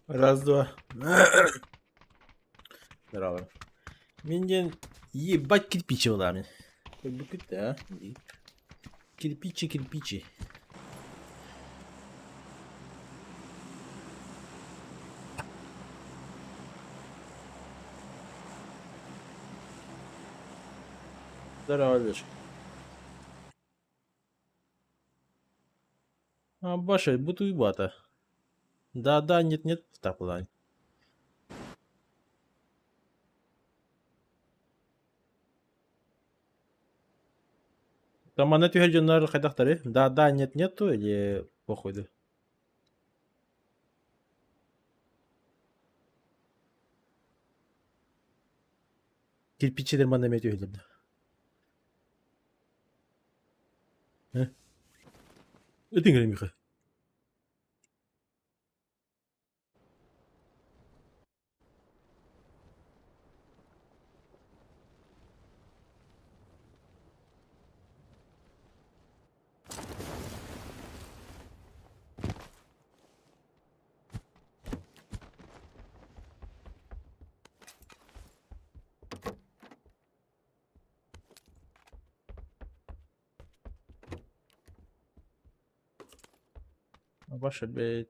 Раз, два. Здорово. Мен ебать кирпичи была. Как бы да. Кирпичи. Здорово, Леш. А, Баша, бутуйбата. Да, нет, так была. Там она тюрьма на хайдахтаре. Да, нету или походу. Кирпичи мана метю хилимде. Ötüngere Micha. Баша be.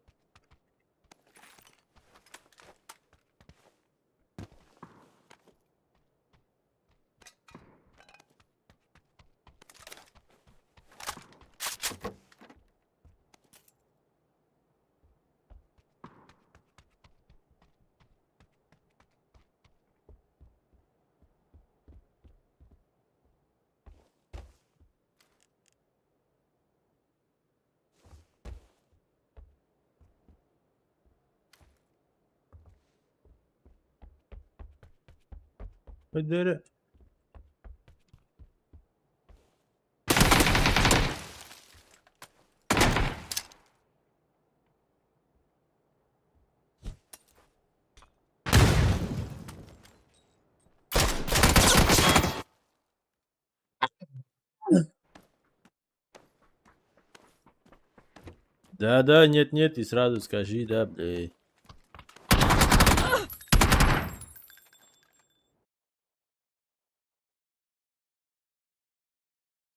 Ödere. Да, нет, и сразу скажи, да, блядь.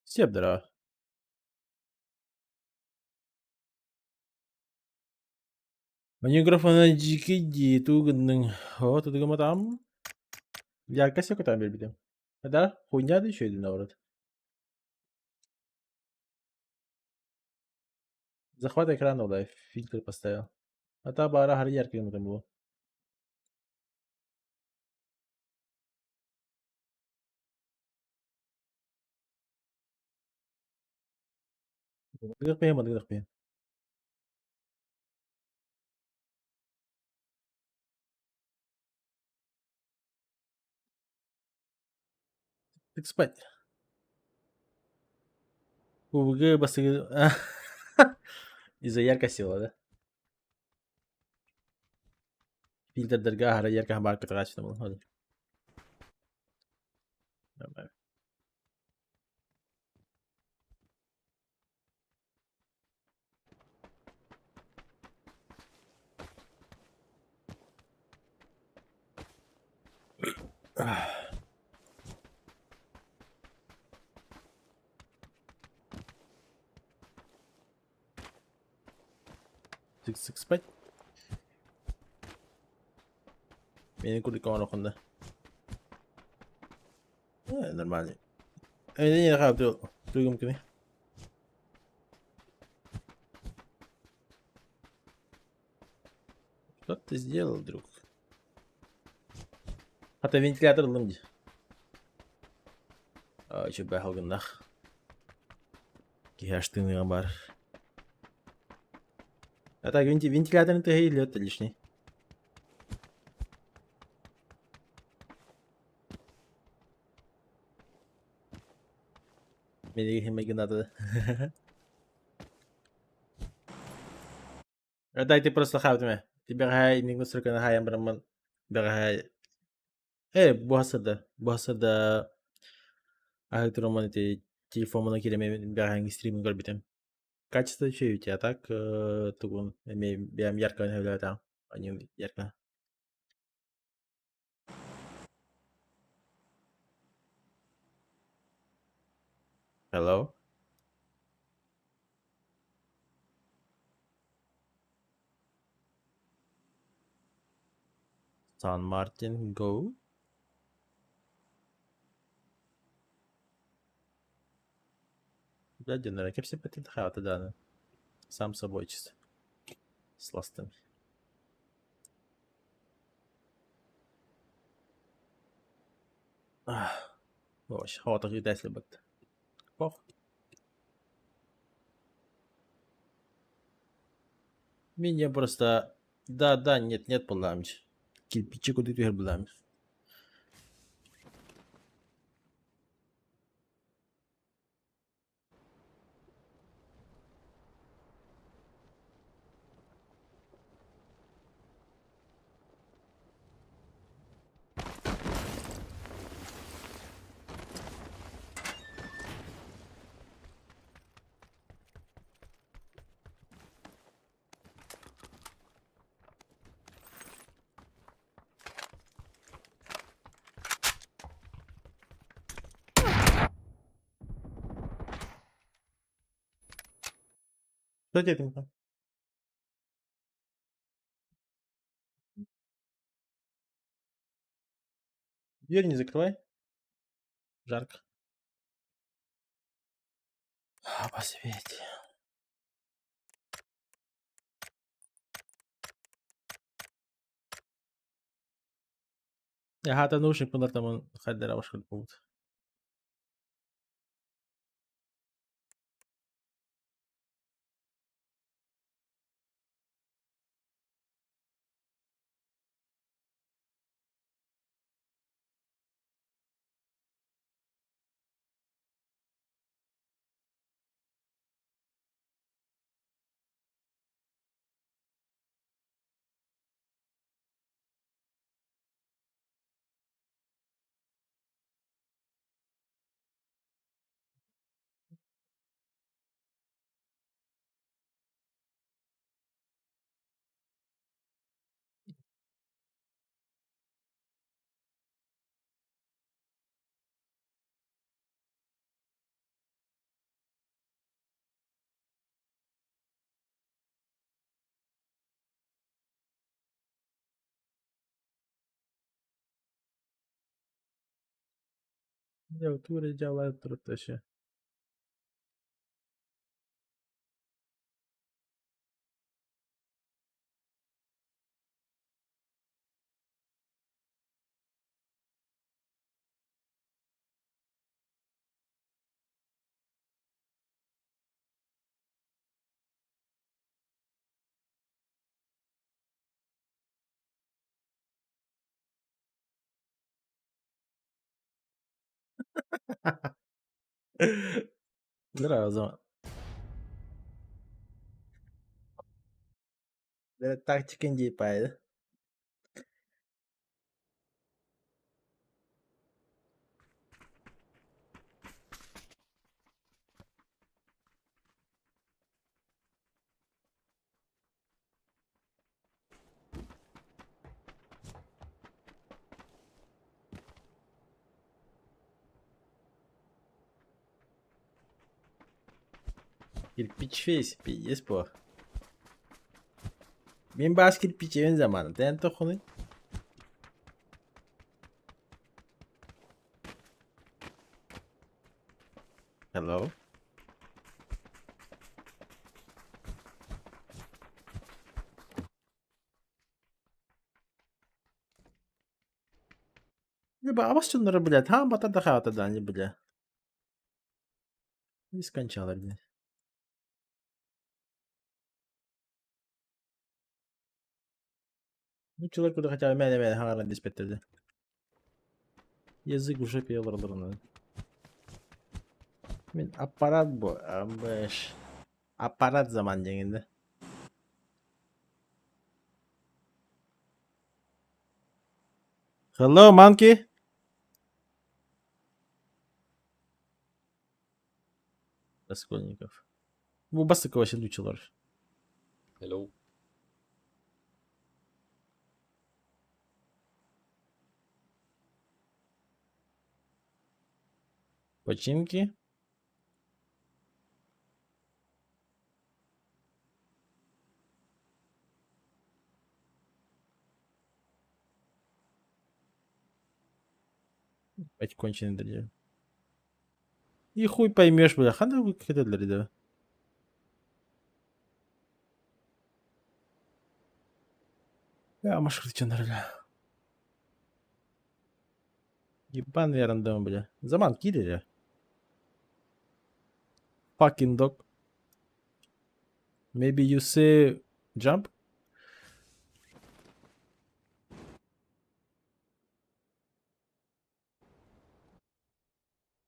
Всем здорово. Микрофон дикий, тугодның. О, тут гама там. Яркость какой там бербидем. Да, хуйня да еще один наоборот. Захват экрана, да, фильтр поставил. А та бара хар яркий ему там было. Дыгдах пейм. Так спать. Увг басы. Из-за яркости его, да? Фильтр дорога хар яркий хабар катагач там было. Нормально. Sık спать. Beni kurduk ama okunda. Нормально. Не, хаб, ты мumkin. Что ты сделал, друг? Hatta ventilatör alındı. Aa, şu halgındak. Киаштыны бар. А так вентиляторный ты лед лишний. Мне надо. Дай ты просто хавтме. Тебе хай не настройка на хаям браман. Бегай. Bu hasada Роман эти телефон киреме бегай стриминг горбитем. Качество еще у тебя так тугун. Бям ярко не Они ярко. Hello? San Martin, go. Глядя на ракет, все потихают, да. Сам собой чисто. С ластами. Вообще, хваток и дайсли бэкт. Пох. Меня просто... Да, нет, буламж. Кирпичи куда ты буламж. Что тебе там? Дверь не закрывай. Жарко. Посвети. Hata naушник bunlar tamam. Hadi başka bir bulut. Ya tuğra cevap durup taşı. Здорово, o zaman. Böyle tak çıkınca ipaydı. Kirpiç face piyes bu. Benim bazı kirpiçlerin zamanı. Den tokunu. Hello. Chyba авасчунları bile. Tam bata da hayatadan bile. Нескончало, блядь. Ну, человек burada хотя бы мәне хаңаран диспеттерді. Язык уже пияларlarını. Мен аппарат bu. Амбеш. Аппарат zaman дегенде. Hello, monkey. Раскольников. Bu basık вообще лучилар. Hello. Починки. Опять конченый дыря. И хуй поймешь, бля. Хана вы какие-то да. Я машина что нравится. Ебаный рандом, бля. Заман киллер. Fucking dog. Maybe you say jump?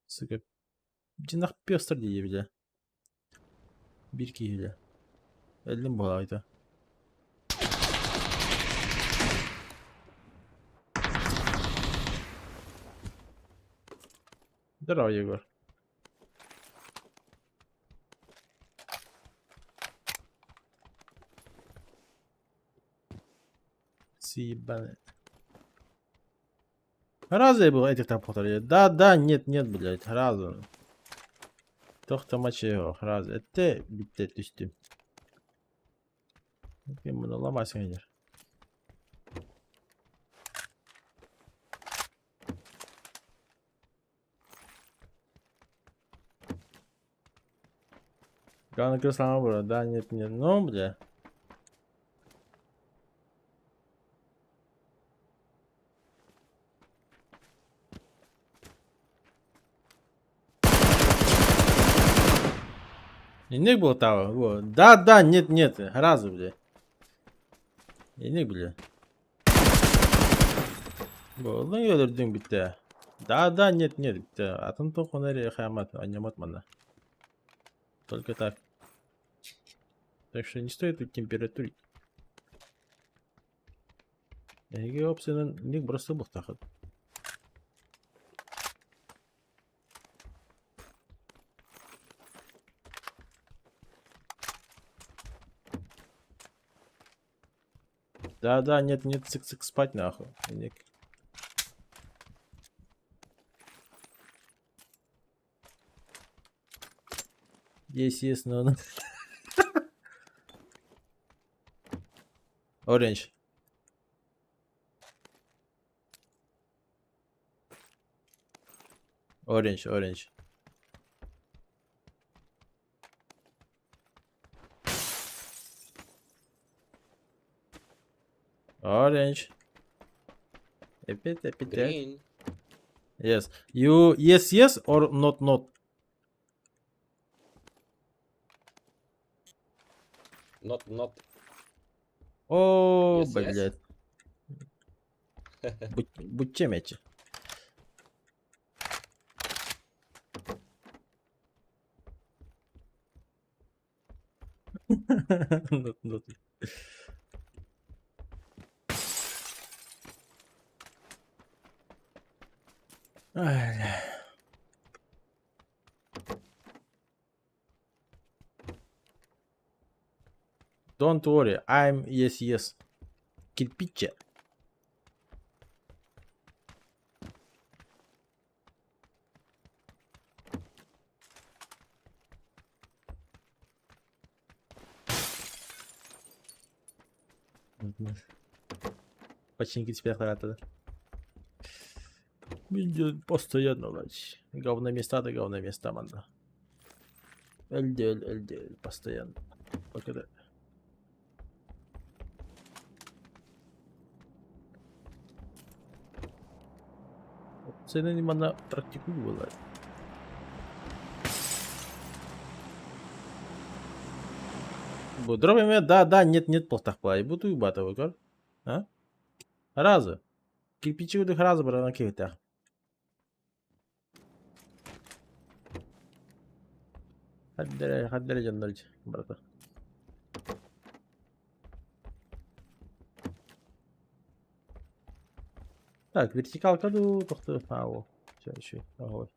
Сука. Cinah pöster diye bile. Bir iki hile. Ellim bulaydı. Здорово, Егор. Съебаны. Разве был этих там повторяю? Да, да, нет, нет, блядь, разу. Toxtamaçı yok, razı etti, bitti, düştü. Ben bunu alamasın eder. Kanı kırslama burada, да, нет, нет, ну, бля. İnek bu tava, bu. Да, да, нет, нет, разу, бля. İnek, bля. Bu, onu öldürdün bitti. Да, да, нет, нет, bitti. Atın tokunları kıyamet, anlamat bana. Только так. Так что не стоит тут температурить. Ege opsiyonun ник burası bu takıl. Да, да, нет, нет, цик-цик спать нахуй. Ник. Есть, но... Orange. Orange, orange. Orange. Repeat. Green. Yes. You yes or not? Not. О, Yes. блядь. Будьте мячи. Not. Ай. Don't worry, I'm yes. Кирпиче. Починки тебя хватает. Видео постоянно лач. Говно места да говно места, манда. Öldü постоянно. Bakın. Senin bana praktikul bunlar. Bu дробами, да, нет, полтахпа. И буду убата, выгор. А? Разы. Кирпичи удых разы брана кевита. Хаддere canlarıcı, brata. Так, вертикалка ду, тоқты, ау. Еще, ой.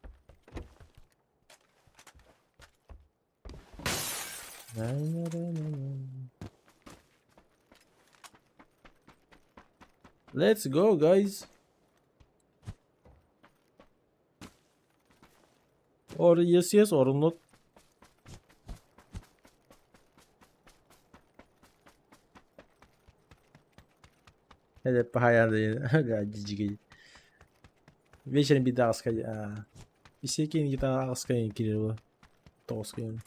Let's go, guys. Or yes or not. هذا بحياة قاعد جيجي вечером bir daha сказать bir sekin kita askayın kiri toskayın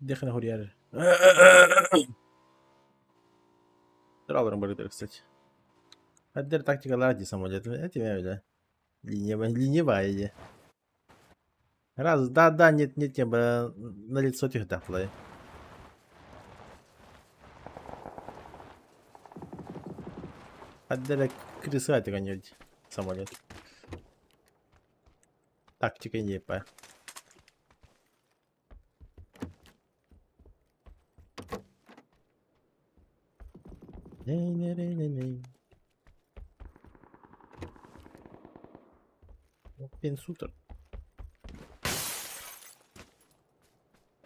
дехна хурьяр Трауэром были, кстати. Отдер тактика лади самолет. Это я öyle. Ленивая. Раз, да, нет, я бы на лицо тех дафлay. Отдер крыса это гонять самолет. Тактика не по. Пенсутер.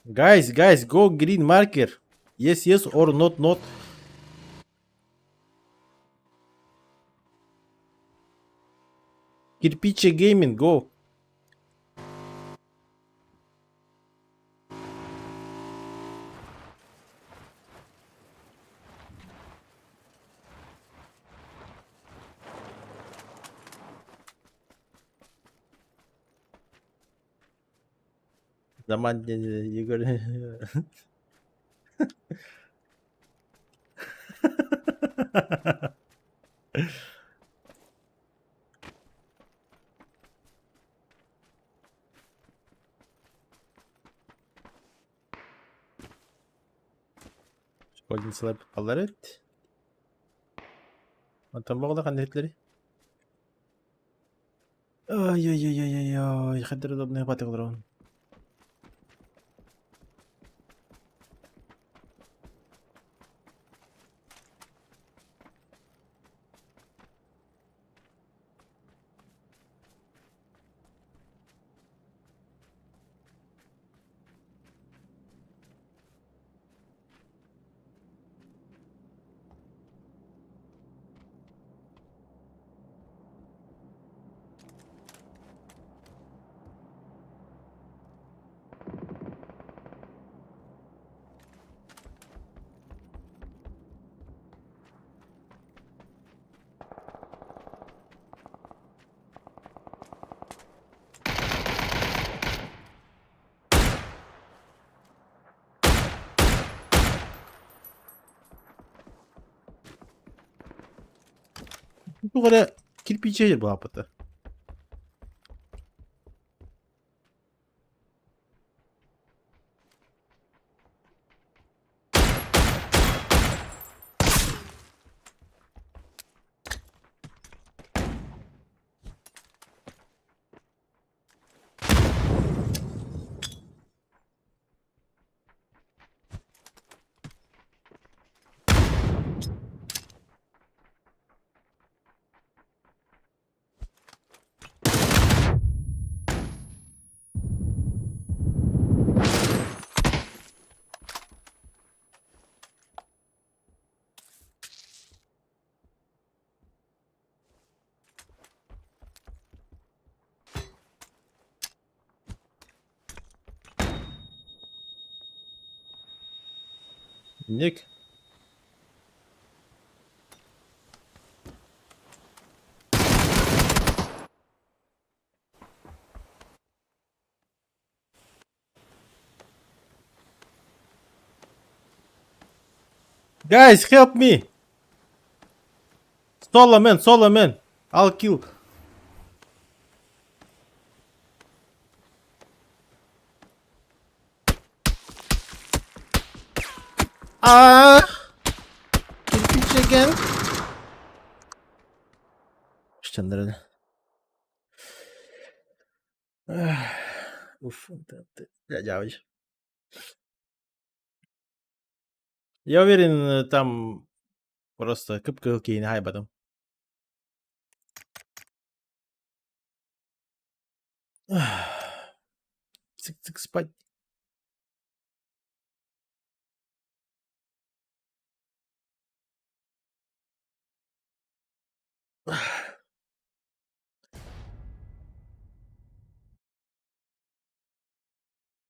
Guys, go green marker. Yes or not. Кирпичи гейминг, go. Zaman Igor. Golden Slap alert. Tam bu kadar netleri. Ай, хадер удобный хватит дрон. Bu kadar kirpiçe bu apıtı. Nick. Guys, help me. Solo man. I'll kill. Ah! Kirpiç again. Щендрен. Уф, дядя. Я уверен, там просто кыпкылки не потом. Цик-цик спать.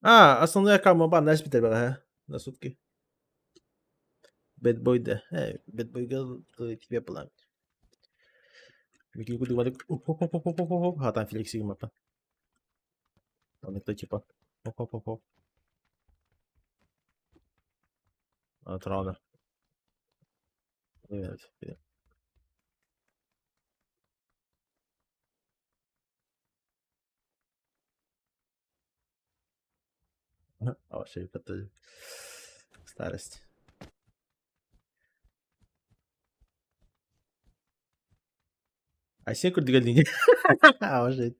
основная камера нас битер бага на сутки. Бэтбой да. Бэтбойга тебе план. Микки куду валик. Оп. Хатан Феликс Сигмапа. Он это типа. Оп. Трауна. Evet. О, ще й пити. Старость. А ще куди галіні? А, вже.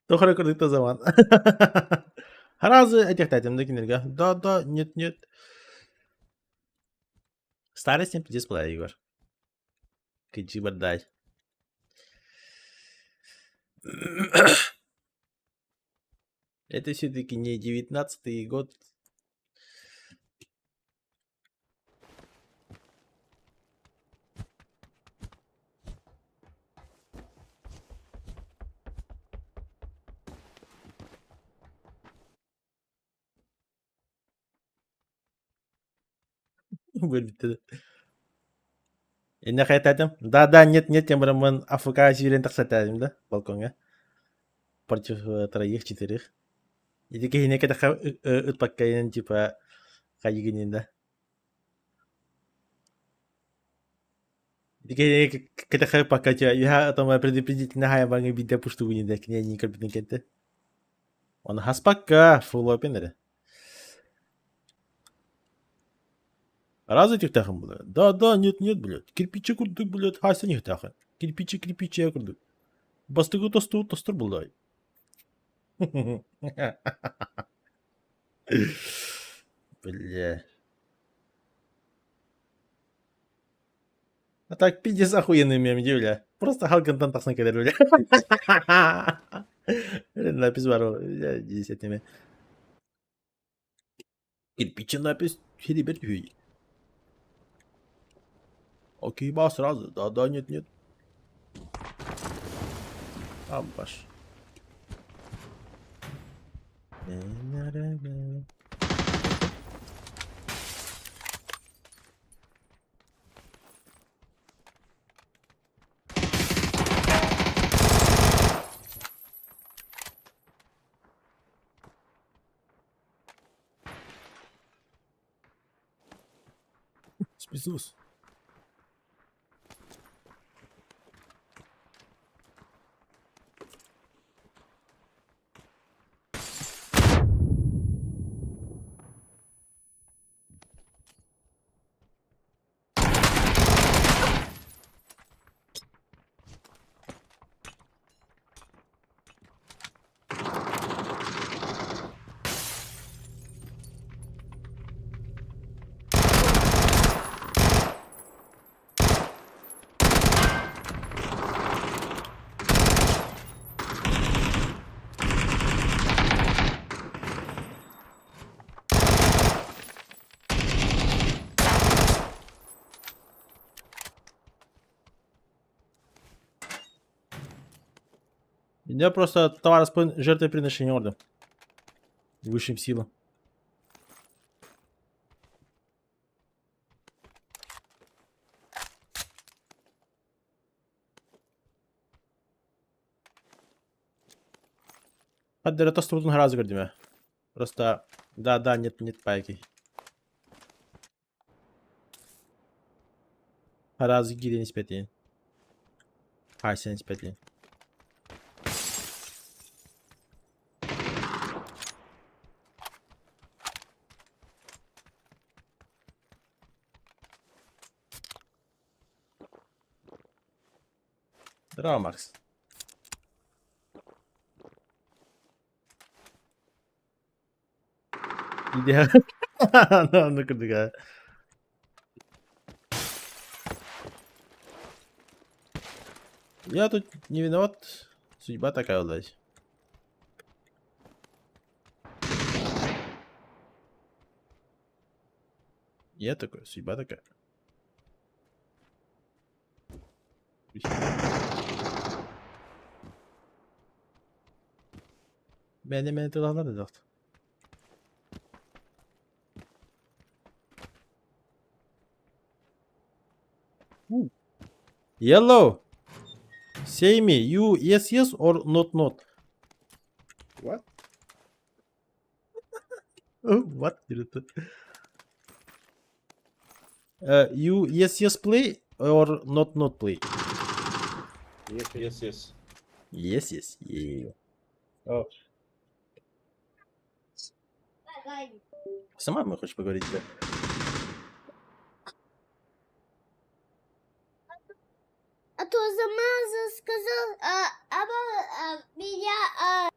Тохры курдык zaman. Харазы этихтатим да кинерга. Да, нет. Старость не дисплей, Егор. Кичи бадай. Это все-таки не 19-й год. Вылетело. Ini kayak tadi, да, нет, тем более АФК сирен так сатадим, да, балконга. Против троих, четырех. И такие не когда отпакаем, типа, кайгинин, да. И когда пока я там предупредительно хая банга битя пушту не да, кня не капитан кенте. Он хаспака, фул опенере. Раз этих тахам, блядь. Да, нет, блядь. Кирпичи курдук, блядь, хася них таха. Кирпичи я курдук. Бастыгы тостур, блядь. Бля. А так пиздец охуенный мем, бля. Просто халкантан тахсан кедер, бля. Напись бару, десятыми. Кирпичи напись, херибер хюй. Окей, ба, сразу. Да, нет. Амбаш. Списус. Я просто товар жертвоприношения орда. Высшим силам. Hadi Ratas Turut'un harazı gördüm ya. Просто да, нет пайки. Harazı gidin ispetleyin. Hayır sen ispetleyin. Здорово, Макс. Иди. Ну, куда? Я тут не виноват. Судьба такая удалась. Я такой, судьба такая. Beni tılahlar da zaten. Yellow. Say me, you yes yes or not not? What? What? You yes yes play or not not play? Yes, yes. Yes yes. Yeah. Oh. Сама мы хочешь поговорить, да? А то Замаза сказал, меня...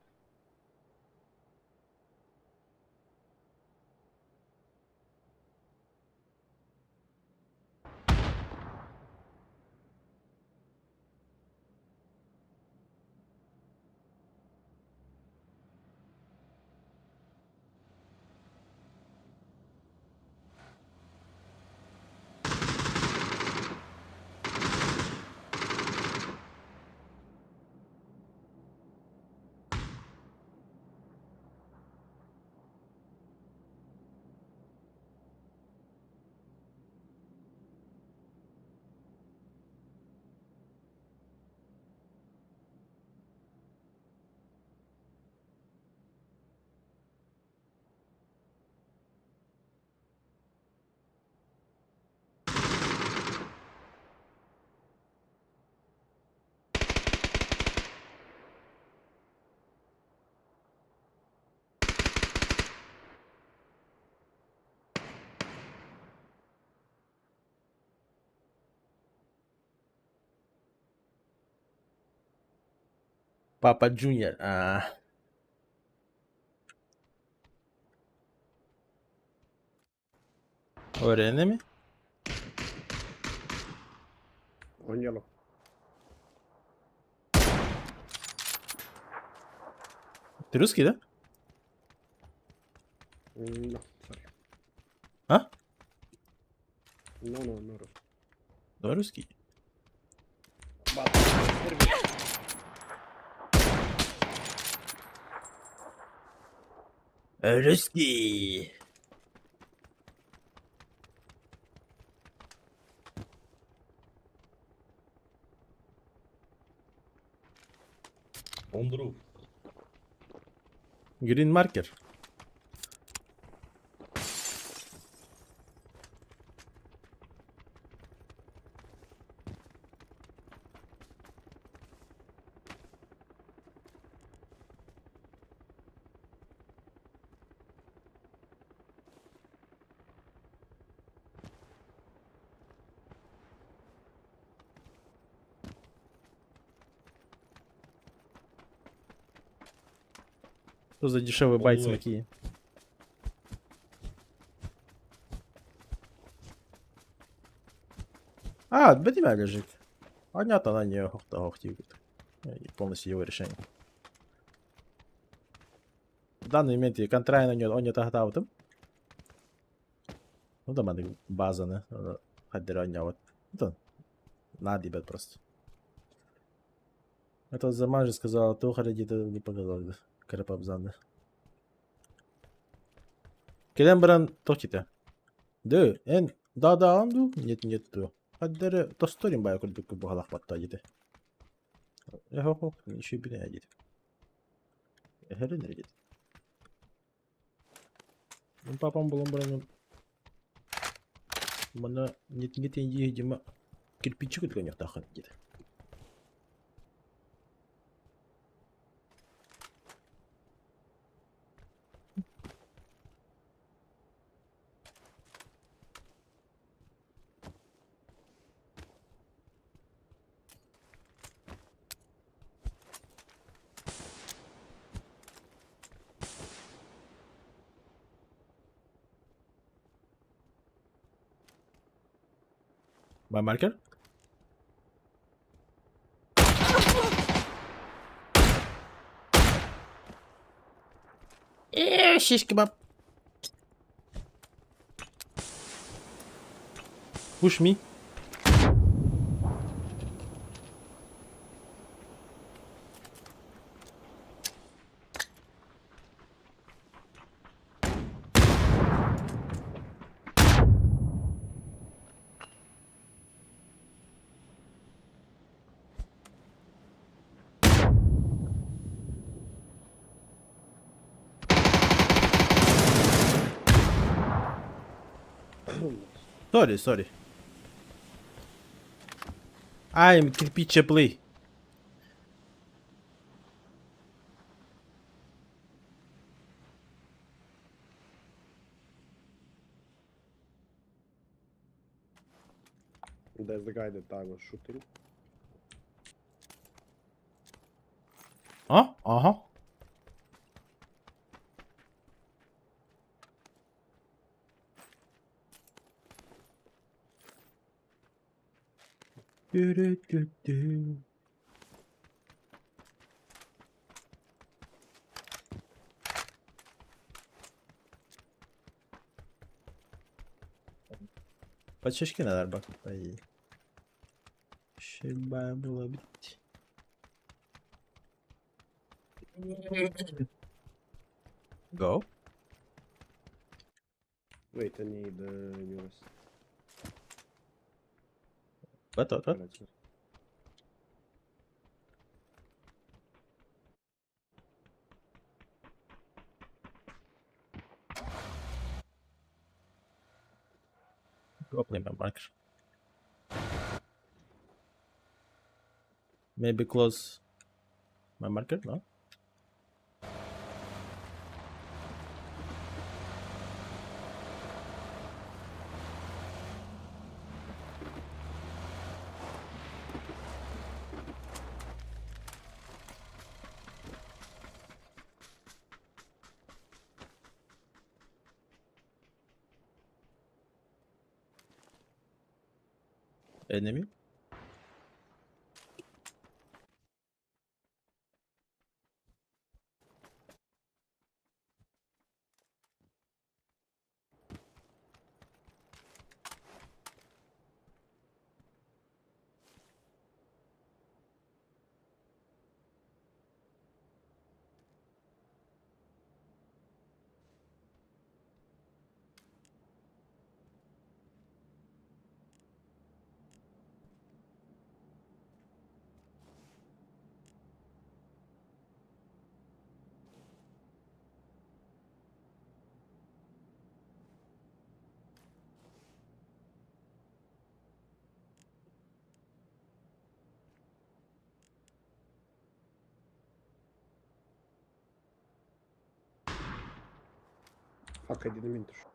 Папа Джуниор. А. Öğrendi mi? On yellow. Ты русский, да? No, sorry. А? No, no, no. Да, русский. But Русский. on the roof. Green marker. Что за дешевые байцы Ой. такие? А, для тебя лежит. Понятно, на нее хохтивит. И полностью его решение. В данный момент я контроль на нее, он не тогда вот. Ну да, мады база, не? Хаддер вот. Это надо, ребят, просто. Это Заман же сказал, то ходи, то не показал. Карапабзан. Келем баран тохите. Да, да, анду? Нет, то. Хаддер, то сторим бая, коль бик бухалах батта жите. Хо, еще бine жите. Херен жите. Папам булам баран. Мана нет еньги, дима. Кирпичик только не тахат жите. My marker? Shish kebab. Push me. Sorry, sorry. I'm кирпичеплый. There's the guy that I was shooting. А? Ага. Тю-рю-тю-тю. Подшишки надо бak. Ay. Şey bayağı bulabilir. Go. Wait, I need yours. What? Let's go. Go play my marker. Maybe close my marker, no? Enemy? Fuck, I didn't mean to shoot.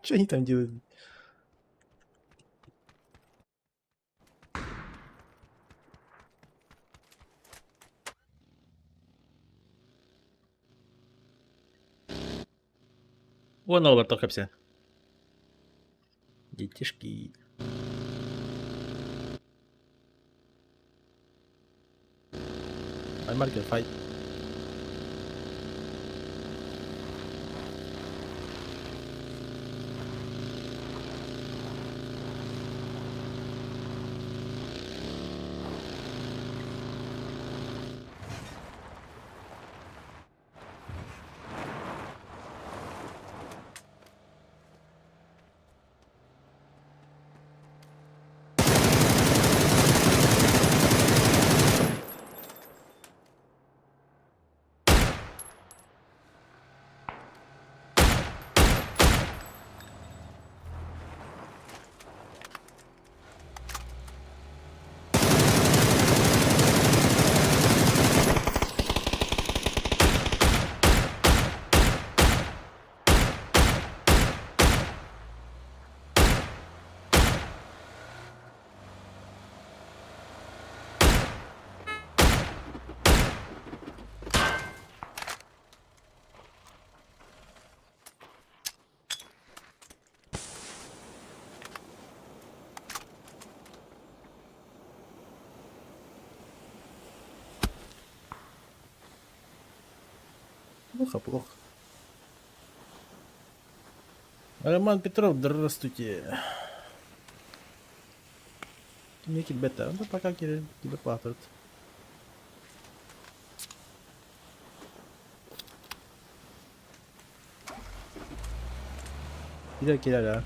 Что они там делают? Вон over только все. Детишки. My marker fight. Плохо. Роман Петров, здравствуйте. Make it better. Ну, пока Кирилл тебе платят. Кирилл.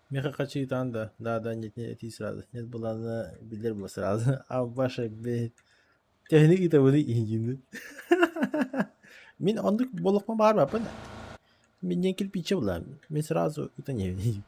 Меха kaçıydı da. Daha нет, не идти сразу. Нет, было на билер было сразу. А ваша Teknik kitabını incindi. Min onduk bolukma var mı apa? Min yang kirpiçe bulan. Min сразу это не.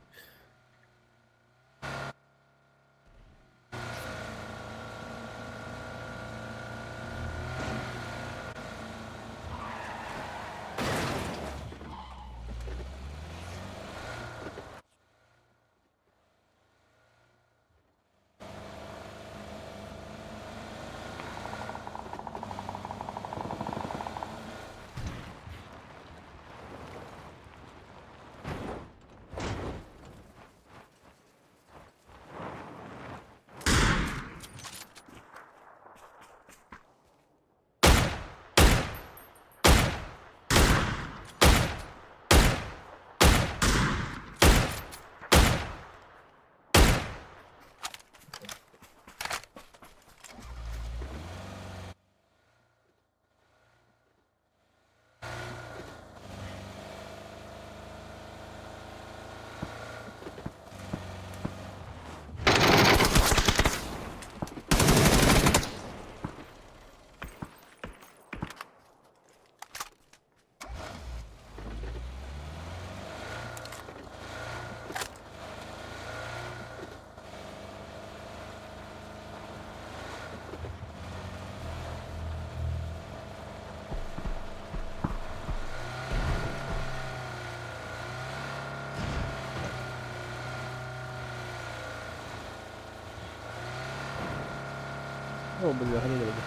О, бля, гранаты.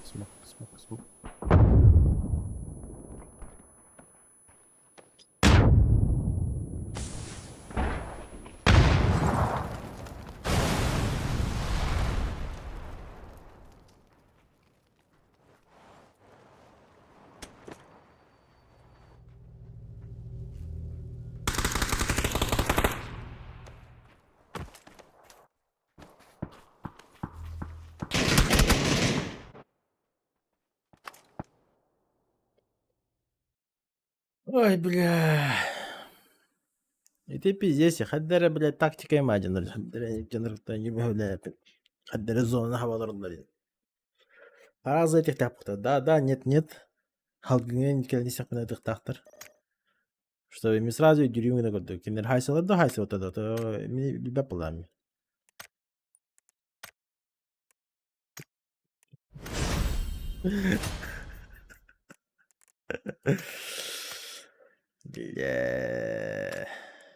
Смог. Ой, бля. Это пиздец, хаддара, блядь, тактика имаджинер. Хаддара, жанрта, бля, хаддара зона хаваларында. Разы этих тапта. Да, нет. Халгыңа никелни сакына этих тактар. Что мы сразу дюрюмы на году. Кинер хайсалар да хайсал тогда. То ми любя полами. Бля.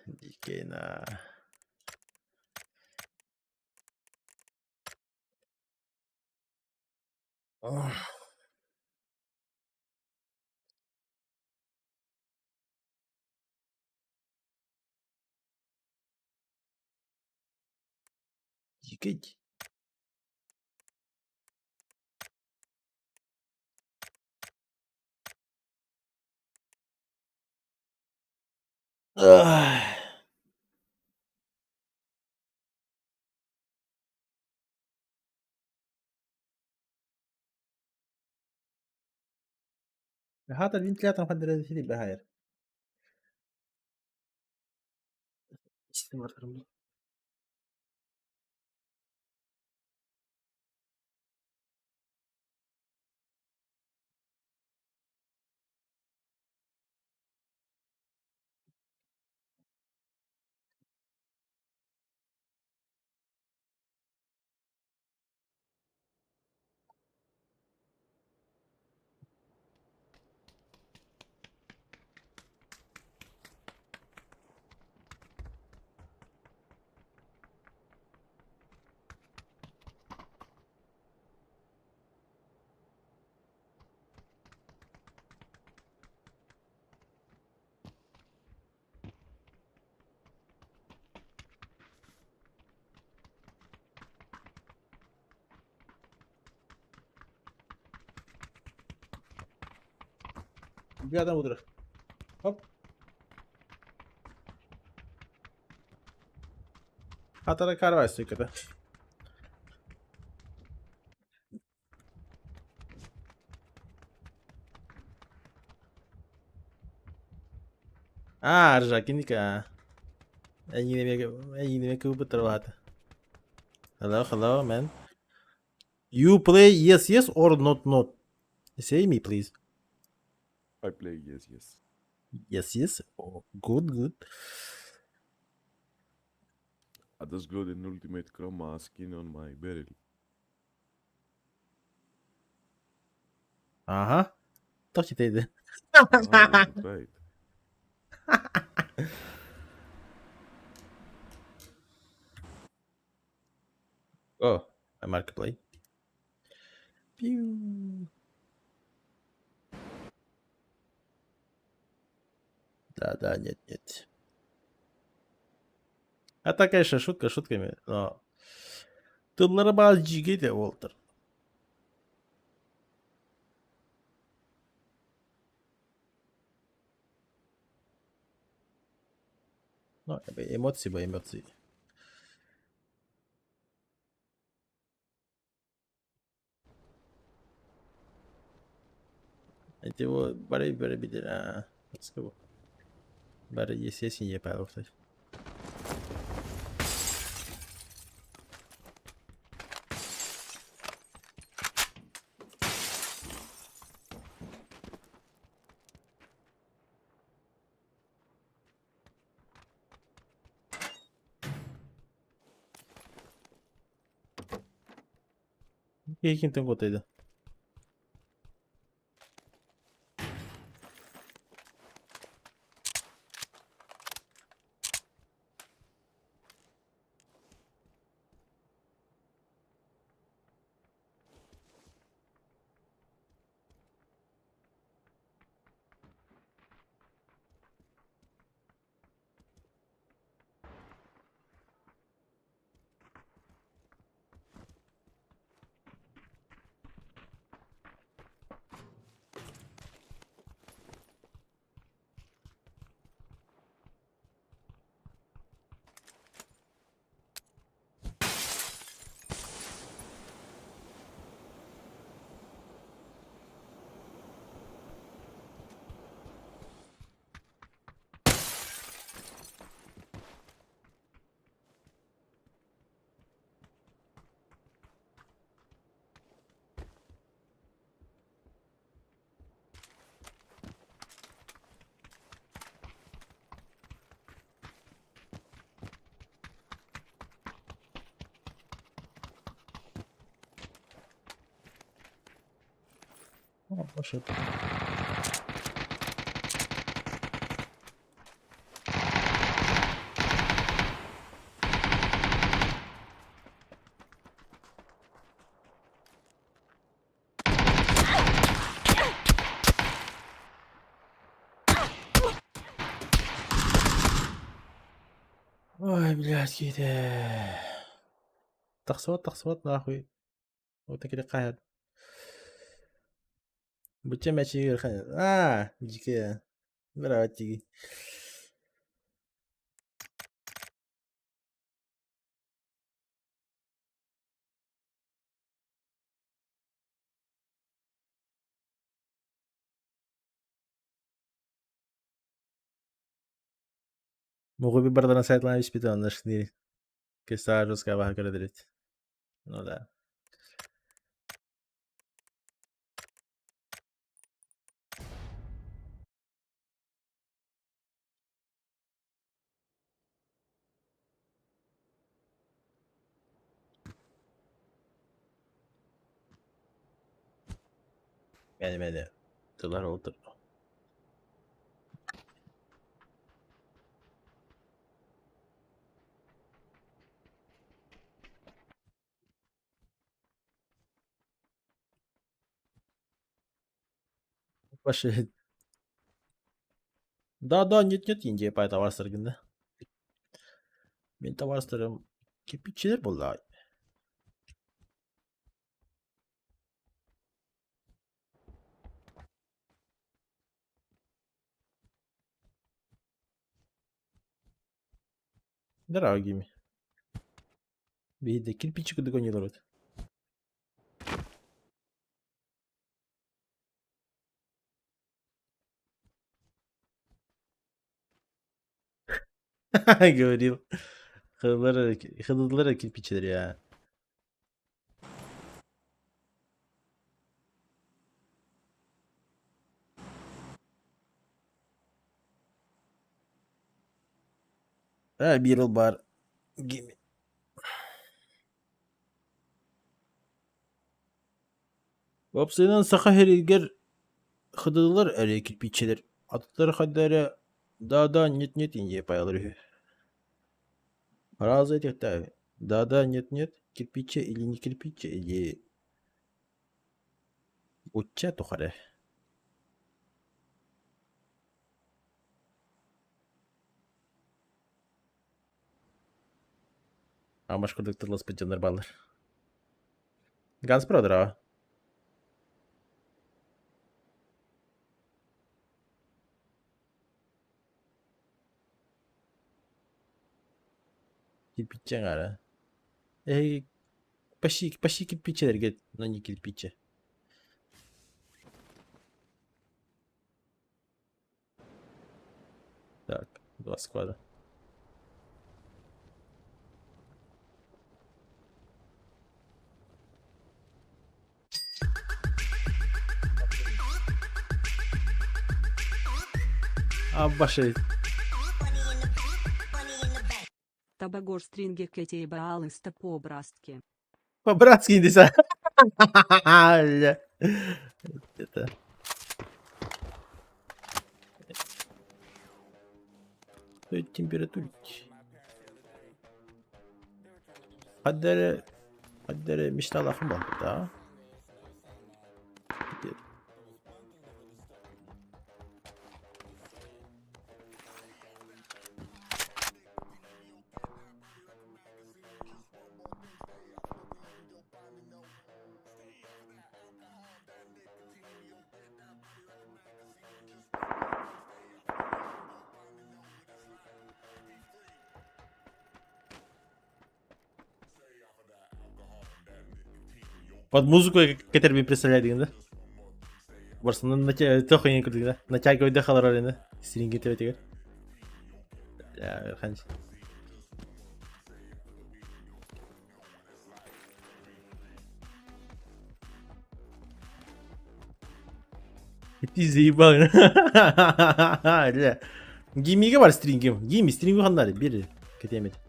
Дикейна. Дикей. هذا الفنتلاتر مخدر هذي بهاير. Bir adam odur. Hop. Хатара карвай стойката. Ржак, ника. Они не мега бутровата. Hello, man. You play yes or not? Say me, please. I play yes. Yes. Oh, good. I just got an ultimate chroma skin on my barrel. Toch je deden. I want to try it. Oh, I mark play. Pew. Да, нет. Это, конечно, шутка шутками, но... Ты нормально джигите, Уолтер. Ну, эмоции. Это его барай бидер. Let's go. Барай естественно не пайлофтать. Каким там год это? Пошел. Ой, блядь, какие-то... Тахсват, нахуй. Вот такие кайт. Быча мячи герхан. Дикая. Здравствуйте. Могу би бардана сайтлан испитан на шнири. Que está жестко baja direita. Não dá. Yani. Dolar outro. Başı. Да, нет, Индия по это варстыргында. Мен таварстырым кепичилер болды. Дорогими. Bir de kirpiçi dogонилар вот. Говорил. Хыдылар кирпичler ya. Ha bir yıl var. Gemi. Vapsaydan saka herger хыдылар әле кирпичler. Аттар хаддары да нет инде паялары. Разы этих да нет кирпичи или не кирпичи или уча тухаре. А башкордук тырлас пытянар балар. Ганс продра. Кирпичен ара. Почти кирпичелерге, но не кирпичи. Так, 2 склада. А баши. Табагор стринги кетей баалыста по-братски. По-братски индеса. Это. Температура. Hadere müştalahım var da. Под музыку, которую мне представляли, да? Просто тохо не крутый, да? Натягивать дыхало роль, да? Сиринги тебе. Я ханч. Ты заебал, да? Гиммиге var stringim. Гимми, стрингу ханнари, бери. Кетемет.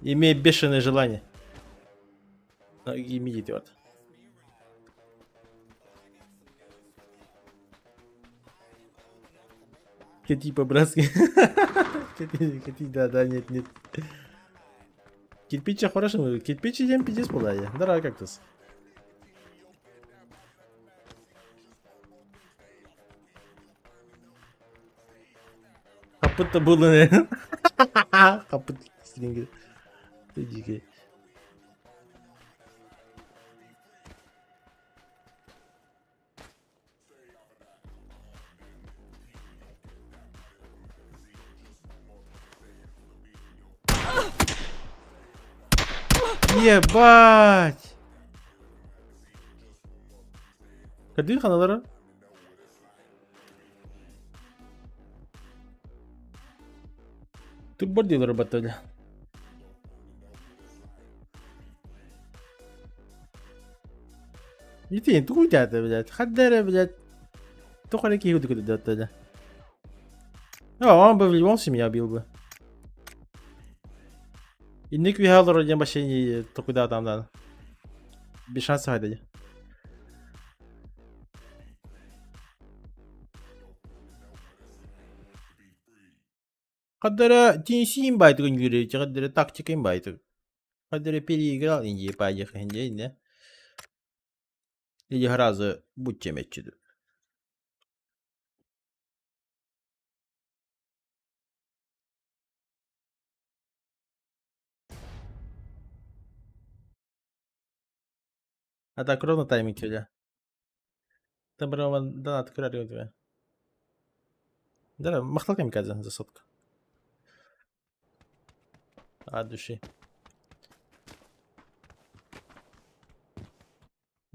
Имея бешеное желание. Гимми идет. Кети по-братски. Кети, да, нет. Кирпича хорошо, кирпичи ем пиздец была я. Дорога кактус. Kapıtta bulun ya. Kapıt stringi. Teciki. Ебать! Кырдың ханалары? Тут бордилы работали. Етейін, тұқ өйтеді, блядь. Хаддары, блядь. Тұқ әрекей өді көді дәттеді. Он бы в любом случае меня убил бы. Инник вихалар один башени токуда адамдан. Без шансов хайдadi. Кадара тинси инбайтыг ингирэж, кадара тактик инбайтыг. Кадара переиграл инди поехал инди, не? Или раза будьте мечиду. А так ровно тайминг тебя. Там ровно донат крали у тебя. Да, махтал камикадзе за сотку. От души.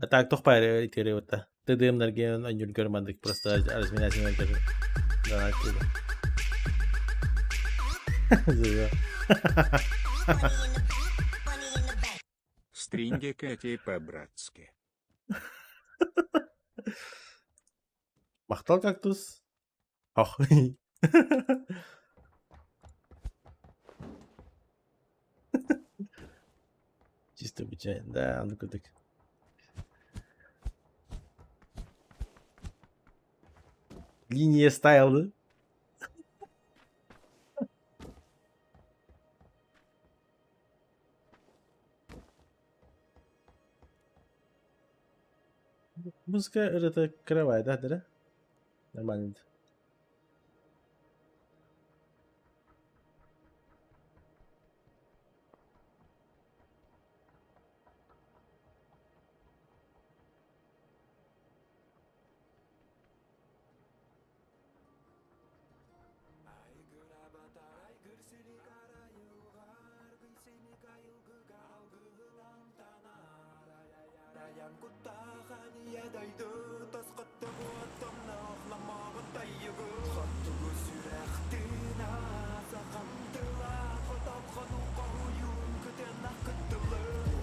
А так тохпай иттериотта. ТДМнерге онюл көрмәдек, просто разминательный даже. Да, отсюда. Стринги Кэти по-братски. Мақтал кактус. Ах. Чисто печально. Да, ну-ка так. Линия стайлы. Музыка это кровая, да? Нормально.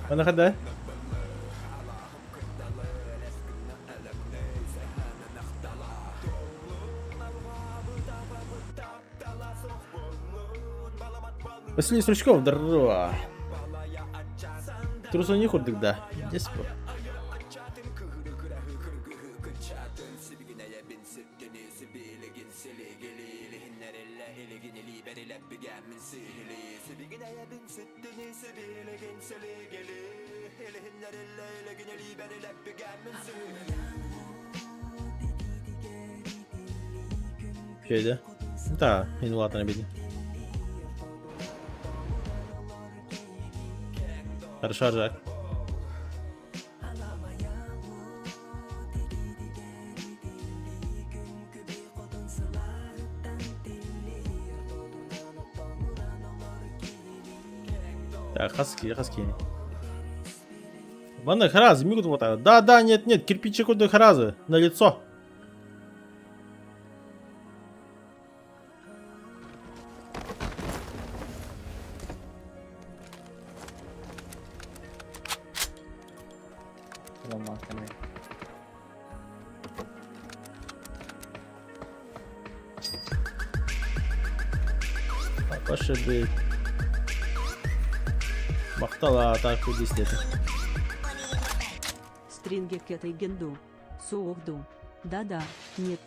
Mana kada? Василий Стручков, здорово. Трусу не ходит, да. Здесь вот. Köyde. Da, yeni vatana bildim. Karışacak. Да, хаски. Ванна харазы, мигут вот так. Да, нет, кирпичи куда харазы на лицо. Пошибы. Махтала атаку десятый. Стринги Кэт и Генду. Суохду. Да-да, нет.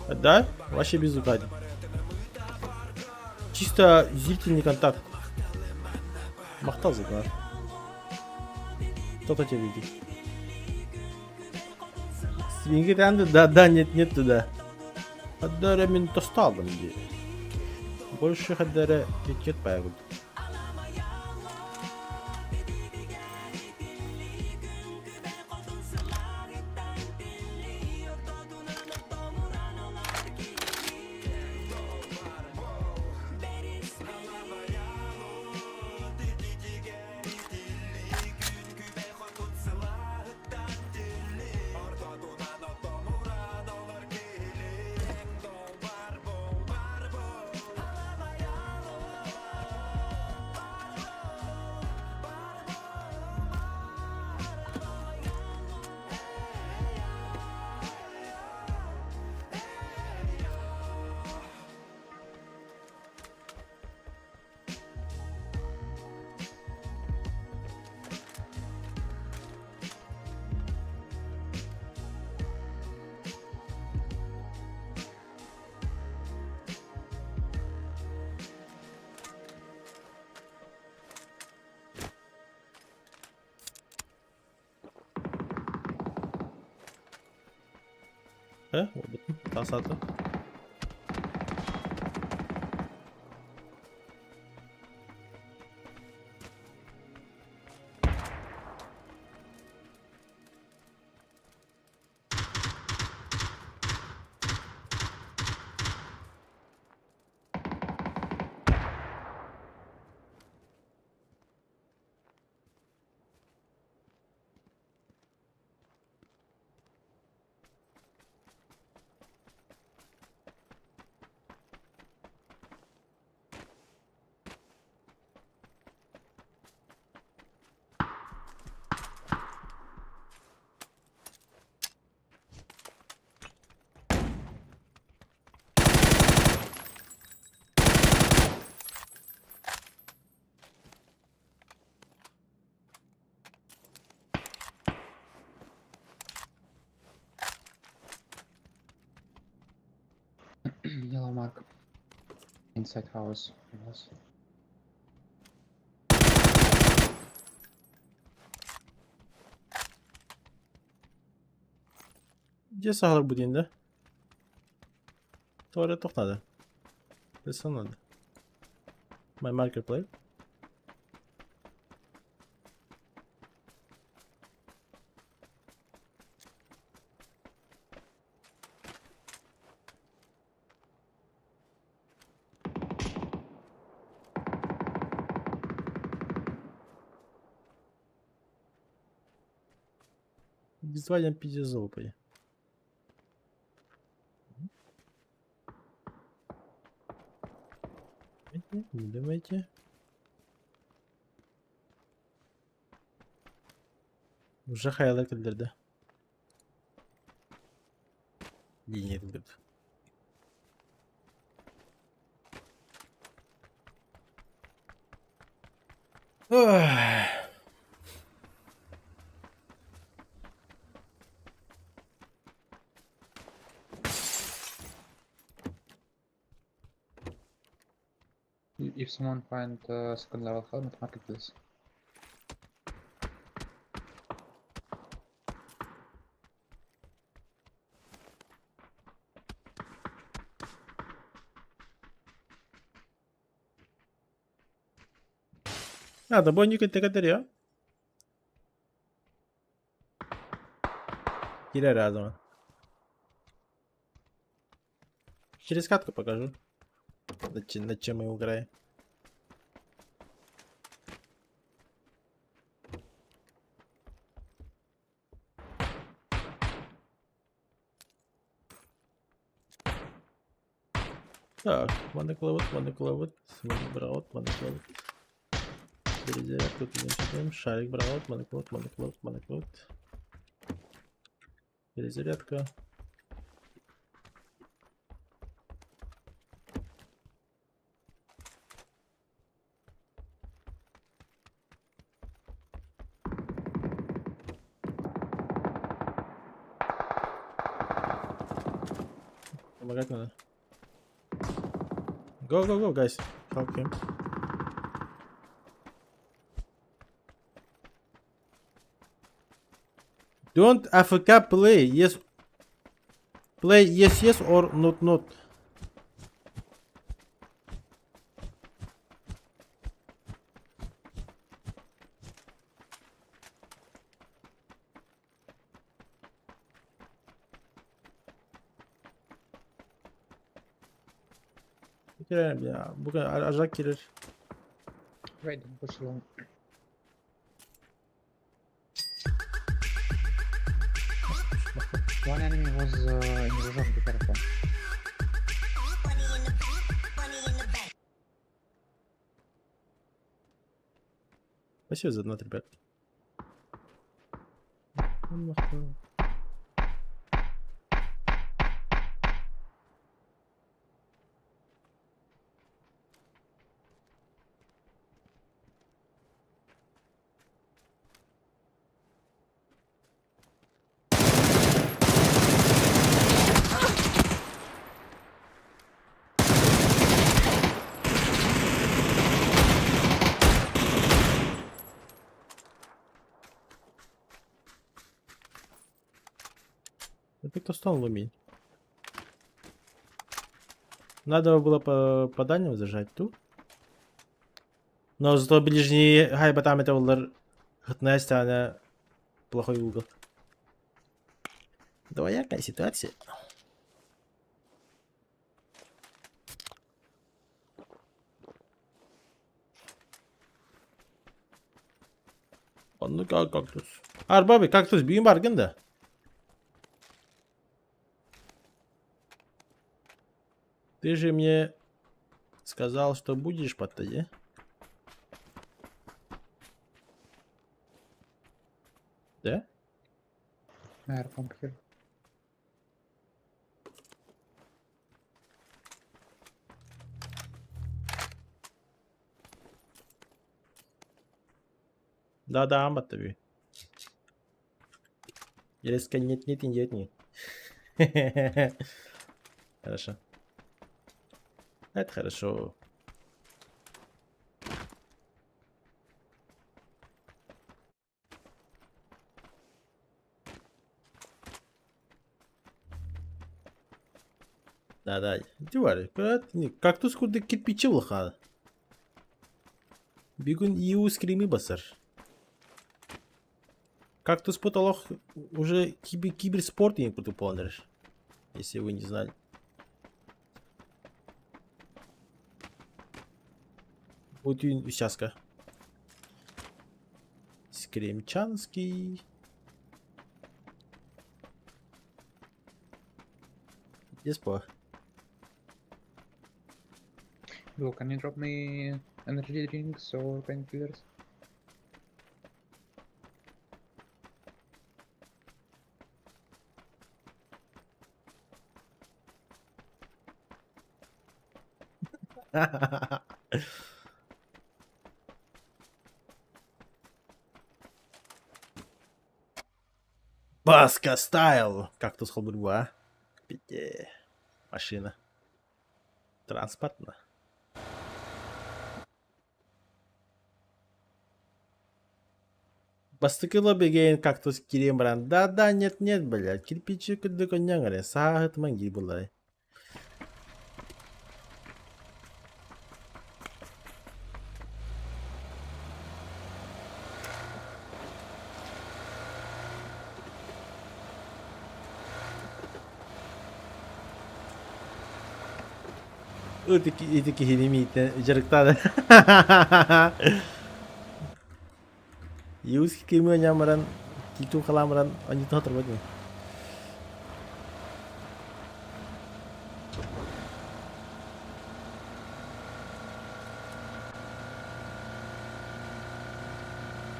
Да? Вообще без угадий. Чисто зрительный контакт. Махтал заклад. Кто-то тебя видит. Свинги танды, да, нет туда. Хаддара мен тосталдым ди. Больше хаддара кеткет байгуд. Oldu. Tasatı. Yellow mark. Inside house. Yes. Где сахар будем, да? Тоже только надо. Это надо. My marker plate. Визуально пиздезопый. Не думайте. Уже hayal kıldırdı. Yine kıldırdı. If someone find second level helmet, mark it please. Надо бонника ya. Girer her zaman. Через катку покажу. Над чем мы играем. Так, манекловод, манекловод. Перезарядку туда шарик браут, манекловод. Перезарядка. Помогать надо. Go, guys. Help him. Don't AFK play. Yes. Play yes or not. Girelim ya. Bugün ajak girer. Wait, don't push along. One enemy was in the zone, be careful. Спасибо за донат, ребят. Ты кто стал ломить? Надо было по дальнему зажать ту. Но зато ближний хайба там это улар хытнесть, а не плохой угол. Двоякая ситуация. Ну как кактус. Арбаби, кактус бүйім баргын да. Ты же мне сказал, что будешь подтаде. Да? Air pump here. Да, амбат таби. Резко нет. Хорошо. Это хорошо. Да. Дивары. Кактус курды кирпичи улаха. Бигун иу скрими басар. Кактус потолок уже киберспорт не курды полнерш. Если вы не знали. Вот и сейчас-ка. Скремчанский. Здесь по. Blue, can you drop me energy drinks or painkillers? Баска стайл. Кактус холбурба. Машина. Транспортно. Бастыкылы беген кактус кирем бран. Да, нет, блядь. Кирпичи күлді коньян ғаре. Сағыт манги бұлай. Itu hilimi jarıkta da. Yus kimi nyamaran kitu kalamaran anjut terbuat nih.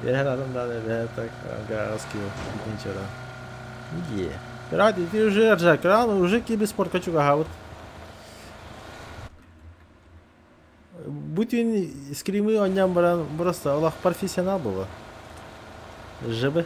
Biar adam da biar tak agak skill ничего. Е. Ради ты уже ржак, рано уже киберспорт хочу гавать. Bütün scream'i oynayan burası Allah profesyonel bu. Żeby.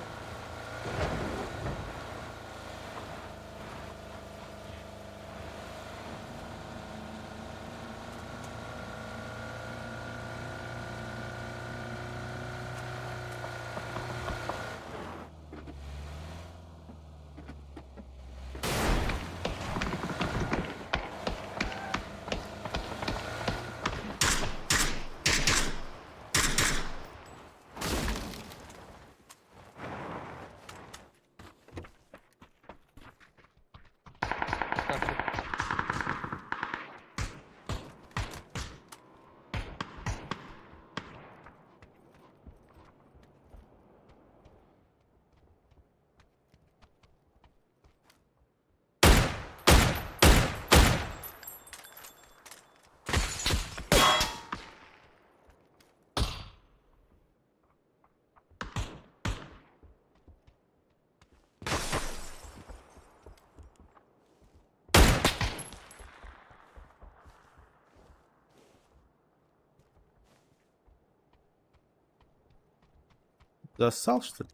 Зассал, что ли?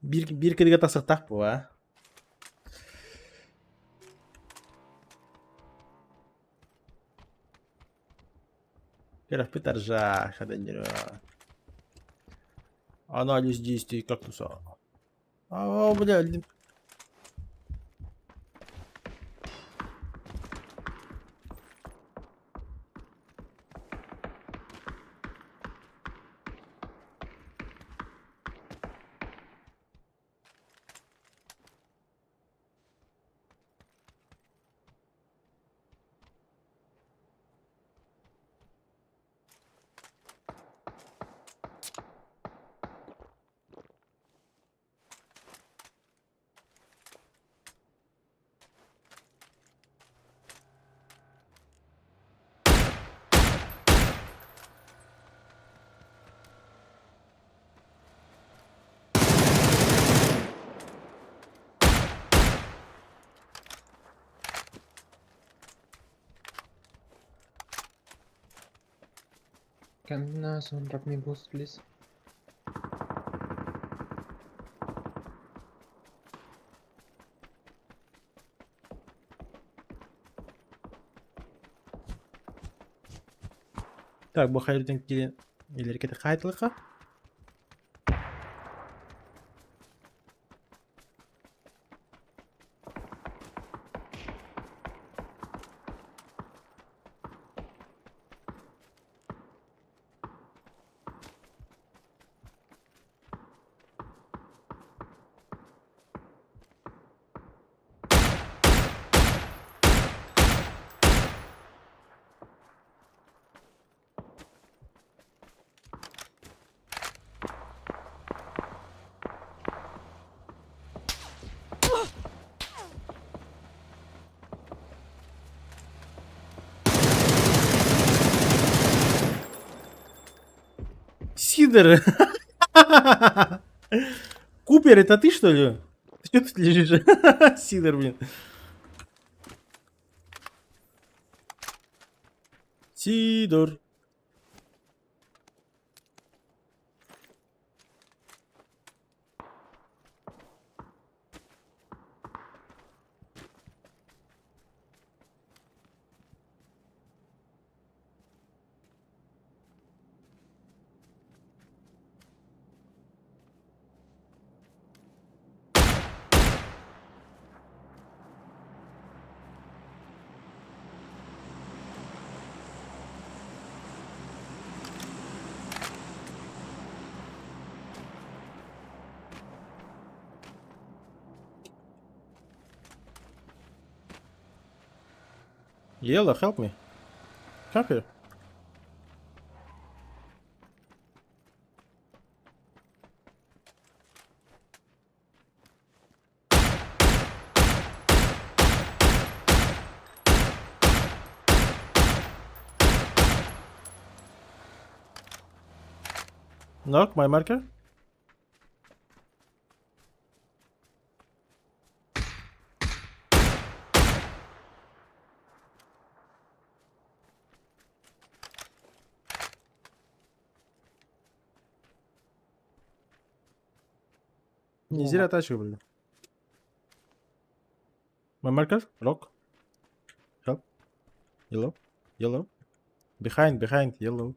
Bir kırıga tasık tak bu ha. Графит ржа, шаденеро. Анализ действий кактуса. Бля, Can someone drop me boost, please? Так, bu xayrdan keyin ilerikete qaytiliqa. Сидор! Купер, это ты что ли? Ты что тут лежишь? Сидор, блин. Сидор. Yellow, help me. Come here. Knock my marker. Не зря тачку, блин. My marker, rock. Help. Yellow. Yellow. Behind, yellow.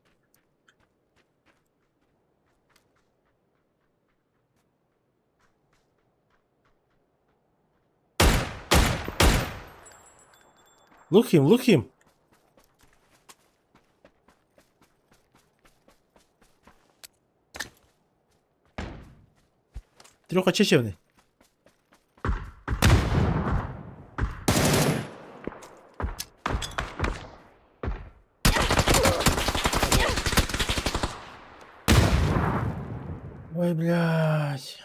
Look him. Трехочечевный. Ой, блядь.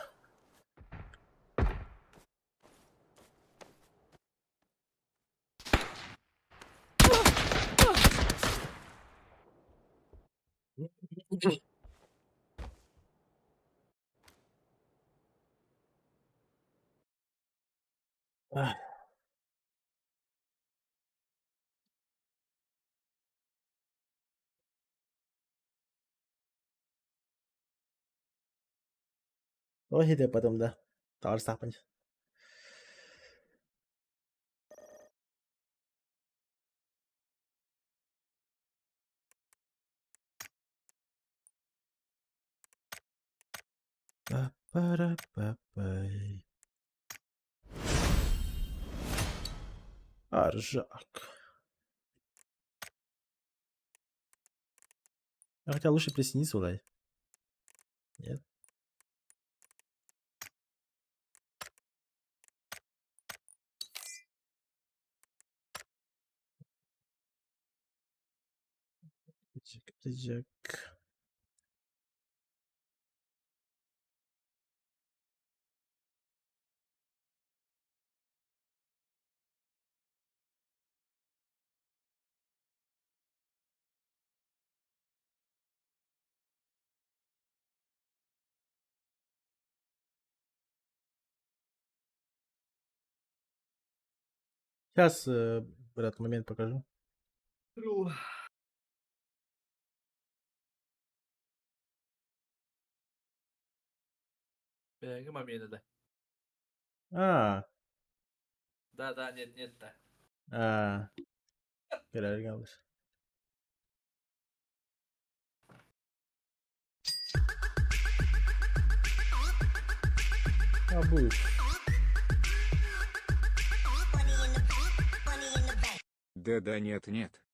Ах. Ой, иди потом, да. Тарс тапать. Па-пара-па-пай. Ржак. Хотя лучше присоединиться, Улай. Нет? Ржак. Сейчас, брат, момент покажу. Cái mà miền này. А, Да, нет, да. Кирилл Галыч. Будет. Да, нет.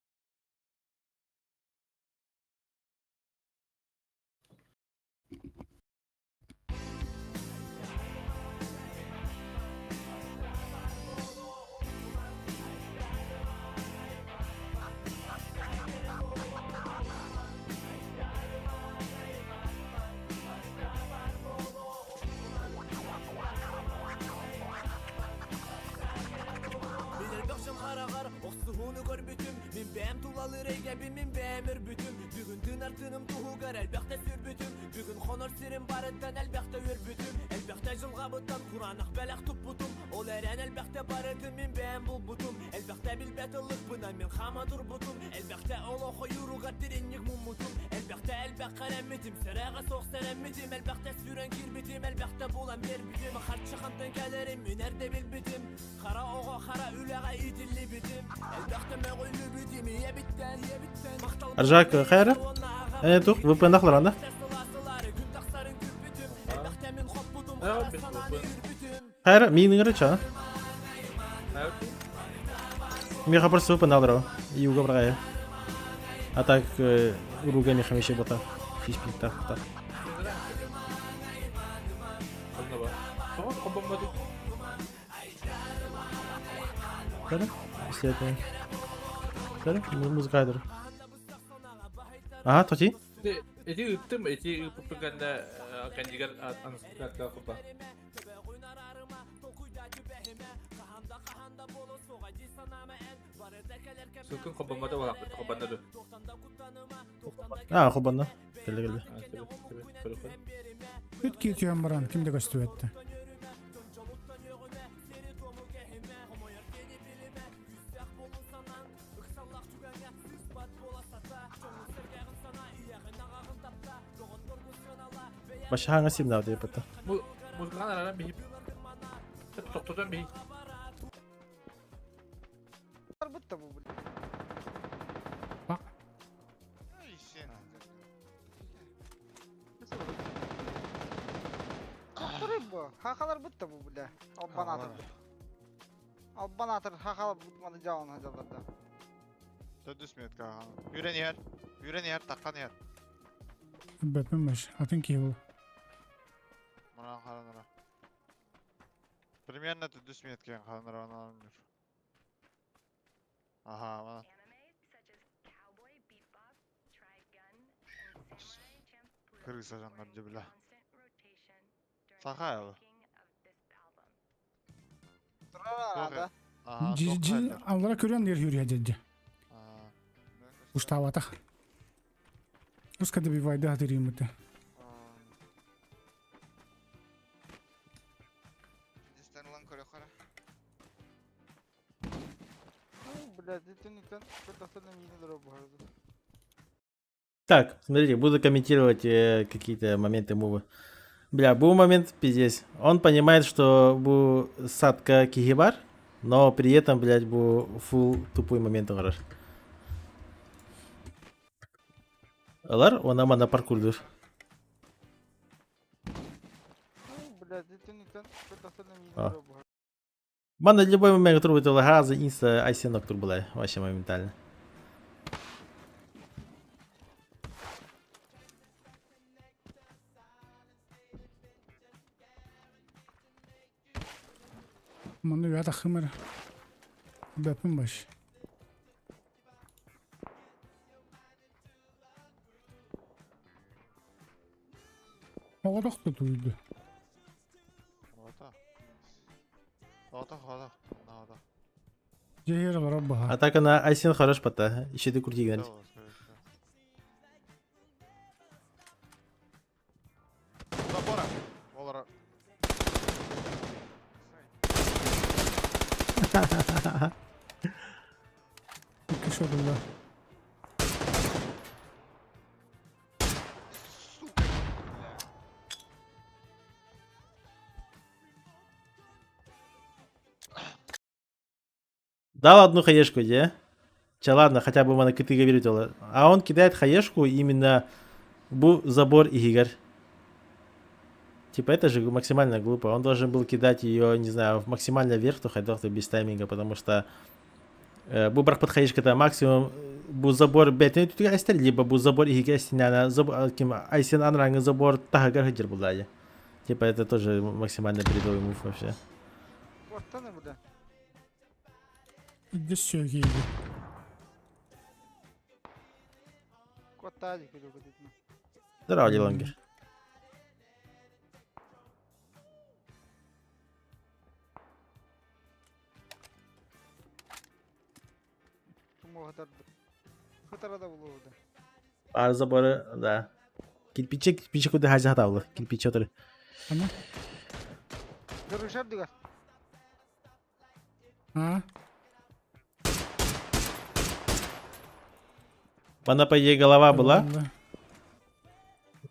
Oğuzunu gör bütün min bəm tulalı reygebi min bəm ürbütüm Bugün dün artınım tuğu gör elbəkdə sürbütüm Bugün xonor sirim barıdan elbəkdə ürbütüm Elbəkdə jılğabıdan Kur'anaq bələk tupbutum Ol ərən elbəkdə barıdım min bəm bulbutum Elbəkdə bilbətılıq buna min xama durbutum Elbəkdə ol oxu yuruğa dirinlik mummutum Elbəkdə elbək qələmmidim Sərəğə soğ sərəmmidim Elbəkdə sürən kirbitim Elbəkdə bulan berbitim Xarçı xantan gələrim Minərdə bilbitim Xara oğa xara üləğə itilli bitim Elbəkdə məğulü bitim Ye bitten Ржак, хайры? Тух, вы пендахлар анда? Хайры, миңнің рыча. Меха просто выпендахлар. И уга брагая. А так, уруга меха мешай бота. Фишпи, так. Хайры? Если это... Хайры? Музыка хайры. Ага, тоти? Эти ыттым, эти ыппыганда кандигар аныстыкатка купа. Сылкын кобамада олақ, кобанады. Хобанна. Келді. Үт кетуен баран, кімді көстіп етті? Başı hangi simler diye pata. Muzgan aradan bihip. Toptadan bihip. Bak. Hakalar butta bu bile. Abban atır. Abban atır. Hakalar butmanı cağın hacalarda. Төдүсмет кахан. Юрен yer, таккан yer. Бәпмеш, атын ки бұл. Мына каранара. Примерно төдүсмет кен каранара анан. Аха, мына. Кыргыза жангар жебила. Сахай ал. Тұрар Жил аллара көрен дер юрия деді. Устава так. Ускада бивайды хатырым это. Дистанлан көре қара. Блядь, детенитен картасына мини дроп барды. Так, смотрите, буду комментировать какие-то моменты мувы. Бля, был момент пиздец. Он понимает, что был садка кигибар, но при этом, блядь, был фул тупой момент орар. Алар, он ама на паркурдур. Блядь, детонитон, что-то на А. меня робот. Мана любой момент, который будет газа, инста, айсенок тур была. Вообще моментально. Manda bir ata xımır. Bepin baş. Oğlak da duydu. Хвата. Хвата, хвата. Хвата. Cehir var abba. Атака на айсен хорош пота. Еще ты крути гнать. Давай, скорее всего. Забора. Олара. İki şurada. Дал одну хаешку, где? Че, ладно, хотя бы мана ты говорил. А он кидает хаешку именно в забор игр. Типа это же максимально глупо. Он должен был кидать ее, не знаю, в максимально вверх, то хотел то без тайминга, потому что bu bırakıp hayeşkada maksimum bu zabor betini tutuyor ister либо bu забор игры стеняна забор кем айсен анрангы забор тахагар хеджер булая. Типа это тоже максимально бредовый мув вообще. Вот что не буде. İddes söyleyeydi. Котали, когда будет. Здорово, Дилангер. Тумога дарdı. Хатарада булууда. А заборы, да. Кирпичи куда хазя хатавлы. Кирпичи отыр. Ama. Görüşer diyor. Ha? Она, по идее, голова была. Vallahi.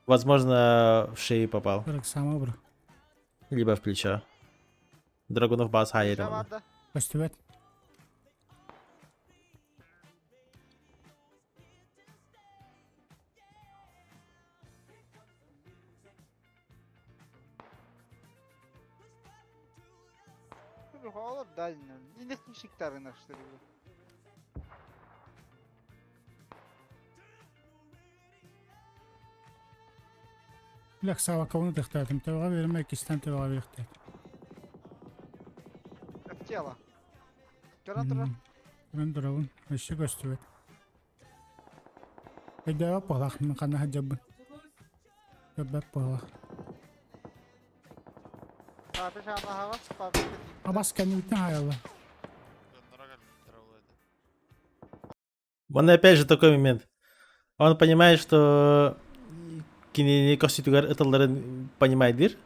Возможно, в шею попал. Bırak sama bırak. Либо в плечо. Драгунов бас Ne хайер. vardı? Göstüvet. Olur olur dayına. Yine şimşiklerin işte. Lak sava kavunu tıktadım. Tevga vermek istem tevga verikti. Тело. Görün durun. Ben duralım. Eşi göstüvet. Ede palak mı kana hacabın. Göbek palak. Abi şu anda hava sıfır. Abas kendi bitin hayallah. Yanlara geldim. Travlaydı. Вон опять же такой момент. Он понимает, что не конститугар это понимает дир,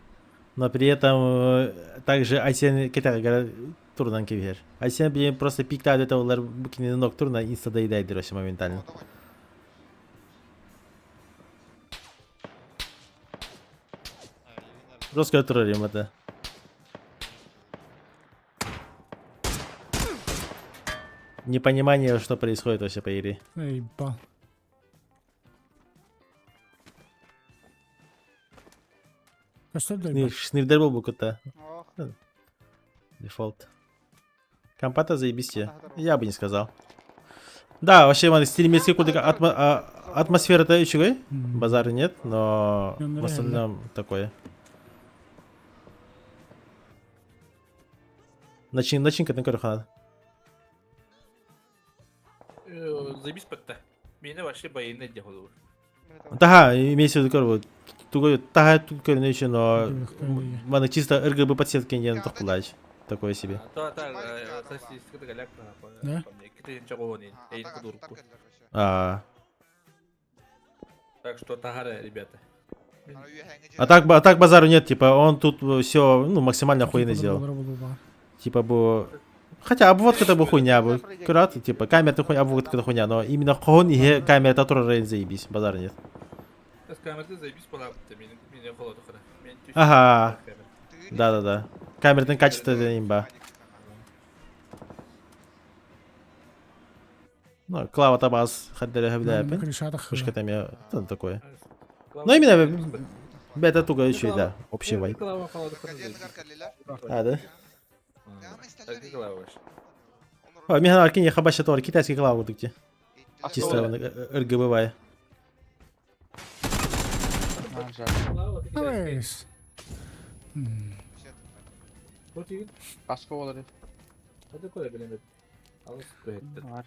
но при этом также Айсен кетагар турнан кивер. Айсен просто пиктает это букини ног турна и доедает дир вообще моментально. Давай. Просто турарим это. Непонимание, что происходит вообще по игре. Ey bal. Göster de. Снирдер был букута. Oh. Дефолт. Компата заебись. Я бы не сказал. Да, вообще, man, стиль куда атмосфера-то еще базара нет, но Ну, в остальном такое. Начинка на корохана. Заебись пакта. Меня вообще боится не olur. Тага, имеется в виду корова. Тугой, тага тут корень еще, но man чисто РГБ подсетки не так кулач. Такое себе. Статистика галяк Да? по мне. Китин чагонин. Я иду дурку. Так что тагара, ребята. А так базару нет, типа он тут все ну максимально охуенно сделал. Типа бы. Хотя обводка-то бы хуйня бы. Аккуратно, типа камера-то хуйня, обводка-то хуйня, но именно хон и камера-то тоже заебись, базара нет. С камеры заебись пора. Меня холод ухода. Ага. Да. Камерный качество это имба. Ну, клава табас, ходили гавляя, Кришата пушка там я, что такое. Ну Ну именно Бета туга еще, да, общий вайп. Клава қалады А, да? Клава. О, мен аркин я хабаша тор, китайский клаву дукте. Чисто РГБ бай. Nice. Kaskı olur. Hadi koy bilemedim. Alıp koyettin. Var.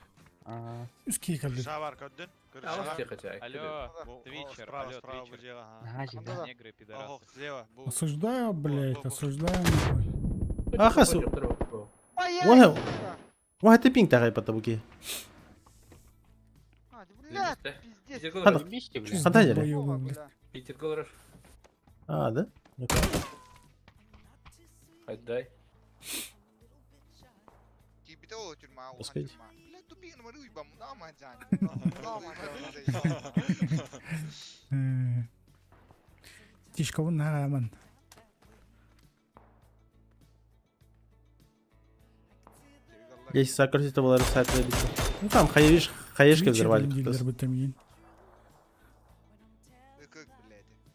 Üst key kaldı. Крыша бар, көрдің? Alıp yakacak. Алло, Твичер, справа, алло, справа Твичер. бұл жағы. Hacı da. Негры, пидорасы. Ого, слева. бұл. Осуждаю, блядь, осуждаю. нахуй. А, хасу. Поехали! Вон, сука. вон ты пинг тагай по табуки. Хadi, блядь, пиздец. Хада, Чё хада дери. долбоёбы, блядь. Бля. Питер Колораш. А, да? Ну-ка. Отдай. Пускай. Тишка вон нагаман. Если сократить, то было рисовать. Ну там, хаешки взорвали. Дилер бітімген.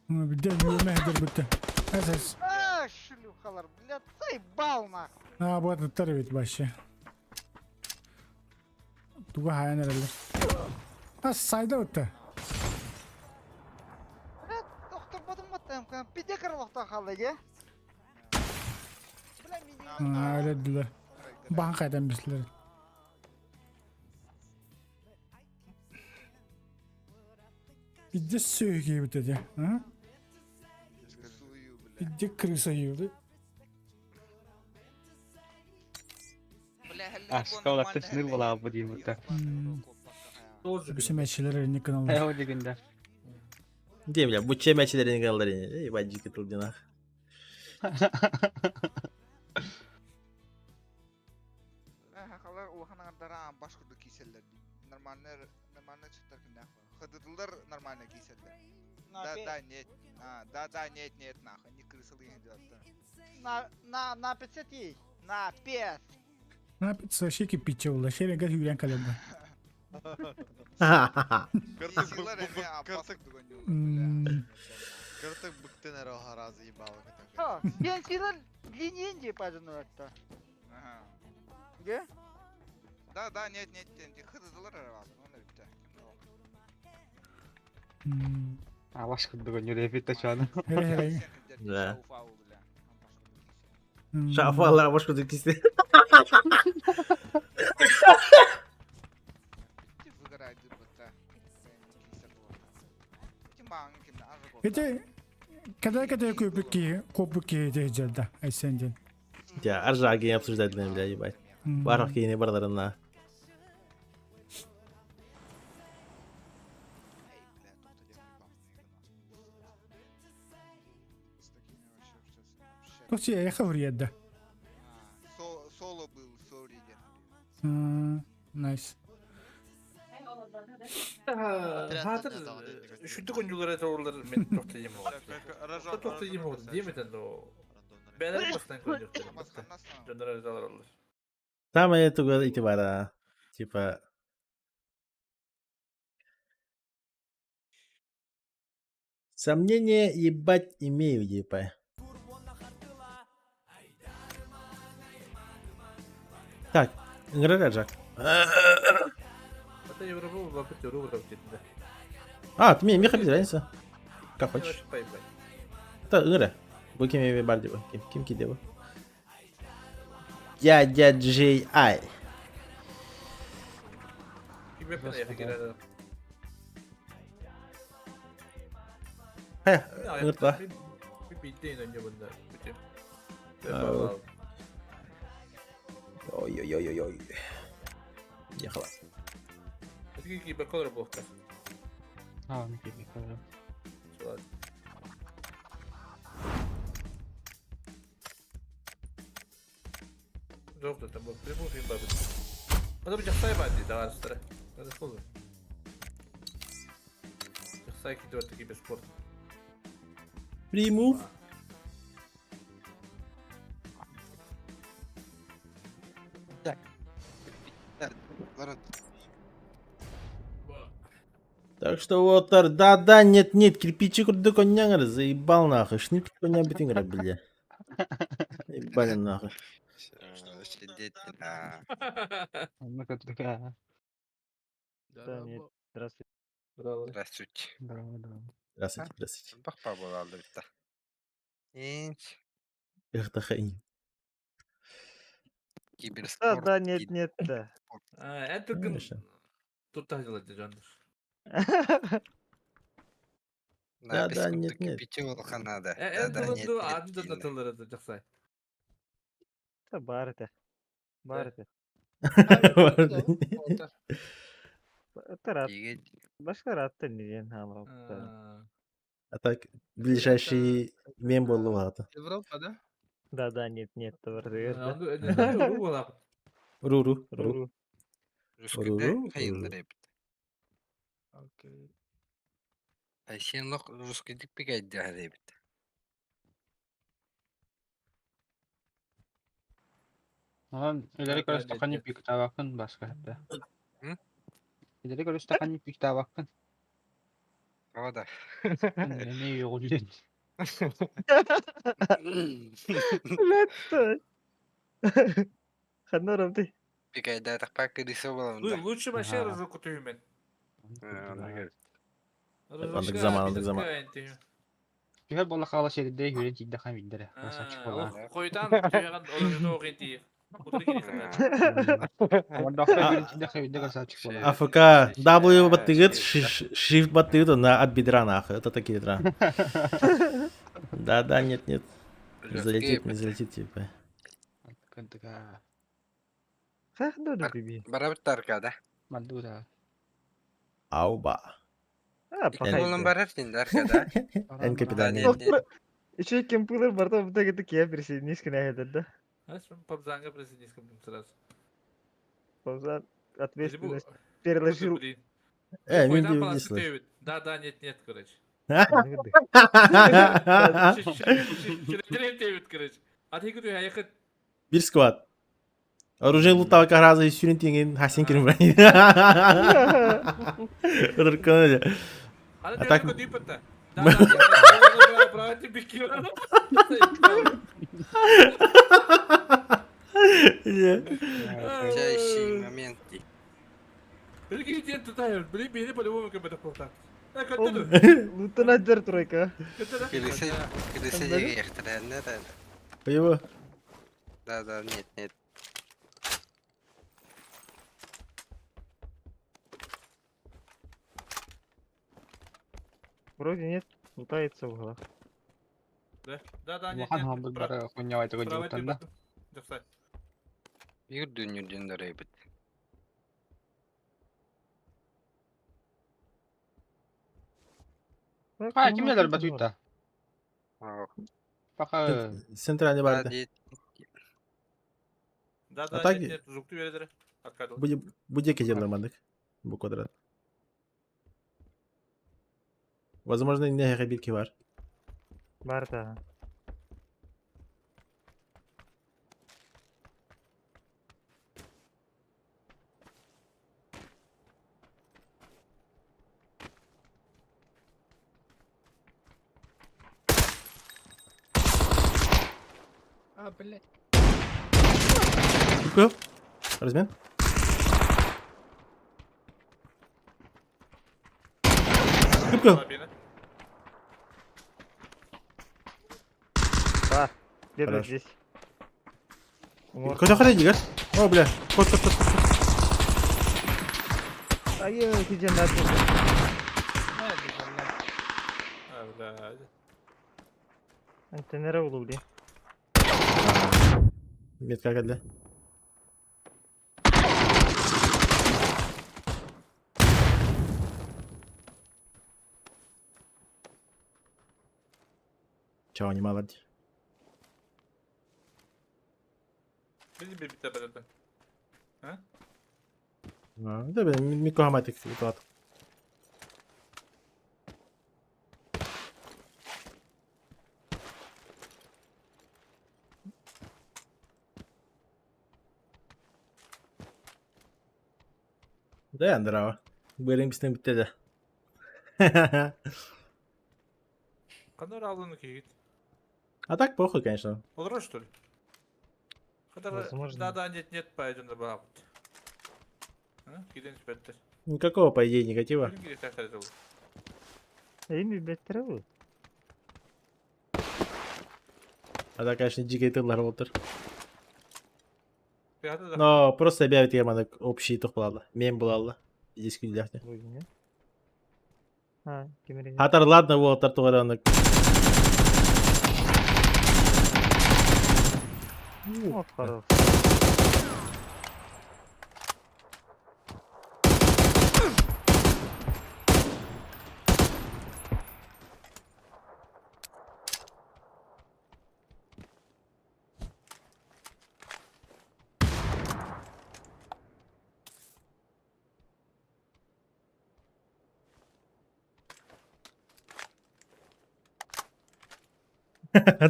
Bir de yürümehdir bitti. Esas. А, шлюхалар, блядь, заебал нахуй. Ha bu arada tarvit başı. Tuga hayan herhalde. Ha sayda öttü. Блядь, тоқтырмадым ба там, пидекарлықта қалды, ге? Бля, мен Ha öyle dediler. Bankadan bizler. Bir de söğü bitedi. Ha? Bir de krısa yiyordu. Kaskı olur da sınır bula bu diyeyim hatta. Bizim eşçiler elini kanallar. Ne oldu günde? Где, бля, будь мячи галдari. Ey, баджики тут динах. Хақалар улахана ардара башқұрды кейселер. Нормально çıktı kında. Хадыдылар нормально кейселер. Да, нет, нахуй, не крысыл идет. На 500 ей. На 5. Ne yapıyorsun? Söyle ki piçe ulaşır. Şöyle gel hülen kalemde. Кыртык бүктен әрі разы ебалы. Ха, ben силер лененде падыны атта. Ге? Да, нет, хадыдылар арабасы, оны бітті. Ha başka bir gün yürüyüp de şu an. Hele. Да. Шафалар, башку дукисти. Gece kadar köpük ki diyeceğildi. Ay senden. Я аржаги обсуждать, бля, ебать. Барлық кейіне барларына. Тоқси аяқа hürriyette. Соло был, сори. Nice. Hatır, şüttü konculara doğrular men tohtayım oldu. Tohtayım oldu, değil mi sen o? Ben de baştan konjuklarım. Canlara rızalar olur. Самое туго итибара. Типа... Сомнения, ебать, имею, ебать. Так, игра Жак. Hatta Европа vakit yoru vakitinde. А, ты мне без разницы. Как хочешь. Да, игра. Bu kim evi var diyor. Kim ki diyor. Dядя Джей Ай. Kim yapıyor ya girer. He, unutma. Bir bittiğin önce bunda. Bütün. Ой-ой-ой-ой-ой. Ехала. Такие бакалавр блокта. Ha ne gibi kalıyor. Жоқ, там был прямой фильм бабы. Надо быть ахсайбанди, да, арыстары. Это сложно. Ахсайки делают такие без спорта. Приму. Так что вот, да, нет, кирпичи курдук онняңыр, заебал нахуй, шнып онняң битиңер, бля. Ебали нахуй. Да, нет. Здравствуйте. Здравствуйте. Здорово, здорово. Здравствуйте. Бақпа болады бітті. Эхтахайни. Киберспорт. нет, да. Энтүркін Конечно. тұтта жылайды жандар. Да, нет. Кипити ол қанады. Энтүркінді адында тылдырады жақсай. Бар это. Тарат. Башка ратты неден хамрап. А так, ближайший мем был лугата. Европа, да? Да, нет, бар дегер. Руру. Русскийде Руру. қиындар ебіт. Окей. Сен лоқ русскийдік бек айдағар ебіт. Анан илери көрүс тахани пик табакын башка хәтта. Илери көрүс тахани пик табакын. Ода. Не югулен. Ханнарам ты. Бек айдағар пак кірісі боламында. Лучше машина рожоку түймен. Андык заман. Тихер бола кала шерде юрен тигде хам индере. Красавчик бола. Қойдан түйеген оларды оқиын тиі. Орда юрен тигде хам индере красавчик бола. АФК W баттыгыт, Shift баттыгыт, на от бедра нахуй. Это такие дра. Да, нет. Не залетит, типа. Кантага. Хахдо биби. Барабыттар када. Мадура. Ауба. Болын барар сенді аркада. Эн капитане. Еще кемпулер барда буда гетте кия присоединишка на да. Пабзанга присоединискам сразу. Пабзан ответственность переложил. Мен де не слышу. Да, нет, короче. Короче. А ты говоришь, я ехать. Bir squad. Оружие лутава раза и сюрентинген хасин кирим брани. Рыркан. А так- так дипата. Да, брат, ты бикира. Чайший момент. Прикиньте, ты тайр, бери по-любому как бы так вот так. Лутана дер тройка. Кірісі жеге ехтірәнді да. Его. Да, нет. Вроде нет, лутается в углах. Да, нет. Махан хамбык бара хуйня айтыгы жуттан да. Жақсай. Юрден дара ебіт. Кимдер батуйта? Пока Центральный бар. Да, А так- нет, жукту вередері. Откадыл. Буде кетерлер мандык. Бу квадрат. Возможно, не хабирки бар. барда. Блядь. Купил. Размен. Купил. Где-то Хорош. здесь. Куда ходить, гад? О, бля. Кот. Ай, где надо? Антеннера улубли. Метка geldi. Чего не молодец? Bizim bir tepede. Ha? Да, блин, микрохаматик вот. Да, здорово. Бәрің біздің бітті де. Kadar aldığını ki. А так похуй, конечно. Olur что ли? Kadar да, нет поедем баб. Gidin спектр. Никакого, по идее, негатива. Bugün gidin tekrar edelim. А так, конечно, дикий тыллар болтыр. Hadi da. Но просто объявит яманы общий тух булалы. Мен булалы. Здесь күндәхте. Хатар ладно болтыр туграны.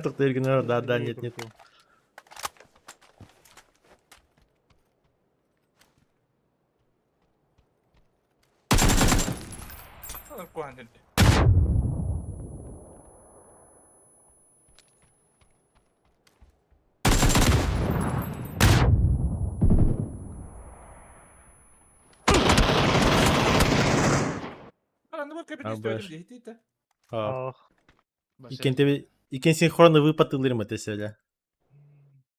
Туктар генерал, да, нет, нет. Kuandın. Karandı bak kapıyı istedim Абаш. diye hiç de. Икен синхронный выпад ылырмы теселе.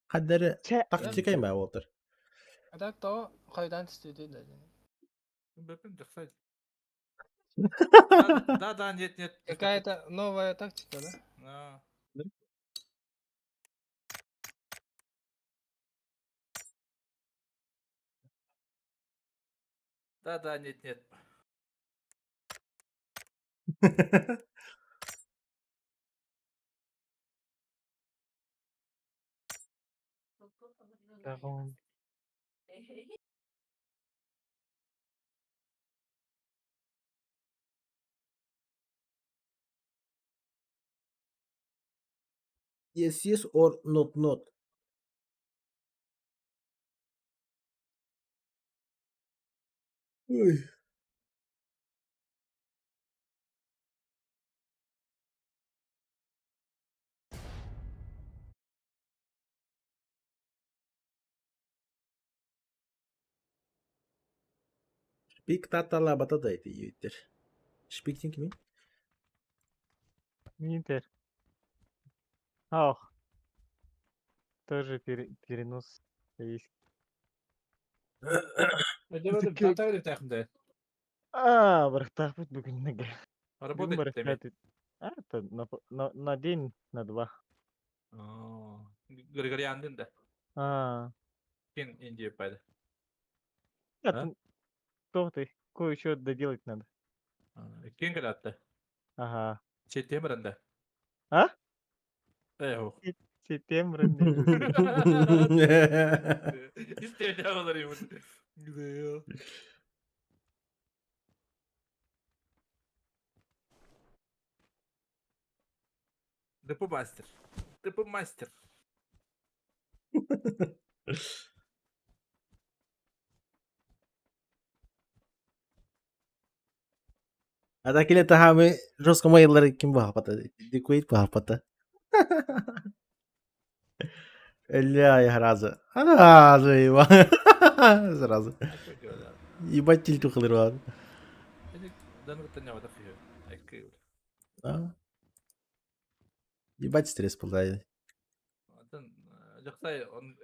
Хаддары так чекай ма болтыр. Ada to kaydan istedi de. Бепим de kısaydı. Да, нет. Какая-то новая тактика, да? А. Да, нет. Yes or not. Ой. Шпик татала батадайды үйттер. Шпиктин кими? Интер. Ах. Тоже перенос есть. Demedim, tahta verdim takımda. Брахтах быть бүгін неге. Работать demek. Это на день, на два. Gregorian da. Кен Индия пойда. Это что ты? Кое-что доделать надо. Кен когда-то. Ага. Септембр'da. А? Eho. Септембр'де. İstedi havaları yumur. Güzel. Dıpı master. А так или тахами русскому йыллары ким бахпата? Дикуит бахпата. Эля я разы. Разы его. Сразу. Ебать тильту хлырван. Данıkta ne var da kıyıyor. Ekkıyıyor. Ебать стресс пулдайды. Атын жақсай он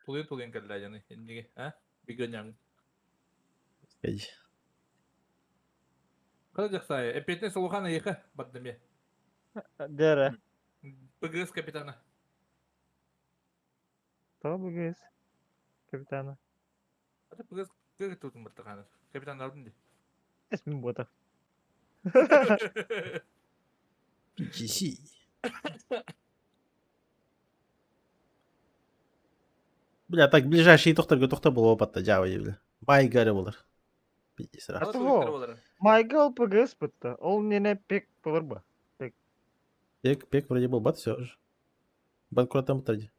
тулын келді жаны. Ендіге, а? Бигön яң. Скажи. Када жақсай, эпетне солухана ехы баддыме. Дера. ПГС капитана. Кто БГС? Капитана. Ата ПГС кыгы тутун баттыганы. Капитан алдын де. Эсмин ботов. Чиси. Бля, так ближайший тоқтарға тоқта бұл опатта жауы ебілі. Байгары болыр. Пиздец раз. Майгал ПГС бітті. Ол нене пек болыр ба? Пек вроде был бат, все же. Банкротом отради.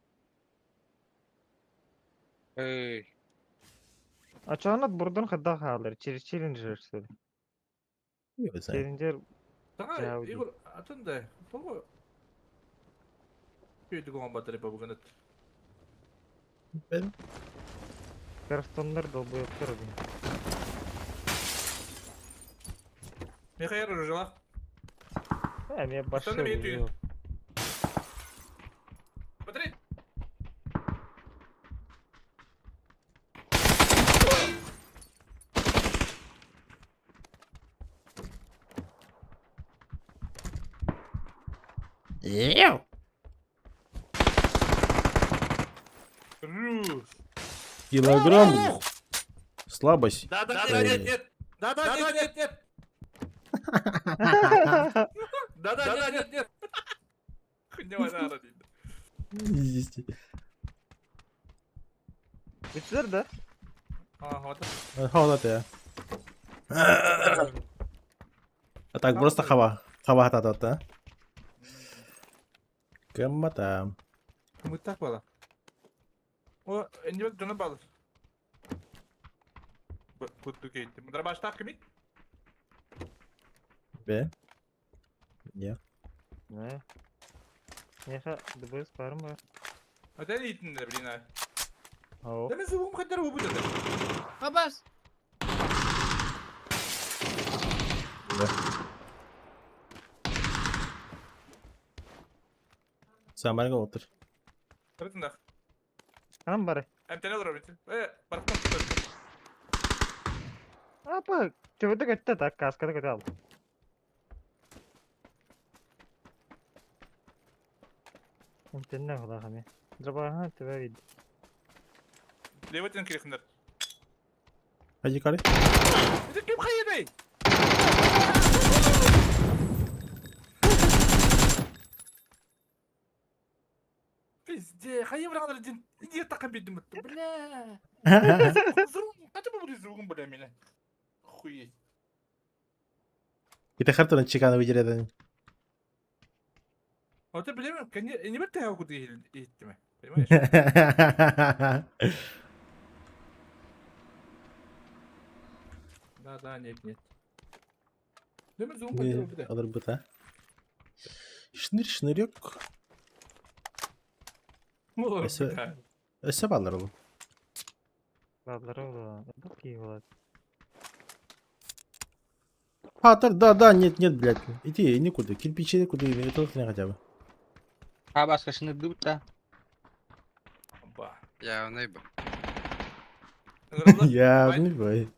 А чанат бурдан хадда халыр. Через челленджер сөyle. Yok sen. Sevincer Sana Cavdi. Igor atın da. Togo. Büyüdük on batırı bugün et. Ben Kırstanlar dolboyoklar o gün. Mikhail Rujala. Hem ya Sen de başlıyor. mi yetiyor? Batırı. Ew. Рус. Килограмм. Слабость. Да, нет, нет. Да, нет, нет. Да, нет, нет. Не война родина. Bittiler de. Ага, вот. Хавала ты. А так просто хава. Хава хата. Кем-то. Мы так было. О, не вот на бал. Вот такие. Ты дробаш так кими? Be. Niye? Ne? Неха, дбс var mı? Это элитный, блин. Ау. Да мы зовем хотя бы будет. Abbas. Sen bana otur. Рытнах. Hanım bari. Эмтен алыр бит. Баркан. Apa? Çöpüde gitti tak kaskada kötü aldı. Emtenne kadar kami. Draba tüve vid. Левотин кирихнер. Hadi yukarı. Это кем хайдай? Пизде, хайым рагар дин. Не так обидим. Бля. Зрум, хотя бы будет зрум, бля, меня. Охуеть. Bir de kartonu çıkanı vicireden. Вот ты, блин, не бер ты куда идти, понимаешь? Да, нет. Да мы зум хотел бы. Alır bu da. Şınır yok. Mesela- Öse ballar oğlum. Ладно, ровно. Бабки его. Патер, да, нет, блядь. Иди, никуда. Кирпичи куда иди, это не хотя бы. Abbas kaşını dıbıtta. Ба. Я не б. Я не бой.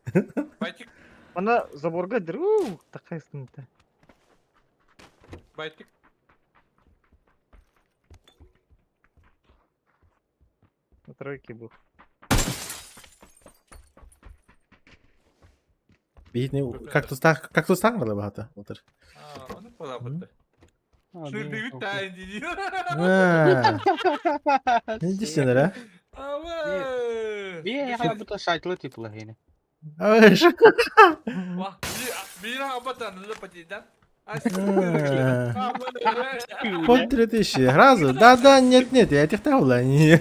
Байтик, Bana zaborga dir. Takay sıkıntı. байтик. На тройке был. Бедный кактус так мало багато. Отыр. Он пора буде. Abi, Şunu bir çok- tane diyor. Ne diyorsun ha? Ava. Bir ya bu da şartlı tipli yine. Ağır. Wah, bir abatan lu patidan. Смотри ты еще. Разу. Да, нет, я этих тавла не.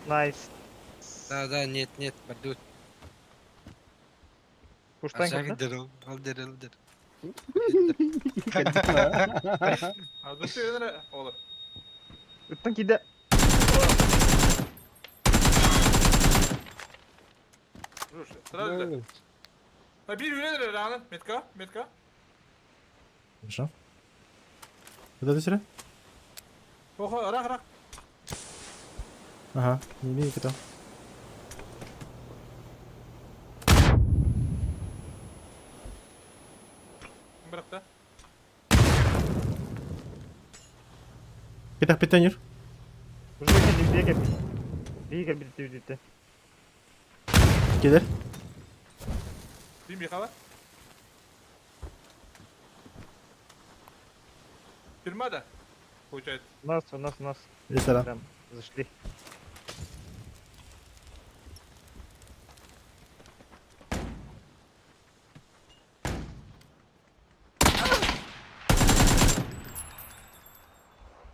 Nice. Да, нет, бадут. Kuştan Aşağı gitti. gidelim. Aldır. Dur söyle olur. Üstten gide. Dur, sırada. Ha bir yürüyor lan. Metka. Хорошо. Куда ты сюда? Oha, rak. Ага, не имею кто. Bırak da. Питанер. Уже geldi diye geldi. İyi gel bitti. Gelir. Bir hava. Firmada. Получается. Нас. Mesela. Прям зашли.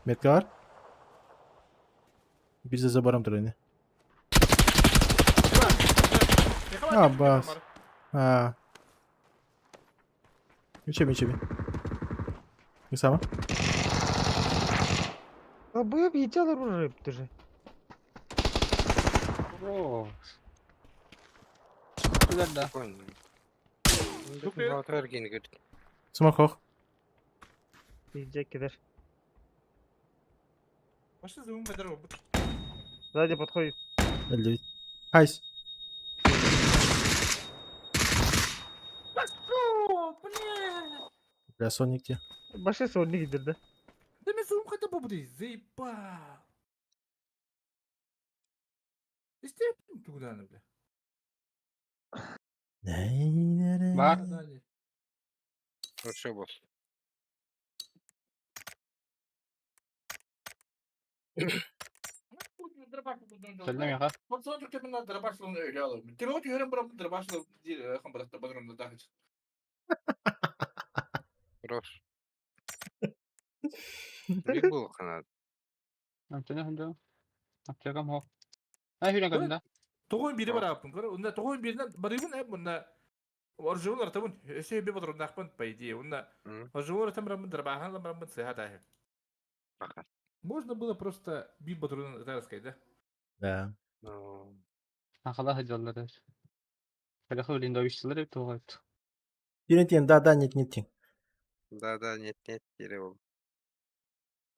Metka var. Bir de zabarım turayını. Бас. Içelim. Ne sama? Долбоёб едят оружие, даже. Хорош. Güzel de. Smoke hoch. Yiyecek gider. Başta zoom kadar oldu. Сзади подходит. 59. Хайс. Бля! Бля, Соник где? Баши сонник gidirdi. Да мне zoom kadar bu değil. Заеба. İsteyip tuğdan bile. Var. Hadi. Все, босс. Selam ya. Bak sonra Türkçe bunlar darabaşlığını öyle alıyor. Timot yörem buram darabaşlığı değil. Yakın bıraktı. Badrumda daha hiç. Хорош. Биг был канат. Amcana hınca. Amcakam ho. Ha hüne kadında. Toğun biri var apın. Onda toğun birinden barıbın hep bunda. Orjunlar tabun. Şey bir badrumda akpın paydi. Onda orjunlar tam ramın darabahan ramın seyahat ahim. Можно было просто бить батрон рассказать, да? Да. Akala hıcaları. Böyle hıvlin dövüşçüleri hep tuğaydı. Yöneteyim. Да, нет. Да, нет, дерево.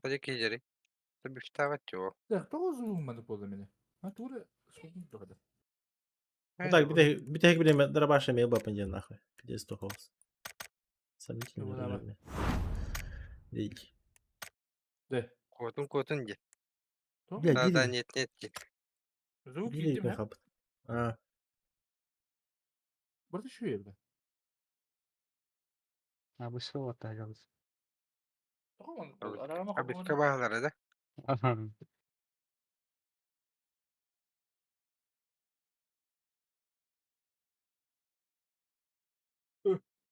Ходи кидери. Тобі вставати його. Так, того зумаdı bu мене. А туре сколько тогда? Так, bir tek bileyim. Дробашами yapınca нахуй. Пиздец тухался. Сомнительно. Давай. наверное. Великий. De. Котун де. Бля, Да, Гири. нет, де. Звук Гири yedim ha. кахап. А, Burada şu evde. Ha bu şu orta yalnız. Tamam. Arama Abi kapını. kabahlara da.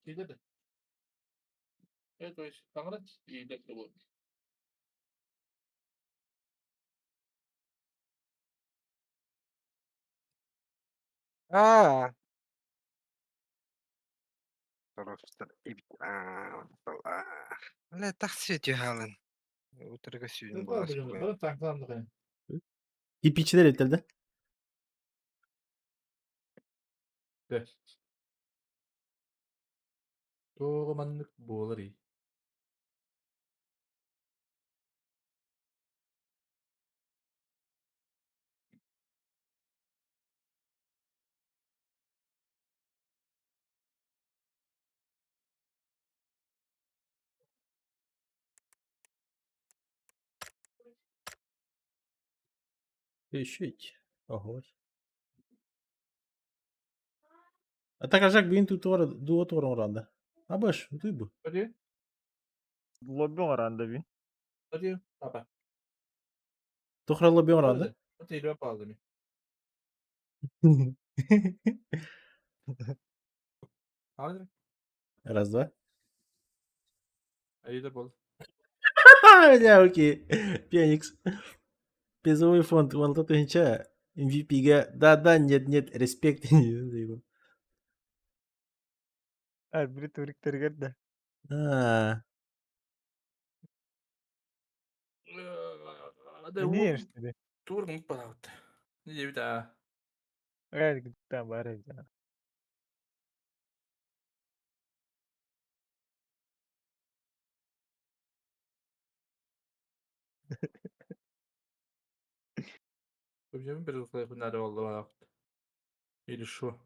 Şeyde de. Evet o iş. Kanka iyi de bu. Aa. Просто لا تخسيت يهالن. Утырга сүйдім Ne var баласы benim? бүгін. Bana taklandı yani. кирпичler etildi. De. Doğumanlık bu olur iyi. Решить. Ого. А так ажак бин дуот оранда. А баш, дуй bu. Hadi. Лобби оранды bir. Hadi. Papa. Тухрала би оранда. Hadi ile pahalı mı? Hadi. Раз, два. İyi de bol. Бля, окей. Феникс. Призовой фонд. Вон тут ничего. MVP-га. Да, нет. Респект. Her biri törükleri de. А, Hadi. Niye işte? Turgun pahalı. Ne diye bir daha. Evet gittim bari bir daha. Öbürünün bir ufak nerede oldu bana. İyi şu.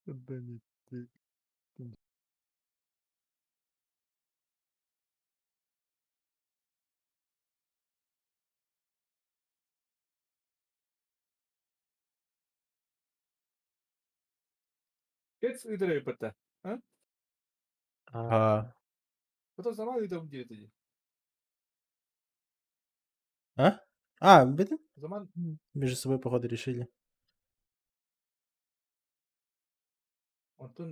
Ben Geç idare yapıta. Ha? а, Bu da zaman idare diye. а? А, это O zaman между собой, походу, решили. Ondan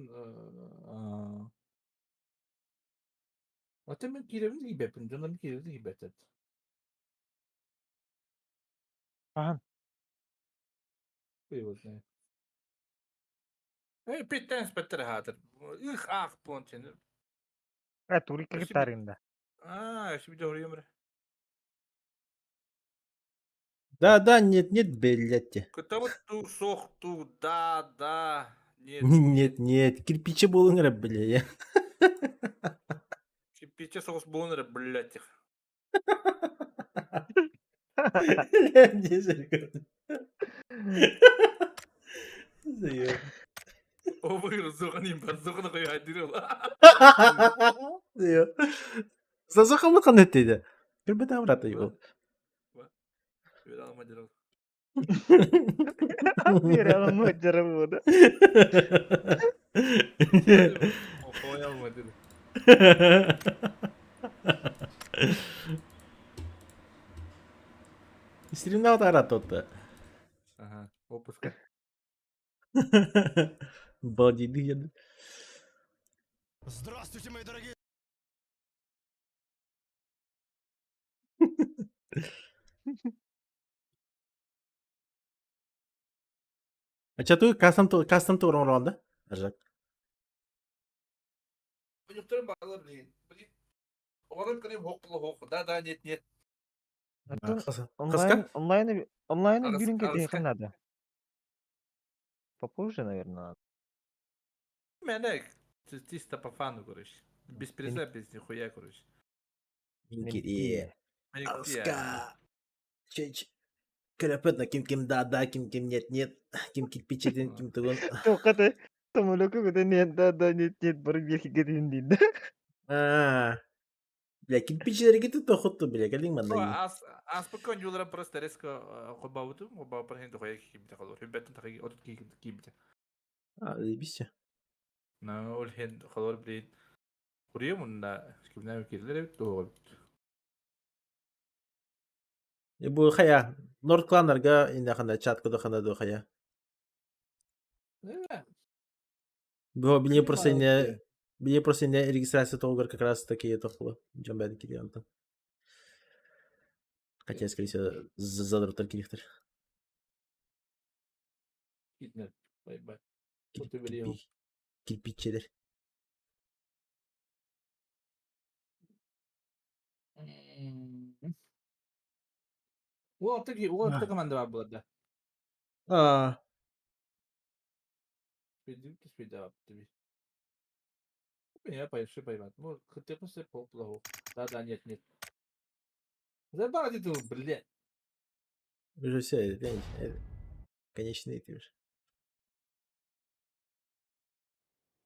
Hatta ben kiremiz gibi yapın. Canım kiremiz gibi yapın. Ahan. Buyur olsun. Pitten spetter hatır. İlk ah ponçeni. Turika Şimdi- gitarında. Şimdi de oraya mı? Да, нет, блядь. Кыта вот ту сох ту да. Нет. Нет, кирпичи болыңыр, бля. Кипиче соғыс болыныр, блядь. Не жаргон. Заеб. О, бuyur, zoğanayım ben. Zoğana koyu haydırıyor. Заеб. Зазаха вот қандай дейді. Бір бітә брата его. Öyle almadı. Сериалым өтірі болды. Koy almadı. Стримнал тара тот. Ага, опуска. Балдиды. Здравствуйте, мои дорогие. А чё ты кастом турун ронда? Ажак. Çocukların bağlar değil. Oğlum kırayım hoklu. Да, нет. Кыска? Онлайн Ағыс- биринге ағысқа. дейін надо. Попозже, наверное, надо. Мене чисто по фану, короче. Без приза, без нихуя, короче. Инкири. Мне Кыска. Көлөпөт ким да, ким нет. Ким кирпичиден, ким тугун. Тоқаты. Томолоку көтө нет, да, нет, бір бирхиге дейін дейді. Бля, кирпичилерге тут охотту, бля, калин манда. Аз пока юлара просто резко хобауту, хоба по хенду хоя кибите холор. Хебетен таги отут кибите. Заебись. На ол хен холор блин. Курьем он на кибнаю кирлер то. Бу хая, Норд кланнарга инде кандай чат коду кандай до хая. Бу мне просто не регистрация тогар как раз таки это было. Джамбен клиента. Хотя, скорее всего, задротар кирихтер. Китнер. Бай. Кирпичелер. Вот таки манда var burada. Спида тебе. Я пойши поймать. Ну, хотя бы все поплаву. Да, нет. Забавно ты, блядь. Уже все, конечный ты уже.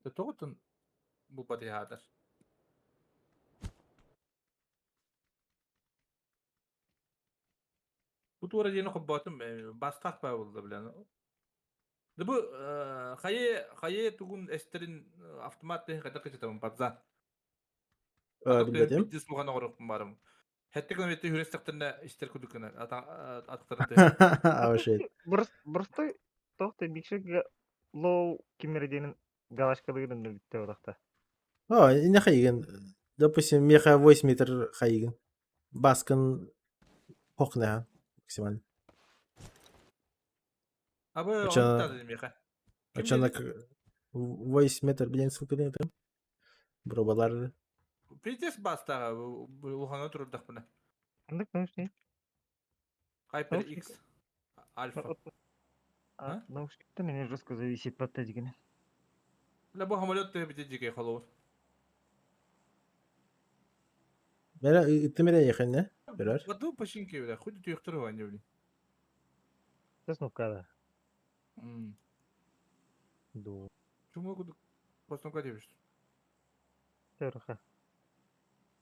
Ты тоже bu patihadar. Bu tuğra yeni hobbatım bastak pa oldu bilen. Bu haye tugun esterin avtomat ne kadar kaçtım patza. Bilmedim. Bitis muğana oruk varım. Hatta kilometre hürestekten ister kudukuna atıktardı. А şey. Бұрыстой тоқты бикші лоу кемерденің галашкалығының бітті орақта. Не хайген. Допустим, меха 8 метр хайген. Баскан хокна максимально. Abi Açana- onu da dedim ya. Açana 8 метр, блин, сколько это? Бробалар. Приtes basta bu hana tururduk buna. Андық наушник. HyperX Alpha. Наушниктен не жестко зависит от тәжігіне. La bu hamalot da bitecek ya халур. Бера итмере яхын не? Берар. Воду пошинки бля, хуй ты их трогай, блин. Тесно када. М. Ду. Чему могу просто катишь? Терха.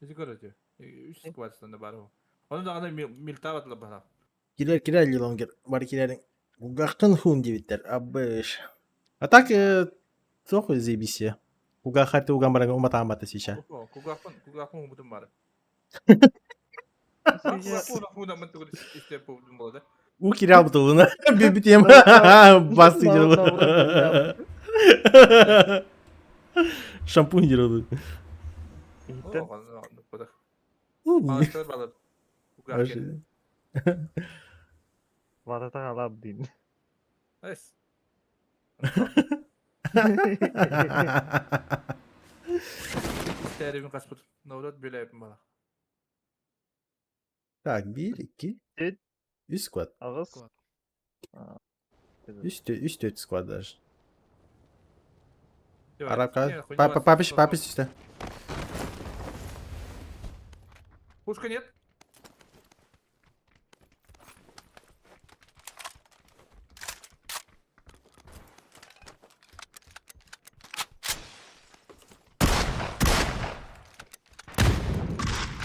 Иди короче. Üç squats'tan da bari o. Onu da ana miltavatla bana. Кирер лилонгер. Бар кирерин. Угахтын хун дебиттер. Абыш. А так соху заебись. Уга харты уган барага уматамата сейчас. Kugakon budum bari. Sizce Kugakon da mıntık işte problem oldu. У кирял бутылына. Бебитем. Басты делал. Шампунь делал. İyitten. Bu da. Ні. Ağaçlar bağladı. Bu Аж- garken. Ватата қалап дейін. Neyse. İsterim kaç put. Навряд böyle yapayım bana. Так, 1, 2, Evet. 3 squad. Ağız. Squad. 3-4 squad даже. Yok, Арабка. не, хуйня вас. Папиш işte. Пушка нет.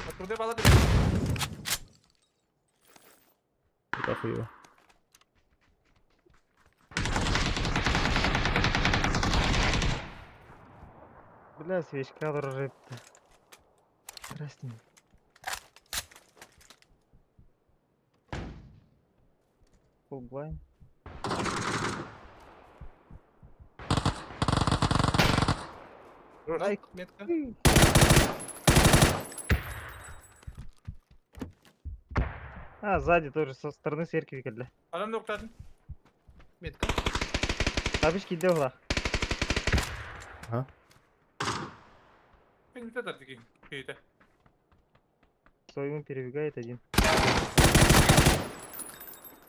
Откуда bağladı? Это хуево. Бля, свечка дрожит-то. Красненький. Фулблайн. Ай, метка. А, сзади тоже, со стороны сверху викали. Adam noktadın. Метка. Тапочки иди угла. Benim de derdi ki. Своему перебегает один.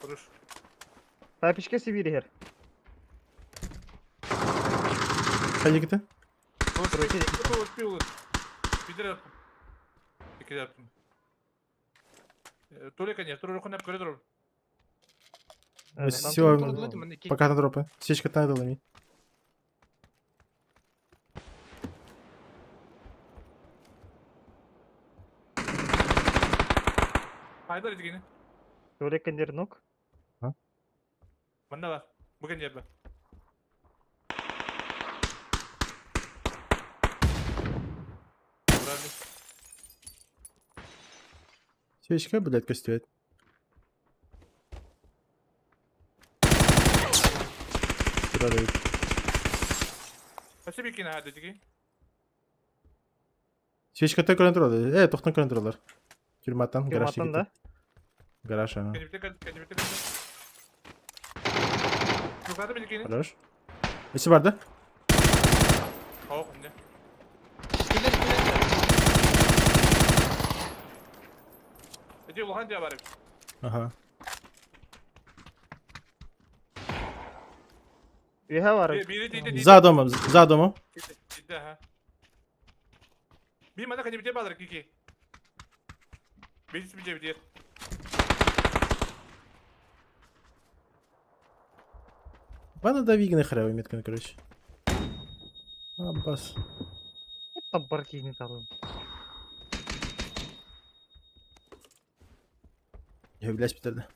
Vuruş. Папочка Сибири хер. Hadi gidin. Uspio. Bir de yaptım. İki de yaptım. Толика нет, второй руку на коридор. Все, Турдулатым, ики. пока на дропы. Свечка тайдалами. Haydar edilgini. Tuvalet kandiri nok. Bunda var. Bugün yerde. Bravo. Свечка, блядь, костюет. Страдает. Спасибо, Кина, hadi edilgi. Свечка tek контроль. Тоқтан контроллар. Тюрматтан, гаражға Кирматтан да. кетті. Гараж, ага. Kendimde. Yukarıda bir dikini. Хорош. Nesi vardı? Oh, ne? Ece Wuhan diye var. Ага. Üye var. Biri değil. За домом. Ciddi ha. Bir mana kendimde bağlar Kiki. Birisi bir cebi diğer. Бана да вигны хрява метканы, короче. Аббас. Там парки не талым. Являюсь bitirdi.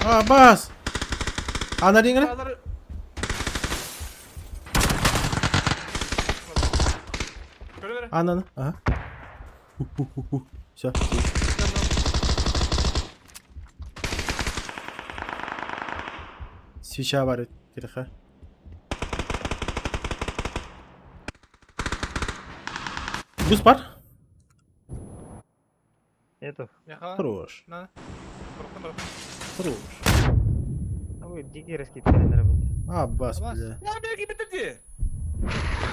Abbas. Ana ringini. Bağları. Şöyle ver. Ananı. Aha. Все. Свеча var. Кирха. Бус бар? Нету. Яха. Хорош. На. Бıraktım. Хорош. Ой, дикий раскидали работа. Аббас, Аббас. бля. Ya belki bitirdi.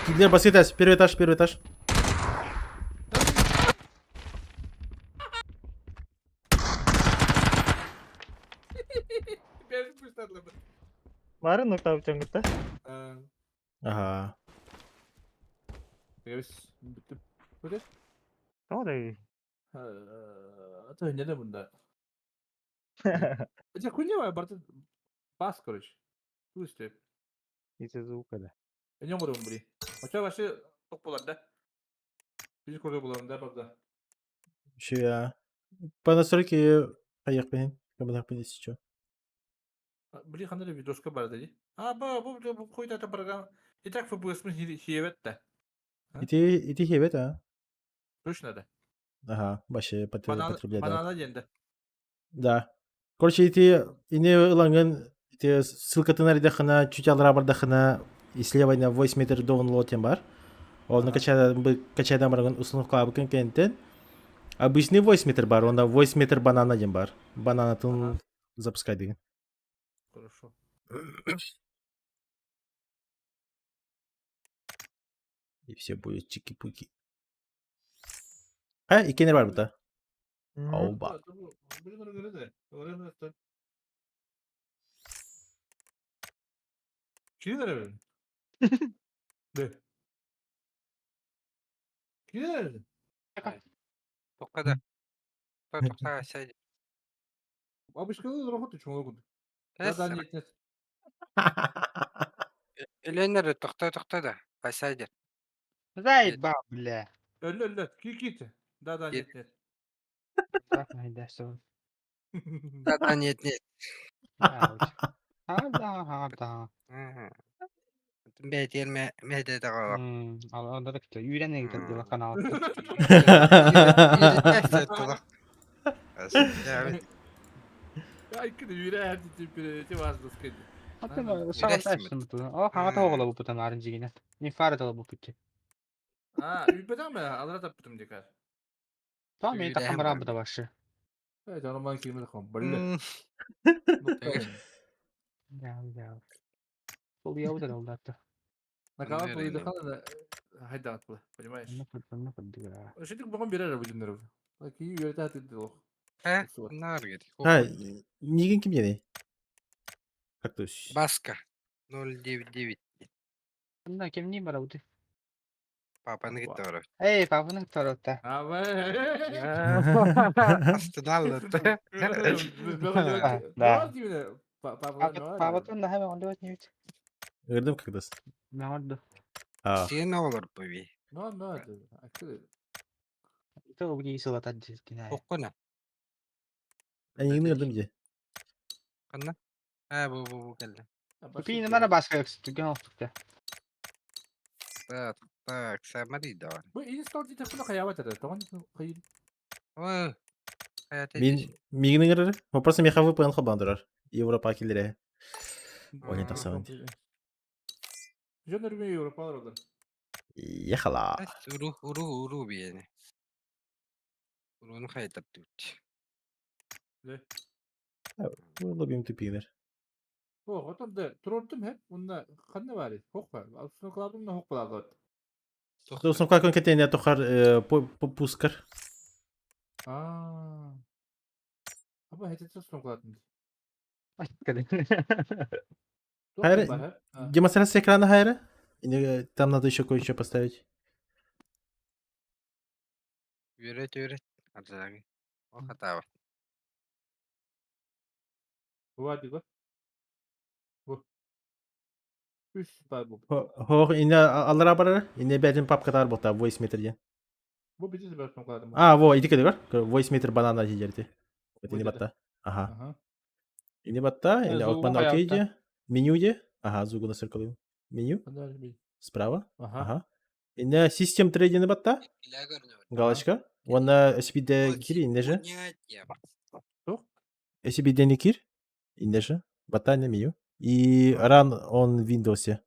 Гитлер, баскет этаж. Первый этаж. Ben fırsatla. Var nokta yapacağım gıtta. Ага. Evet. Bittim. Böyle. Tamam da. Ata ne de bunda? Это хуйня, брат. Бас, короче. Слушайте. Из-за звука, да. Я не умру, блин. Хотя вообще топ булар да. Biz kurdu bulalım da bak Еще я. По настройке поехали. Как бы так понять, что. Блин, ханали видоска бар dedi. Bu koyda da program. И так FPS хиевет да. И ты хевет, а? Точно да. Ага, вообще потребляет. Банана денде. Да. Короче, ине ыланган ссылкатын аридахана, чуть алра бардахана исследование 8 метр download бар. Он качадан барган установка абыкын кенттен. Обычный 8 метр бар, онда 8 метр банана дем бар. Бананатын запускай деген. Хорошо. И все будет чики-пуки. Икенер бар бұта. Ауба. Блин, органы. Органы. Кидер бер. Де. Кидер. Тоқтады. Тоқта, сәйді. Обычкалы рахат үчүн огуд. Тәс, Да, нет, нет. Эленер тоқтады. Басайды. Заебал, бля. Ölü. Kit. Да, нет, нет. Так, найдешь. Да, нет. Ада. Бәйтер мәді дағалап. Onda da kötü. Yüreğine gidiyor diyor kanal. Ya ikide yüreğe temperati var dostum. Hatta savaştarsın bu. O havada oğlu bu putan arıncı yine. İnfarı da bu putu. Ha, ülpeden mi? Alara taptım dikkat. Tamam ya takım var bu da başı. Evet, canım bana kelime takım. Balle. Ya. Oluyor da oldu hatta. Nakala bu da kana hayda atlı. Понимаешь? Ne kadar. Şimdi bugün birer bilimler oldu. Bak iyi yönetim hatırladı o. Нар гэдэг. Нигин ким ени? Как-то. Баска. 099. Bunda kim niye var bu? Папаны кетті барып. Ey papanın tarafta. Ama. Астыналды. Да. Папа. Papanın da hemen onda var niye? Gördüm как-то. Ne oldu? Сені олар бөбей. No, akıllı. Itu bir isu latan dizgine. Оққына. Нигин gördüm же. Қана? Bu geldi. Bu yine başka yok. Tüken olsun da. Так, сама дейді var. Bu install diye takılı kayavat eder. Tamam mı? Kayın. Ой. Hayata Мигин görür. Вопросы меха VPN хабандырар. Европа килдере. Oyun tasavvun. Jön örmeyi Avrupalar oldu. Яхала. Уру бейені. Уруны қайтап дейді. Ne? Лобим тупинер. O, otam da turordum hep. Bunda kanne var. Hok var. Aslında kılardım da hok var. Установка конкретно тухар пускар. Aa. Ama hece çok kılardım. Hayır, демонстрация экрана Хайра? Или там надо еще кое-что поставить? Үйрет. Ардыдағы. О хата бар. Bu hadi bak. Bu. Üst var bu. Хох, ине алара барар. Ине бәдин папкатар бота 8 метрден. Bu bizi de ben kılardım. Во, иди кәдер бар. 8 метр банана жидерди. Вот ине батта. Ага. Ага. Ине батта, ине Зугу окпанда хаятта. окейде. Менюде. Ага, зугу насыркалыйм. Меню. Справа. Ага. Ага. Ине систем трейдини батта. Галочка. Вона SP'de gir indeje. SP'den gir. Indeje. Батта не меню. И run on Windows'e.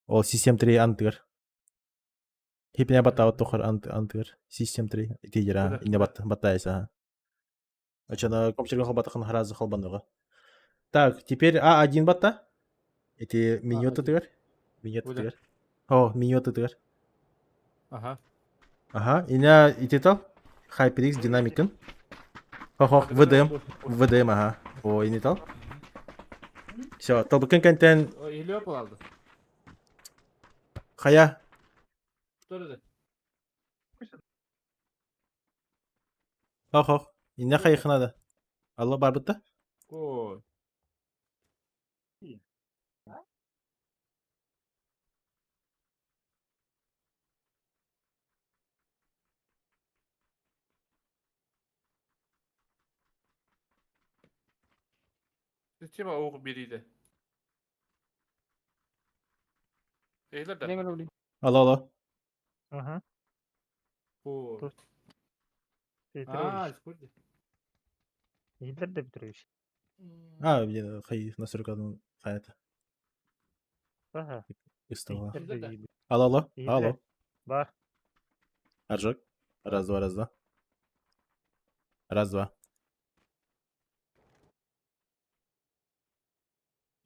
Ол систем 3 антыр. Хипне батта вот тохар антыр. Систем 3. Тигера. Ине батта яса. Ачана компьютерга батахан харазы халбандыга. Так, теперь А1 батта. Эти меню тытыр. Меню тытыр. О, меню тытыр. Ага. Ага, ине итетал. HyperX динамикын. Хох, VDM, ага. О, инетал. Все, толбыкын контент. O Heliop aldı. Хая. Söyledi. Хох. Ине хая хынады. Алла бар бытта? Oy. Sistema o biriydi. Eyler de. Ne böyle oluyor? Алла. Ага. Oy. Тут. Aa, сколько? Иһиллэр да Петрович. Блин, хай настройкадан хаята. Ага. Истала. Иһиллэр да иһиллэр. Алло. Иһиллэр. Бар. Аджак. Раз, два, раз, два. Раз, два.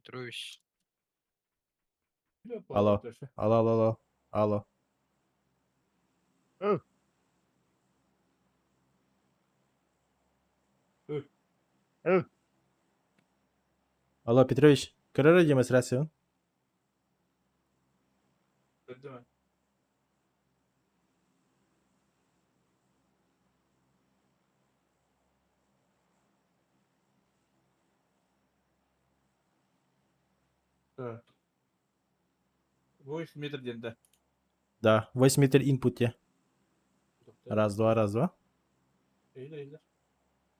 Петрович. Алло. Алло. Алло. Ау. Ау. Алло, Петрович. Какая демонстрация? Так. 8 метр денде. Да, 8 метр инпуте. Раз, два, раз, два. Eyle.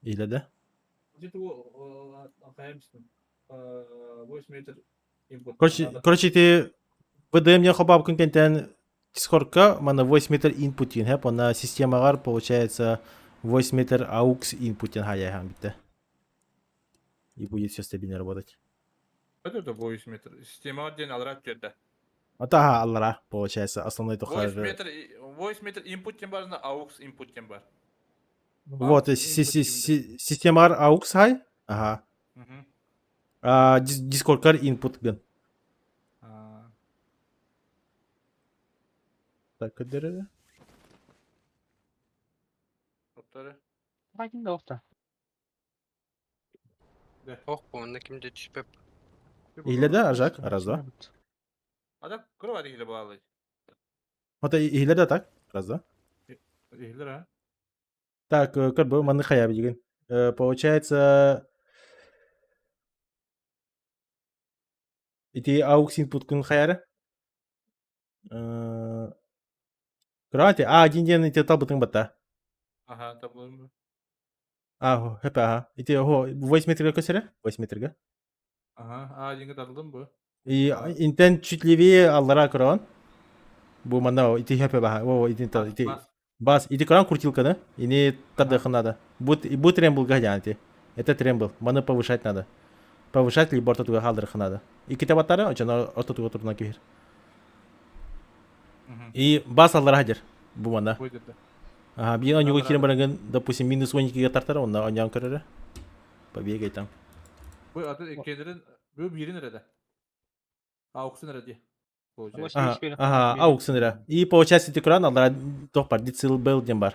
Или да? Где-то окаемся. 8 метр input. Короче, ты ВД мне хобаб контент Дискордка, мана 8 метр инпутин, хэп, на система получается 8 метр AUX инпутин хаяхам битте. И будет все стабильно работать. Это 8 метр. Система один алрат жерде. Ата аллара получается основной 8 тухар. метр input тем бар, на AUX input тем бар. Вот система AUX хай. Ага. Discord кар input ген. Так, кадеры. Қайдың да оқта. Ох, онда кимде түспеп. Или да, Ажак, раз, два. Адам крова дегиле балалай. Вот или да так, раз, два. Дегилер, а? Так, как бы маны хая биген. Получается эти AUX input кун хаяры. Кроати, один день эти табутын бата. Ага, таблоем. Хэпа, ага. Эти 8 метрга көсере? 8 метрга. Ага, деньги тадылдым бу. И интен чуть левее аллара крон. Бу мана эти хэпа баха. О, эти бас. Эти крон крутилка, да? И не тадыхы надо. Бу трембл гадянти. Это трембл. Мана повышать надо. Повышать либо ортотуга халдырхы надо. И китабаттары, очана ортотуга турна кихир. И бас аллара хадер. Бу мана. Ага, бин онюга кирен бараган, допустим, минус 12 тартара, онна онян көрөрө. Побегай там. Бу аты кедерин, бу бири нереде? AUX нереде? Ага, AUX нереде. И получается эти кран аллара тохпар, дицил был дембар.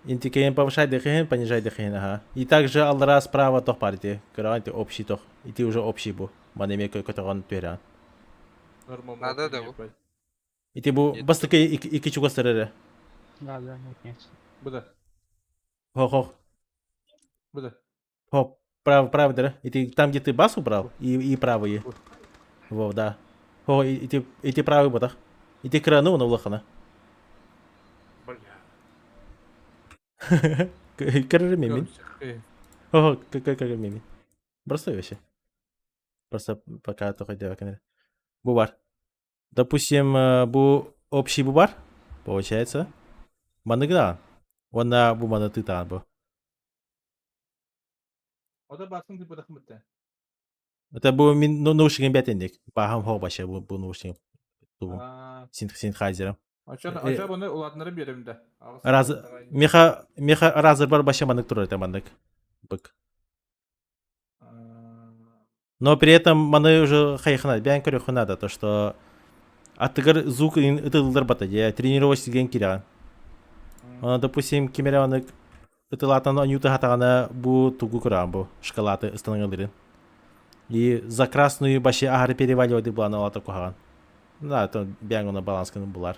Интикейн повышай дыхен, понижай дыхен, ага. И также аллара справа тохпар, эти кран, эти общий тох. И ты уже общий бу. Манеме көтөгөн туйран. Надо да бу. И ты бу бастыкы iki чугастырыры. Да, нет. Буда. Хо. Буда. Хо, правый, да? И ты там, где ты бас убрал, и правые. Во, да. Хо, и ты правый ботах. И ты крану на улахана. Бля. Карры мимин. Хо, как мимин. Простой вообще. Просто пока только дело. Бубар. Допустим, общий бубар, получается. Маныгда. Он на бумана ты там был. Ода басын деп бодахым бітті. Это был наушник бятендик. Пахам хо баша был наушник. Синхайзером. Ача бұны ұладнары берімді. Меха разыр бар баша манык турар это манык. Бык. Но при этом маны уже хайхана. Бян көрі хунада. То что атыгар звук ытылдыр бата. Я тренировочный ген кираган. Допустим, кемерянык ытылатан анюты хатагана бу тугу куран бу. Шкалаты ыстаныңылырын. И за красную баши агары переваливать было алата кухаган. Да, это бянгу на балансканы булар.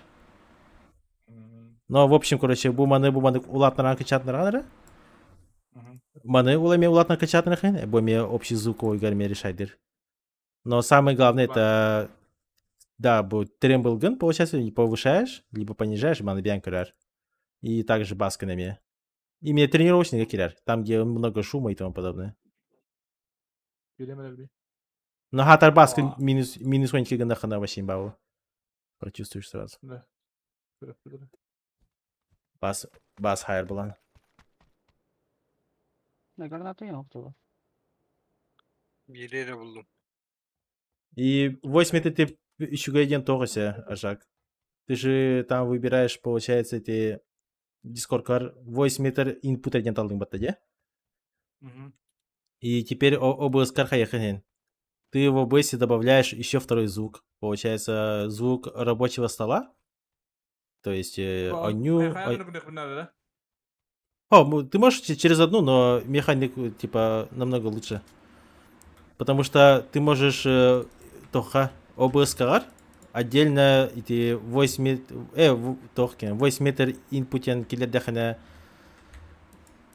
Но в общем, короче, бу маны улатнаран кычатнаран. Маны уламе улатнар кычатнаран, бу мне общий звуковой гарме решайдыр. Но самое главное это, да, бу трембл ген, получается, не повышаешь, либо понижаешь, маны бян курар. И также басканами. И мне тренировочный кирар, там где много шума и тому подобное. Но хатар баска минус 1 ганда хана вашим баву. Прочувствуешь сразу. Да. Бас хайр булан. Ne granatı yoktu. Bir yere buldum. И 8 это ты еще один тоже, Ажак. Ты же там выбираешь, получается, эти Discord кар 8 метр input агент алдың батта, да? И теперь OBS кар хаяханен. Ты в OBS добавляешь еще второй звук. Получается, звук рабочего стола. То есть оню... Ты можешь через одну, но механик, типа, намного лучше. Потому что ты можешь только OBS кар отдельно эти 8 метр инпутен килердахана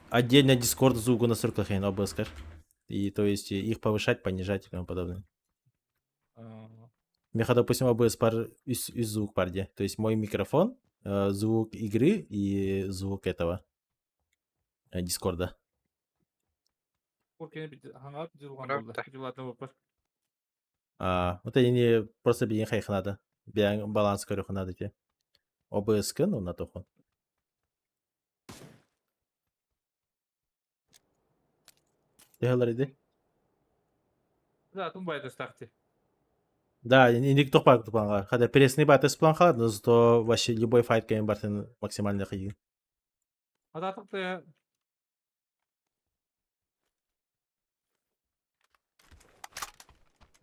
отдельно Discord звуку настройкахен OBS кар. И то есть их повышать, понижать и тому подобное. Меха, допустим, OBS пар из звук парде. То есть мой микрофон, звук игры и звук этого Дискорда. Вот это не просто bien хайх надо. Bien баланс корёх надо те. OBS кен на тохон. Дехалар иде. Да, тун байда старте. Да, и никто пак планга. Хотя пересный батыс планга, но зато вообще любой файт кен бартен максимально хиги. А да, так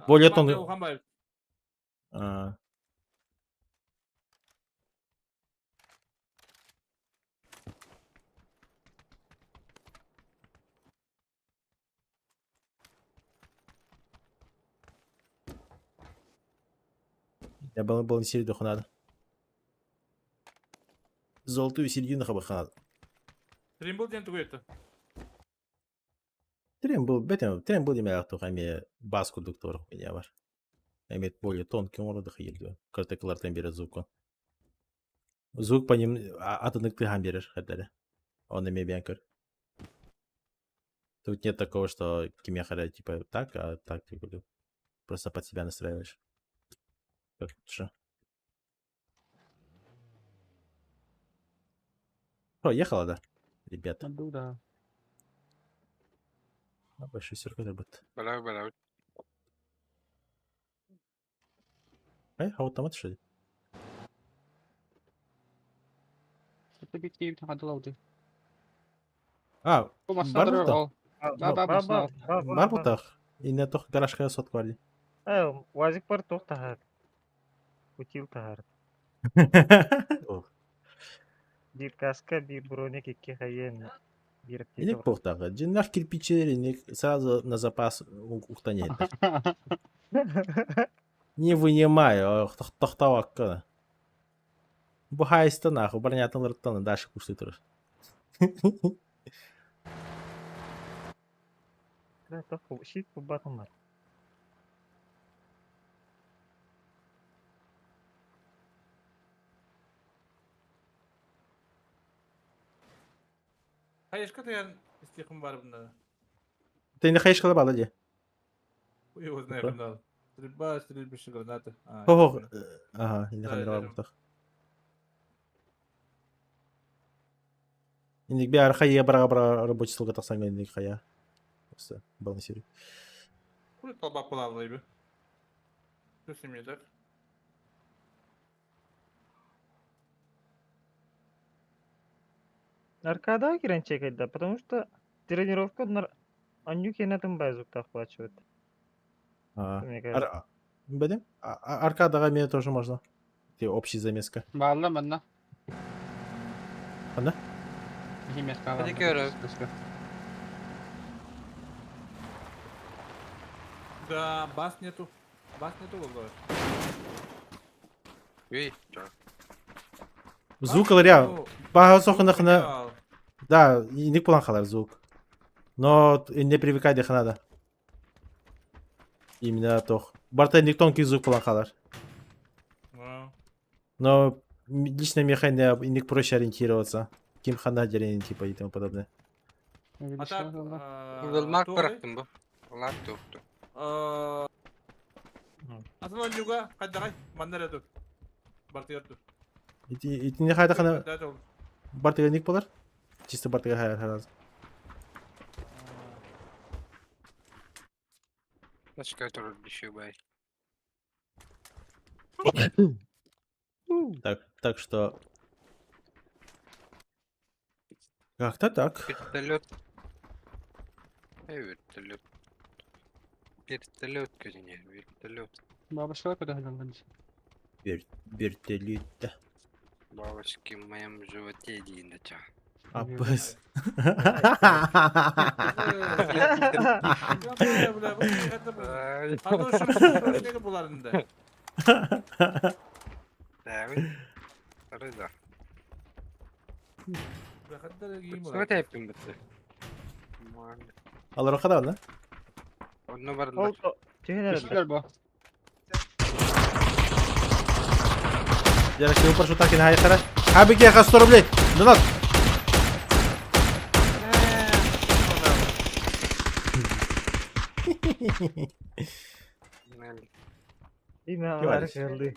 Более тон. Я был середину надо. Золотую середину хабах надо. Тримбл ден тугуетто. Трем был демек артук ами баску доктор меня бар. Ами более тонкий орды хилду. Картеклартан берет звуку. Звук по ним атыныкты хам берер хадары. Он ими бенкер. Тут нет такого, что кимехара типа так, а так ты буду. Просто под себя настраиваешь. Как лучше. О, ехала, да? Ребята. Да. Большой сюрприз будет. Бля. Автомат что ли? Это битки хадалауды. А, Барбутах. Барбутах. И на тох гаражка сотквали. Вазик пар тох тахар. Утил тахар. Bir kaska bir броник iki хайен. Bir Иник похтага. Джиннах кирпичей сразу на запас ухтанет. Не вынимаю, тохтавакка. Бухайста нахуй, бронятын лырттаны дальше кушты тұрыр. Да, тох шит по батымар. Хайшка таян истихим бар бunda. Ты не хаешь колоба, лади? Хуй его знает бunda. Стрельба, гранаты. Ого. Ага, не хамировал бутах. Иник би архая бара рабочий слуга тахсанга иник хая. Просто балансируй. Хуй толба плавный бы. Что с ними так? Аркада кирен чекайда, потому что тренировка анюки на этом базу захвачивает. Мне кажется. Бедем? Аркадага мне тоже можно. Ты общий замеска. Bağlı bana. Bana? Himmet kahve. Hadi görüyorum. Да, бас нету. Бас нету голова. Үй, чё? Звук аларя. Бага сохнахна. Да, иник план халар звук. Но не привыкай дэх надо. Именно тох. Барта иник тонкий звук план халар. Но лично механя иник проще ориентироваться. Ким хана дерен типа и тому подобное. А так, Bulmak bıraktım bu. Ulan tuttu. Aslan juga kadang mana ada tu? Berarti tu. И не хай хана. Барта иник полар? Чисто барта хай хараз. Тачка тоже еще бай. Так что... Как-то так. Вертолет. Вертолет. Вертолет, конечно, вертолет. Бабушка куда глянуть? Вертолет. Бабочки в моем животе диноча. А Вертолет. пес. Аны ушул неге буларында. Да, Рыда. Бахаддар кийим Что бар. ты yapayım bitti? Алар окада да? Onu var Ол тегенер Кешелер бу. Жарак супер шутак ин хайкара. Абиге ха 100 рублей. Донат. Име Говоришь. geldi.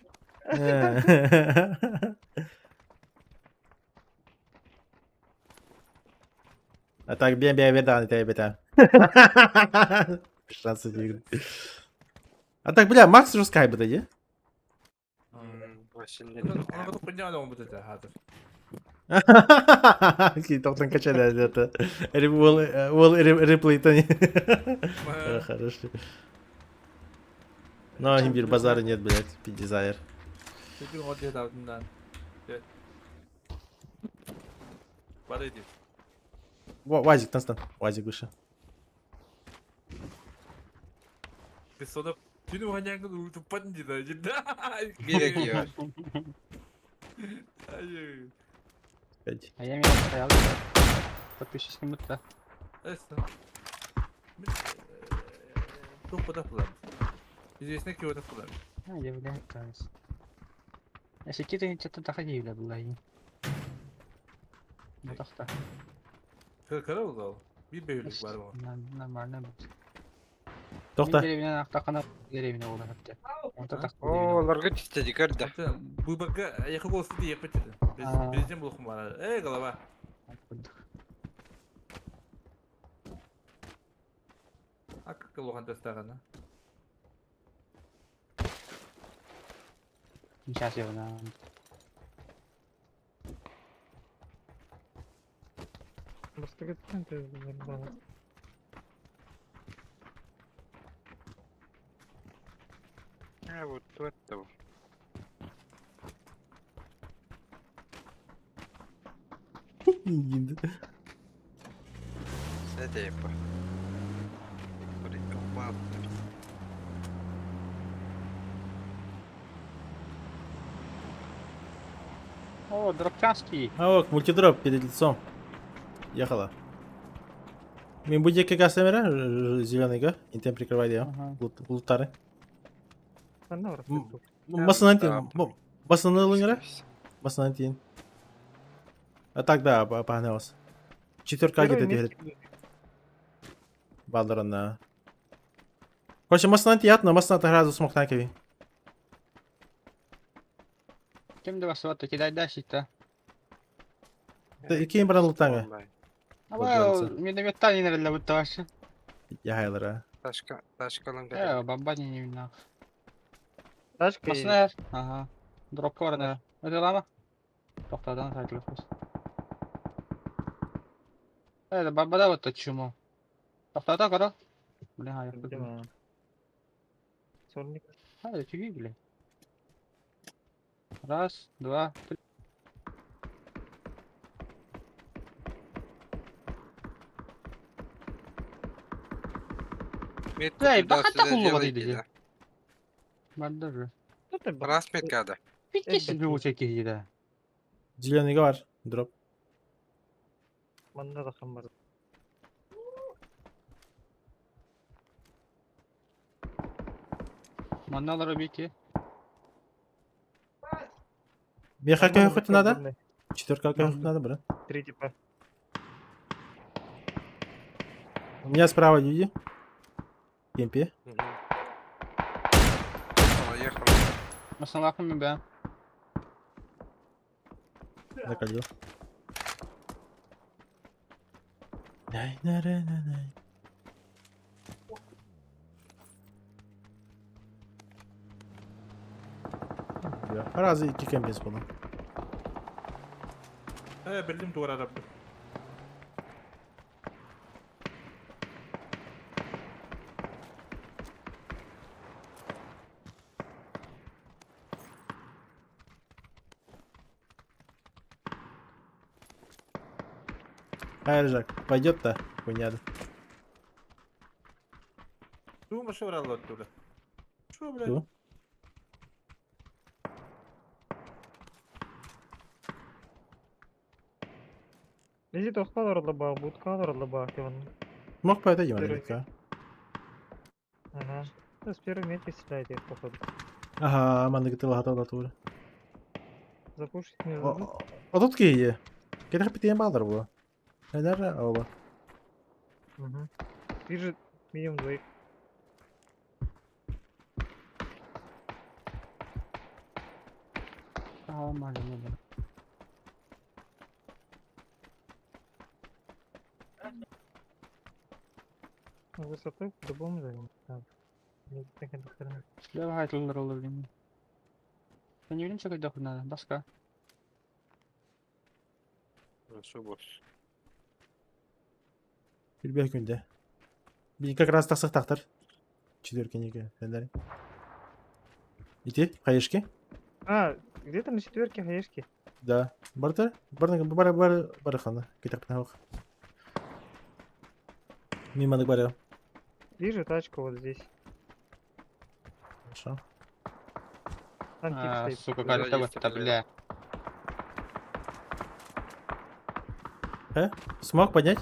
А так бен бедан это бета. Шансы не. А так, бля, Макс уже скайп да, Аны купня да бу да хатыр. Ки токтан качали это. Will реплей-то не. Хорошо. Но имбир базара нет, блядь, пидизайр. Çünkü o diye davranından. Evet. Var idi. Вазик, Констан. Вазик выше. Biz sonra tüm oynayana uçup patınca da cidden. Gerek yok. Hayır. Пять. А я меня стоял. Подписчик мутта. Neyse. Biz çok fotoğraf kullanırız. Biz esnek fotoğraf kullanırız. А, является. Если какие-то что-то доходили, было и. Ну так-то. Kara oldu o. Bir bölük var o. Нормально будет. Тохта. Деревня тахана деревня olur hatta. Orta tak. Oo, larga çiftedi karda. Zaten bu bakka yakın olsun diye yapacağız. Biz Aa. bizim bulukum var. Galaba. Akıl lokan destağına. Сейчас я на. Başka gitsen de bana. А вот это. Это я по. Прикопал. О, Дробчанский. А вот, мультидроп перед лицом. Ехала. Мен bu jeki kastemera zеленый интем прикрывает я. Ага. Лутары. Sen ne var? Басынан да. тин. Басынан лынгара? Басынан тин. А так да, погналось. 4К где-то делит. Балдырына. Короче, басынан тият, но басынан гораздо смоктан кеби. Кем да вас кидай дальше-то? Кейін бір лутанга. А миномета не надо вот ваша. Яхайлара. Ташкалан Баба не вина. Başka Маснер. Ага. Дропка var ne? Öyle lama. Tohtadan sayılır. Evet, baba da вот чему. Tohtada karo. Блин, hayır. Değil Sorun Hadi çekil bile. Раз, два, три. Эй, бахата хулова dedi. Bende de. Расмет када. Bir kişi bir uçak yedi. Зеленый var. Дроп. Bende de kan var. Манналары беки. Меха хоть надо? 4К хоть надо, брат. 3 типа. У меня справа люди. Кемпи. Ехал. Масалахами бе. Накалил. Arazi 2 kempes bulan. Bildim duvar arabı. Hayır Жак, пойдет да, хуйня. Ду маşı var Allah tuğla. Şu bile. Ду. Лези тосқа дұрылы будқа дұрылы кеван. Мог пойдем, Первый. наверняка. Ага. С первой метки стреляйте, походу. Ага, манда гитила хатада тура. Запушить не дадут. А тут кие. Кеде хапитен балдар bu. Нелер оба. Угу. Вижу минимум двоих. Нормально, нормально. Высоту по-любому займем. Так. Не так это хрена. Слева айтылар олар деймін. Sen ne bileyim çakayda kunada, başka. Şu boş. Bir beş günde. Bir как раз тақсық тақтыр. Четверка неге. Сендерің. Иди, хаешки. А, где-то на четверке хаешки. Да. Барды? Бары хана. Кетак пнаух. Мимадык бары. Вижу тачку вот здесь. Хорошо. Там тип А, стоит. сука, Да, как-то есть вот, такое. бля. Смог поднять?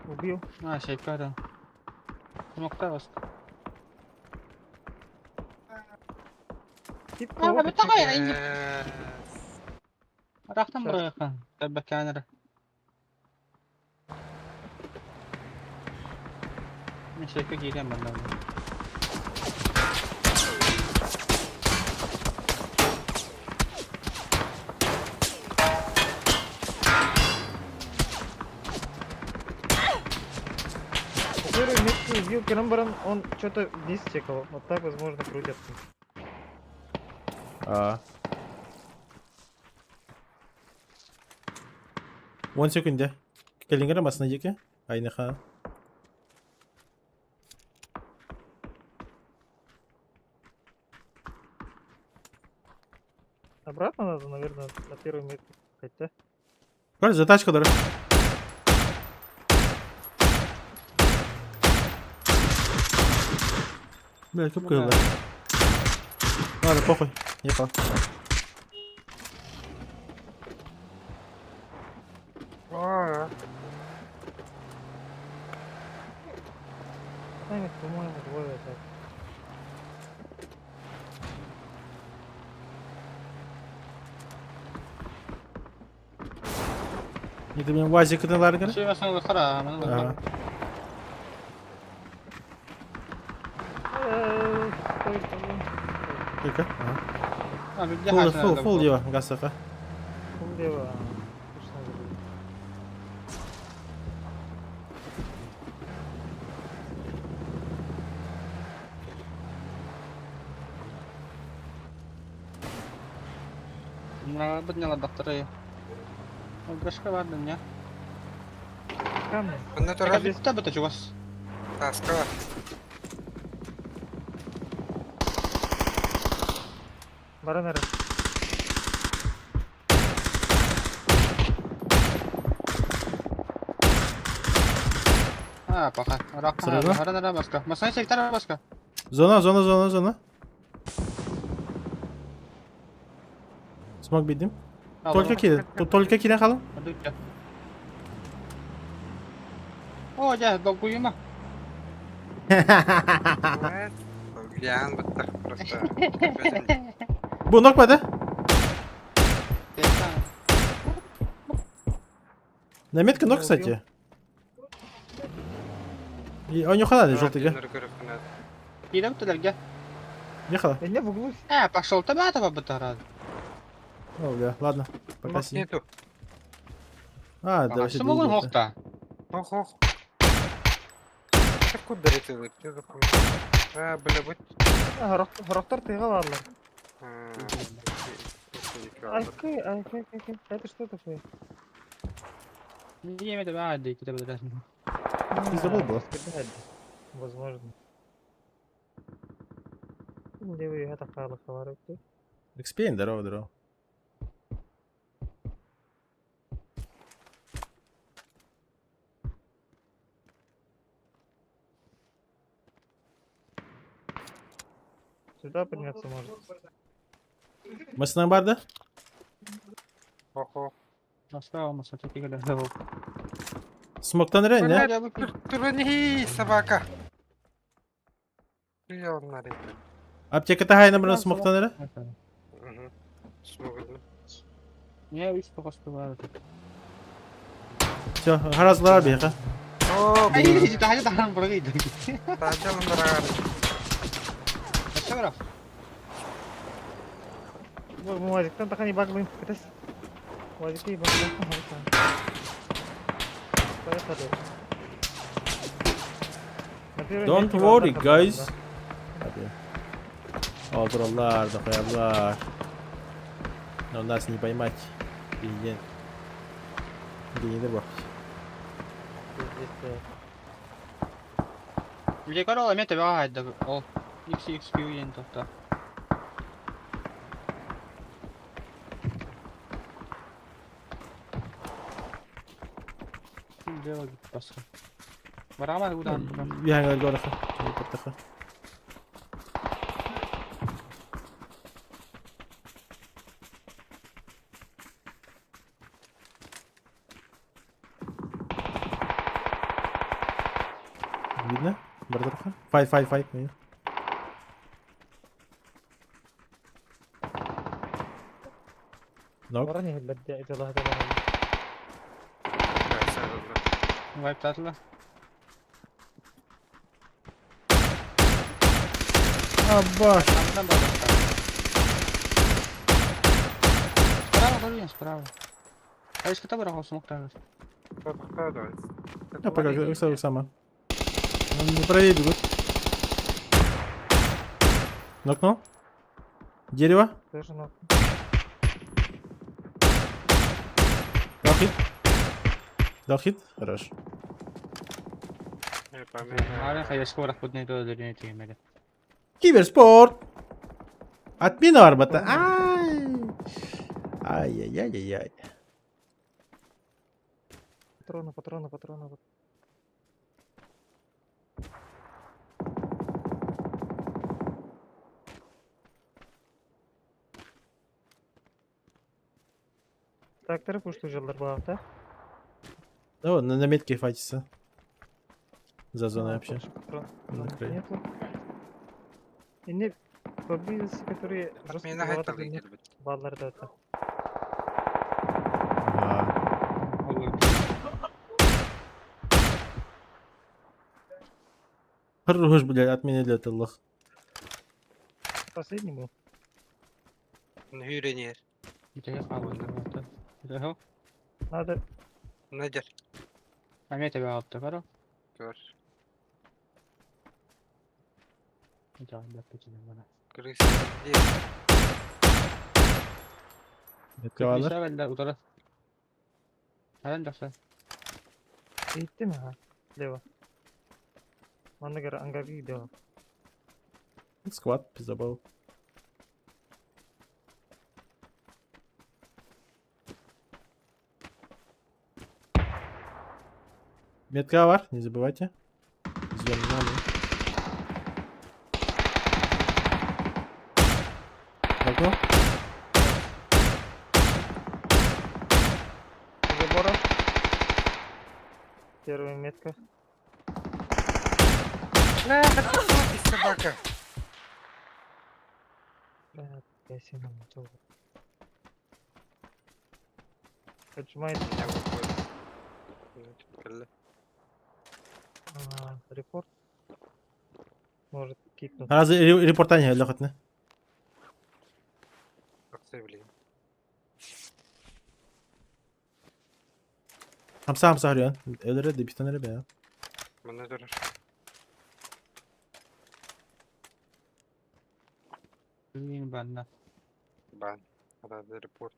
Убил. А, шейка, да. Смог-то вас. Тип А, кого-то вот такой, чекает. они. Eee, Рахтам Сейчас. брояхан. Тебе камера. Мен шейка гейлем банда. Первый метку убил Керамбаран, он что-то вниз чекал. Вот так, возможно, крутят. А. 10 секунде. Келингер масына жеке. Айныха. Обратно надо, наверное, на первый метку. Хотя. Бар, затачка дары. Бля, көп кыйлды. Ладно, похуй. Ехал. Там их, по-моему, двое так. Не ты меня вазик кытылар кыр? Şey basın kara. Ага. Стой, по-моему. Только. Ага. А, bir Фул, de фул, фул дива, гасака. Слева. Точно забыл. Подняла доктора. Гашка vardı ya. Камни. bunlar da Tabii tabii tabii was. taska var. Баранары. Ha пока. Сырыга? Рахтам başka. Masaya çekler başka. Зона. Смог бидим. Только киде. Только киде халым. О, ya, dokuyuma. Evet. Yan bıttık просто. Kafesin. Bu ног пада? Наметка ног, кстати. И у него хана желтый, Dinler kırık net. Gidem tülerge. Ехала. Да не в углу. Пошел тебя этого бытара. О, бля, ладно. У Пока нас си. нету. А, да, вообще Смогу две идёт, да. хохта. Ох. Так куда летел? Ты запомнил? А, бля, будь. Рохтар тыйга барлар. Это что такое? Не имеет بعد كده بدل забыл было. Кидать, возможно. Где вы это хаваете? Экспейн, здорово. Сюда подняться может. Масына барды? Охо. Справа масата кигеле левел. Смоктан рен, не? Я выпил. Турни, собака. Приемно, ребят. Аптеката хайна бұрын смоктан рен? Смогу. Я үш тоғыз туар. Все, харазлар бейха. О, Ай, тахай тахан бурага иди. тачалым барар. Ачагара. Муазиктан тахани баглын. Кетес. Муазикти баглын. Поехали. На первом Don't месте worry, Валдар guys. Хабарда. Hadi. Aldırırlar da koyarlar. Но нас не поймать. Билген. Билгендер бak. Здесь, Биле карала мете ваайда. Ол XX күйен тохта. Дела гит басқа. Барама удан. Bir hangar görürse. Portaqa. Видно? Бардырха? Fight. Нок. وراني بدي اجل هذا Вайп татла. Абаш. Там баба. Справа горин, справа. А из кого рахал смог так? Ja, пока как сама. Он не проедет. Нокнул? Дерево? тоже ног. Дал хит? Хорош. Ара хай скоро ходный до деревни тимели. Киберспорт! Отмена арбата. Ай-яй-яй-яй-яй. Патроны. Тракторы пусть жылдар багта. Да вот, на метке файтится. За зоной вообще. На краю. Нету. И не поблизости, которые жестко Отмена багато гайтал нет. Балларда это. Хорош, блядь, отменили Allah. Последний был. Hürenier. Где хавал это? Это Надо Надер. А мне тебя апта, кара? Кör. Да, пятина бана. Крысы. Metke varlar. Şöyle utara. Halen daksa. gitti mi ha? Leva. Bana göre Angavi gidiyor. Squad, пиздобол. Метка var, не забывайте. Ждем нами. Окно. Забора. Первая метка. Ты собака. Я сильно мотал. Отжимает репорт. Может кикнуть. Разы репортание лохотны. Блин. Hamsa arıyor. Ölür de bir tane be ya. Bana dönür. Ini bana. Ban. Рада репорт.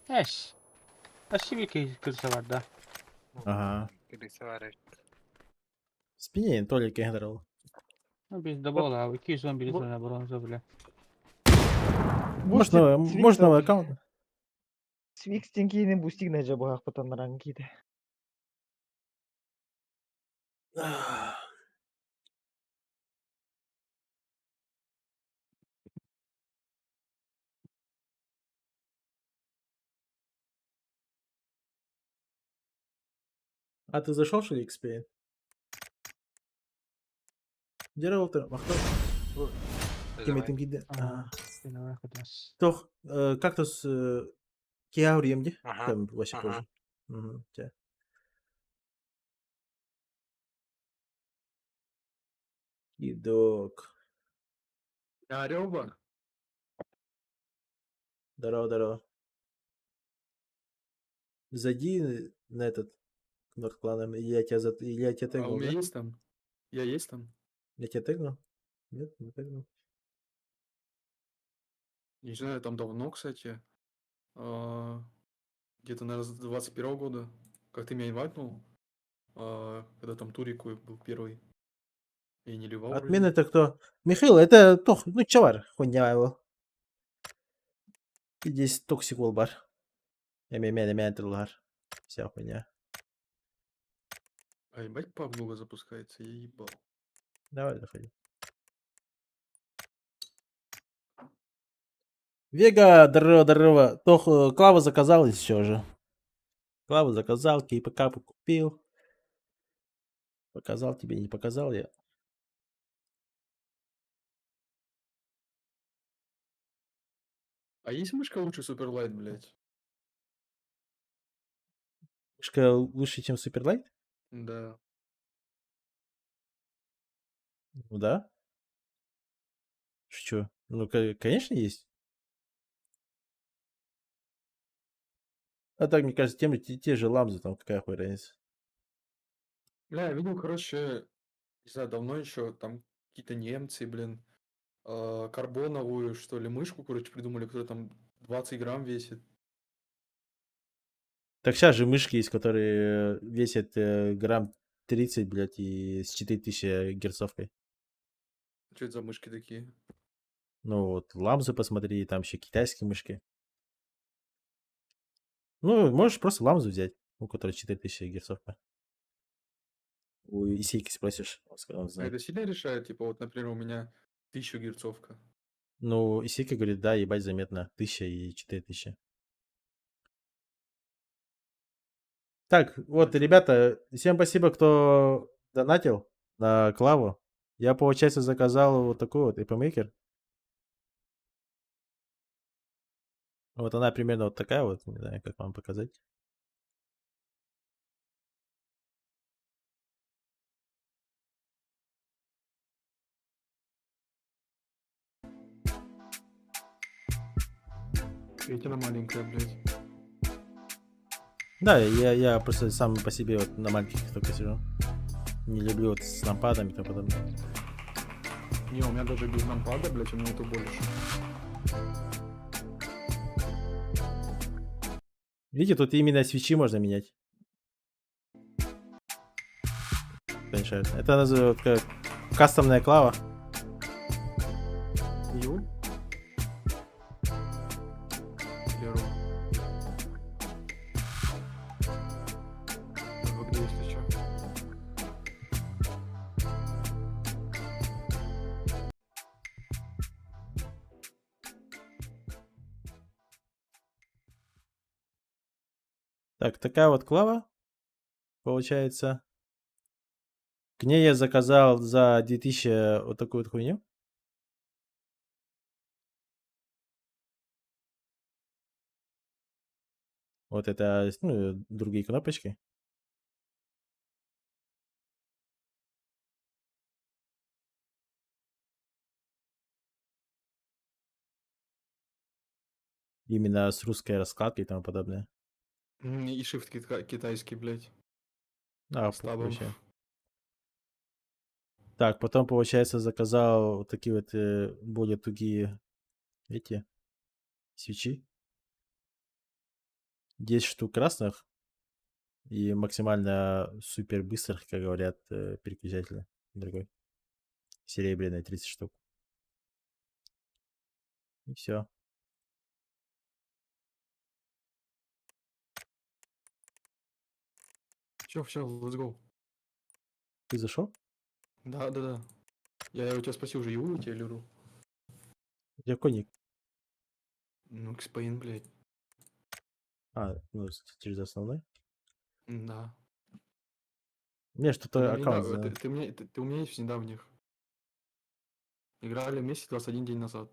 Eş. Aşı bir kırsa var da. Ага. Birisi var. В спине Толик играл. Biz de bol abi. 211 sonra bronza bile. Можно новый аккаунт? Свикстен кейінен бустигін acaba hakikaten кейді. А ты зашел, что ли, XP? Дереволтер, махтал. Кеметин гиде. Ага. Seni merak ediyoruz. Тох, кактус Киаурием, где? Ага, Там вообще ага. позже. Угу, те. Идок. Орёва. Здорово, здорово. Зайди на этот над кланом, и я тебя, я тебя тегнул, да? есть там? Я есть там? Я тебя тегнул? Нет, не тегнул. Не знаю, там давно, кстати. Где-то, наверное, с 21 года. Как ты меня инвайтнул. Когда там Турику был первый. И не ливал вроде. Отмен это кто? Михаил, это Тох, ну чавар, хуйня его. И здесь токсик волбар. Я меня трилгар. Вся хуйня. А ебать паб много запускается, я ебал. Давай, заходи. Вега, здорово, здорово. Тох, Клаву заказал еще же. Клаву заказал, КПК купил. Показал тебе, не показал я. А есть мышка лучше Суперлайт, блядь? Мышка лучше, чем Суперлайт? Да. Ну да. Что? Ну, конечно, есть. А так, мне кажется, те же ламзы, там какая хуй разница. Бля, я видел, короче, не знаю, давно еще там какие-то немцы, блин, карбоновую, что ли, мышку, короче, придумали, которая там 20 грамм весит. Так сейчас же мышки есть, которые весят грамм 30, блядь, и с 4000 герцовкой. Что это за мышки такие? Ну вот, ламзы посмотри, там еще китайские мышки. Ну, можешь просто ламзу взять, у которой 4000 герцовка. У Исейки спросишь, он А знает. это сильно решает? Типа, вот, например, у меня 1000 герцовка. Ну, Исейка говорит, да, ебать, заметно. 1000 и 4000. Так, вот, ребята, всем спасибо, кто донатил на Клаву. Я, получается, заказал вот такой вот эпомейкер. Вот она примерно вот такая вот, не знаю, как вам показать. Петина маленькая, блядь. Да, я просто сам по себе вот на маленьких только сижу. Не люблю вот с лампадами и тому подобное. Не, у меня даже без нампада, блядь, у меня то больше. Видите, тут именно свечи можно менять. Кто не шарит. Это называют как кастомная клава. Ю? Или Ру? В игре, если чё. Так, такая вот клава получается. К ней я заказал за 2000 вот такую вот хуйню. Вот это, ну, другие кнопочки. Именно с русской раскладкой и тому подобное. И шифт китайский, блядь. А, С табом. вообще. Так, потом, получается, заказал вот такие вот более тугие эти свечи. 10 штук красных и максимально супер быстрых, как говорят, переключателя другой. Серебряный 30 штук. И все. Все, let's go. Ты зашел? Да. Я у тебя спросил уже, его у тебя или ру? Где коник? Ну, Xpain, блядь. А, ну, через основной. Да. У меня что-то Ты аккаунт. у меня есть в недавних. Играли вместе 21 день назад.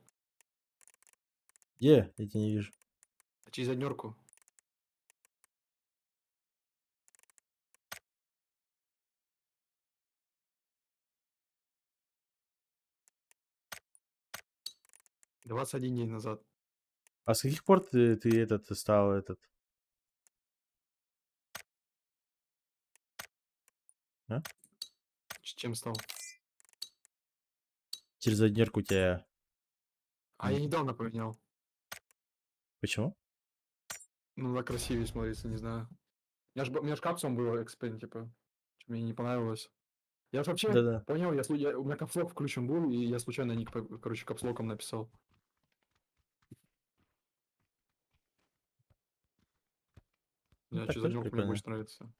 Где? Я тебя не вижу. Через однерку. — 21 день назад. А с каких пор ты этот стал этот? А? С чем стал? Через однерку у тебя. А я недавно поменял. Почему? Ну, так красивее смотрится, не знаю. У меня ж капсулом было Xpain, типа. Мне не понравилось. Я ж вообще Да-да. понял, у меня капслок включен был, и я случайно ник, короче, капслоком написал. Ну, Я так через тоже однерку мне прикольно. больше нравится.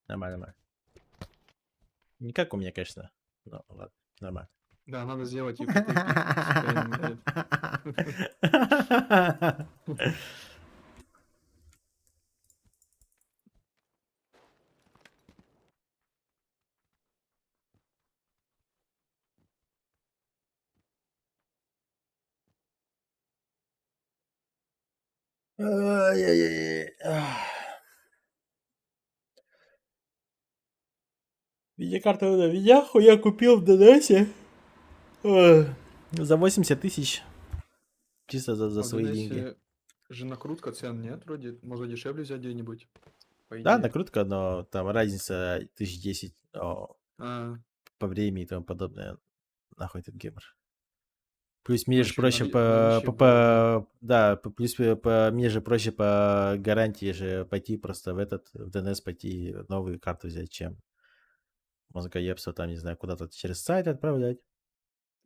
Нормально. Не как у меня, конечно. Ну, ладно, нормально. Да, надо сделать и Xpain, блядь. Ай-яй-яй. Видеокарту на видяху я купил в ДНСе за 80 тысяч. Чисто за свои деньги. Же накрутка цен нет, вроде. Можно дешевле взять где-нибудь. По Да, идее. накрутка, но там разница 1010 А, по времени и тому подобное. Нахуй этот геймер. Плюс мне Ну, же ещё проще наличие было, да, плюс мне же проще по гарантии же пойти просто в ДНС пойти новую карту взять, чем мозгоебство там, не знаю, куда-то через сайт отправлять.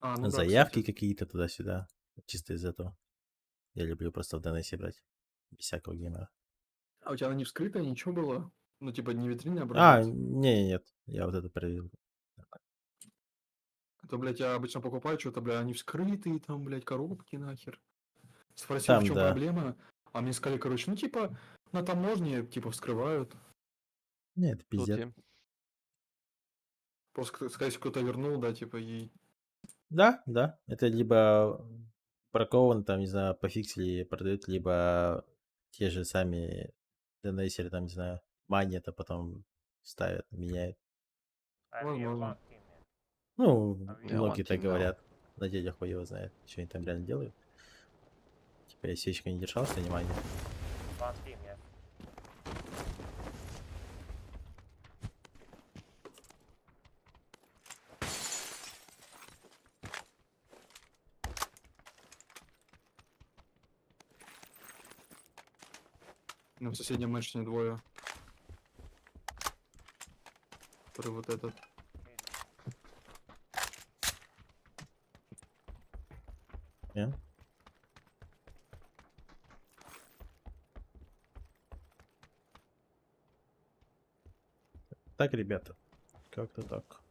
ну да, Заявки кстати. какие-то туда-сюда. Чисто из этого. Я люблю просто в ДНСе брать. Без всякого геймера. А у тебя она не вскрытая, ничего было? Ну, типа, не витринный А, образец? нет. Я вот это проверил. А то, блядь, я обычно покупаю что-то, бля, они вскрытые, там, блядь, коробки нахер. Спросил, в Там, чем да. проблема, а мне сказали, короче, ну, типа, на таможне, типа, вскрывают. Нет, это пиздец. Просто, сказать, кто-то вернул, да, типа, ей. Да. Это либо бракован, там, не знаю, пофиксили, продают, либо те же сами ДНСеры, там, не знаю, манят, а потом ставят, меняют. Возможно. Ну, многие так говорят. На дядя хуй его знает, что они там реально делают. Типа, я свечка не держался, внимание. Ну, в соседнем матче двое. Который вот этот. Не? Так, ребята, как-то так.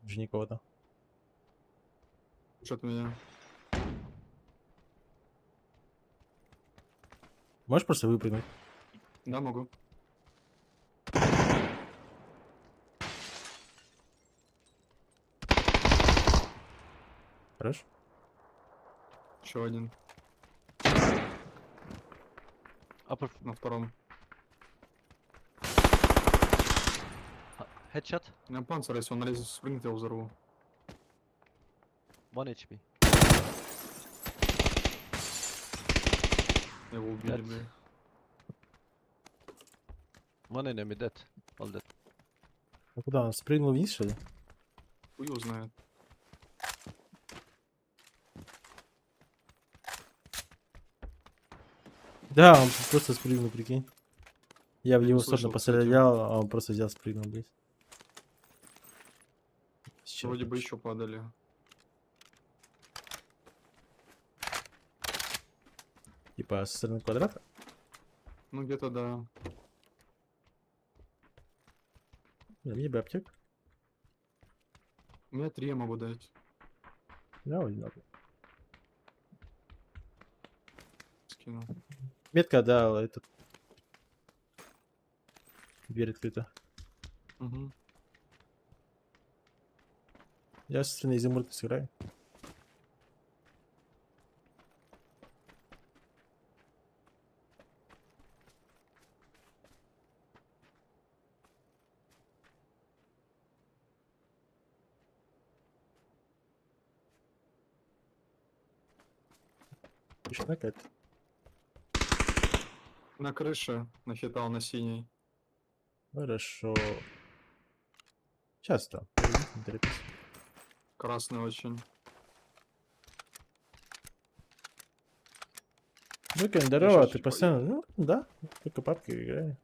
Уже никого-то. Что-то меня. Можешь просто выпрыгнуть? Да, могу. Хорош. Еще один. На втором. Headshot. У меня панцирь, если он налезет в спринт, я его взорву. 1 HP. Его убили, Dead. блин. 1 enemy dead. All dead. А куда он спрыгнул вниз, что ли? Хуй его знает. Да, он просто спрыгнул, прикинь. Я в Я его не сторону слышал, кстати. пострелял, а он просто взял, спрыгнул, блядь. Чё Вроде бы вообще? еще падали. Типа со стороны квадрата? Ну где-то да. Да, мне бы аптек. У меня 3 я могу дать. Да, вот надо. Скину. Метка, да, этот. Дверь открыта. Угу. Я со стороны изумруда сыграю. Тишина какая-то. На крыше нахитал на синей. Хорошо. Сейчас там. Не торопись. Красный очень. Ну-ка, здорово, щас ты чуть постоянно. Ну, да, только папка играю.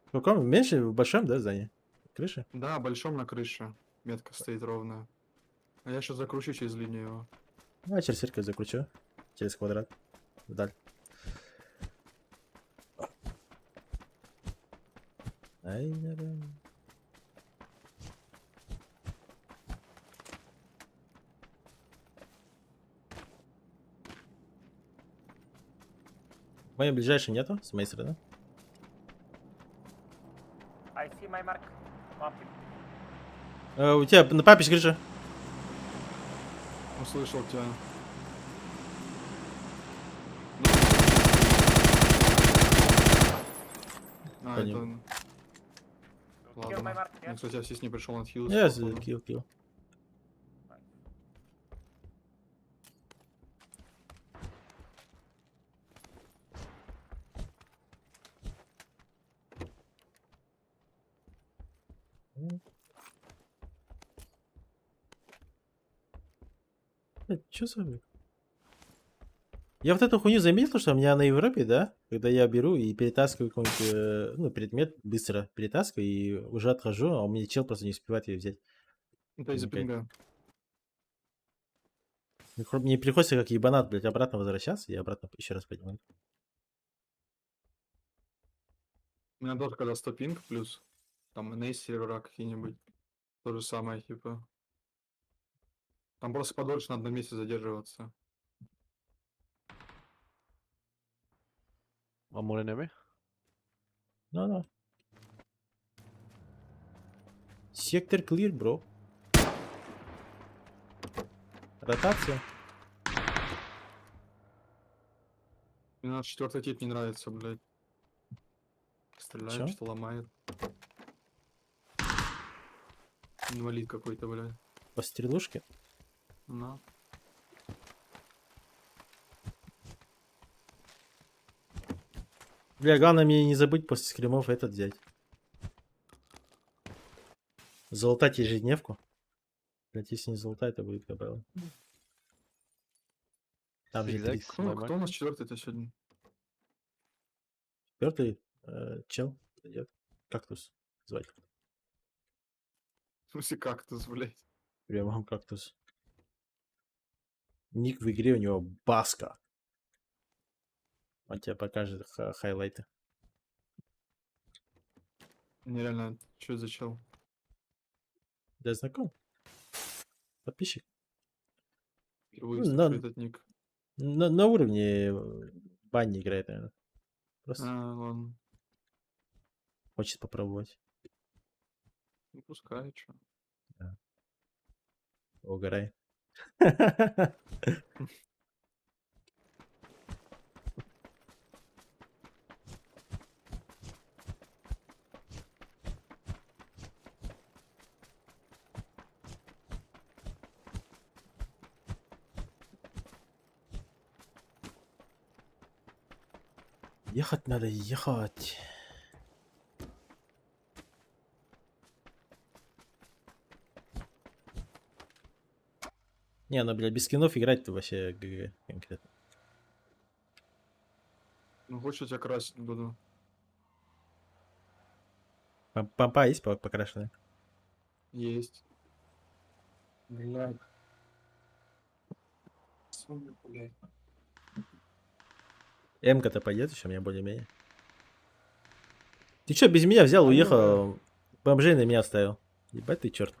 В каком? Меньше, в большом, да, здании? Крыша? Да, большом на крыше. Метка стоит ровная. А я сейчас закручу через линию его. Ну, а через церковь закручу. Через квадрат. Вдаль. Ай, наверное. Моей ближайшей нету, с моей стороны. I see my mark. У тебя на папе крыша. Услышал тебя. А, Понял. это... Ладно. Ну, кстати, ассист не пришел от хилл. Я килл. Чё за... Я вот эту хуйню заметил, что у меня на Европе, да, когда я беру и перетаскиваю какой-нибудь, ну, предмет, быстро перетаскиваю и уже отхожу, а у меня чел просто не успевает ее взять. Это из-за Возникает. пинга. Мне приходится как ебанат, блядь, обратно возвращаться и обратно еще раз поднимать. У меня тоже когда 100 пинг плюс. Там NA сервера какие-нибудь. То же самое, типа. Там просто подольше на одном месте задерживаться. One more enemy. Ну. Сектор clear, бро. Ротация. Мне наш 4-й тип не нравится, блядь. Стреляет, Чё? что ломает. Инвалид какой-то, блядь. По стрелушке. На. Бля, главное мне не забыть после скримов этот взять. Залутать ежедневку. Блять, если не залутать, то будет КБЛ. Там же Zigzag. 30. Кто у нас 4-й-то сегодня? Четвертый чел идет. Кактус звать. В смысле кактус, блядь? Прям кактус. Ник в игре у него Баска. Он тебе покажет хайлайты. Нереально, что за чел? Да, знаком. Подписчик. Впервые Ну, слышу этот ник. На уровне бани играет, наверное. Просто А, ладно. хочет попробовать. Ну, пускай, чё. Угорай. Ехать надо, ехать. Не, ну, блядь, без скинов играть-то вообще ГГ конкретно. Ну, хочешь, я тебя красить буду. Помпа есть покрашенная? Есть. Блядь. Сука, блядь. М-ка-то пойдет еще, мне более-менее. Ты чё, без меня взял, А, ну уехал, бомжей на меня оставил. Ебать ты черт.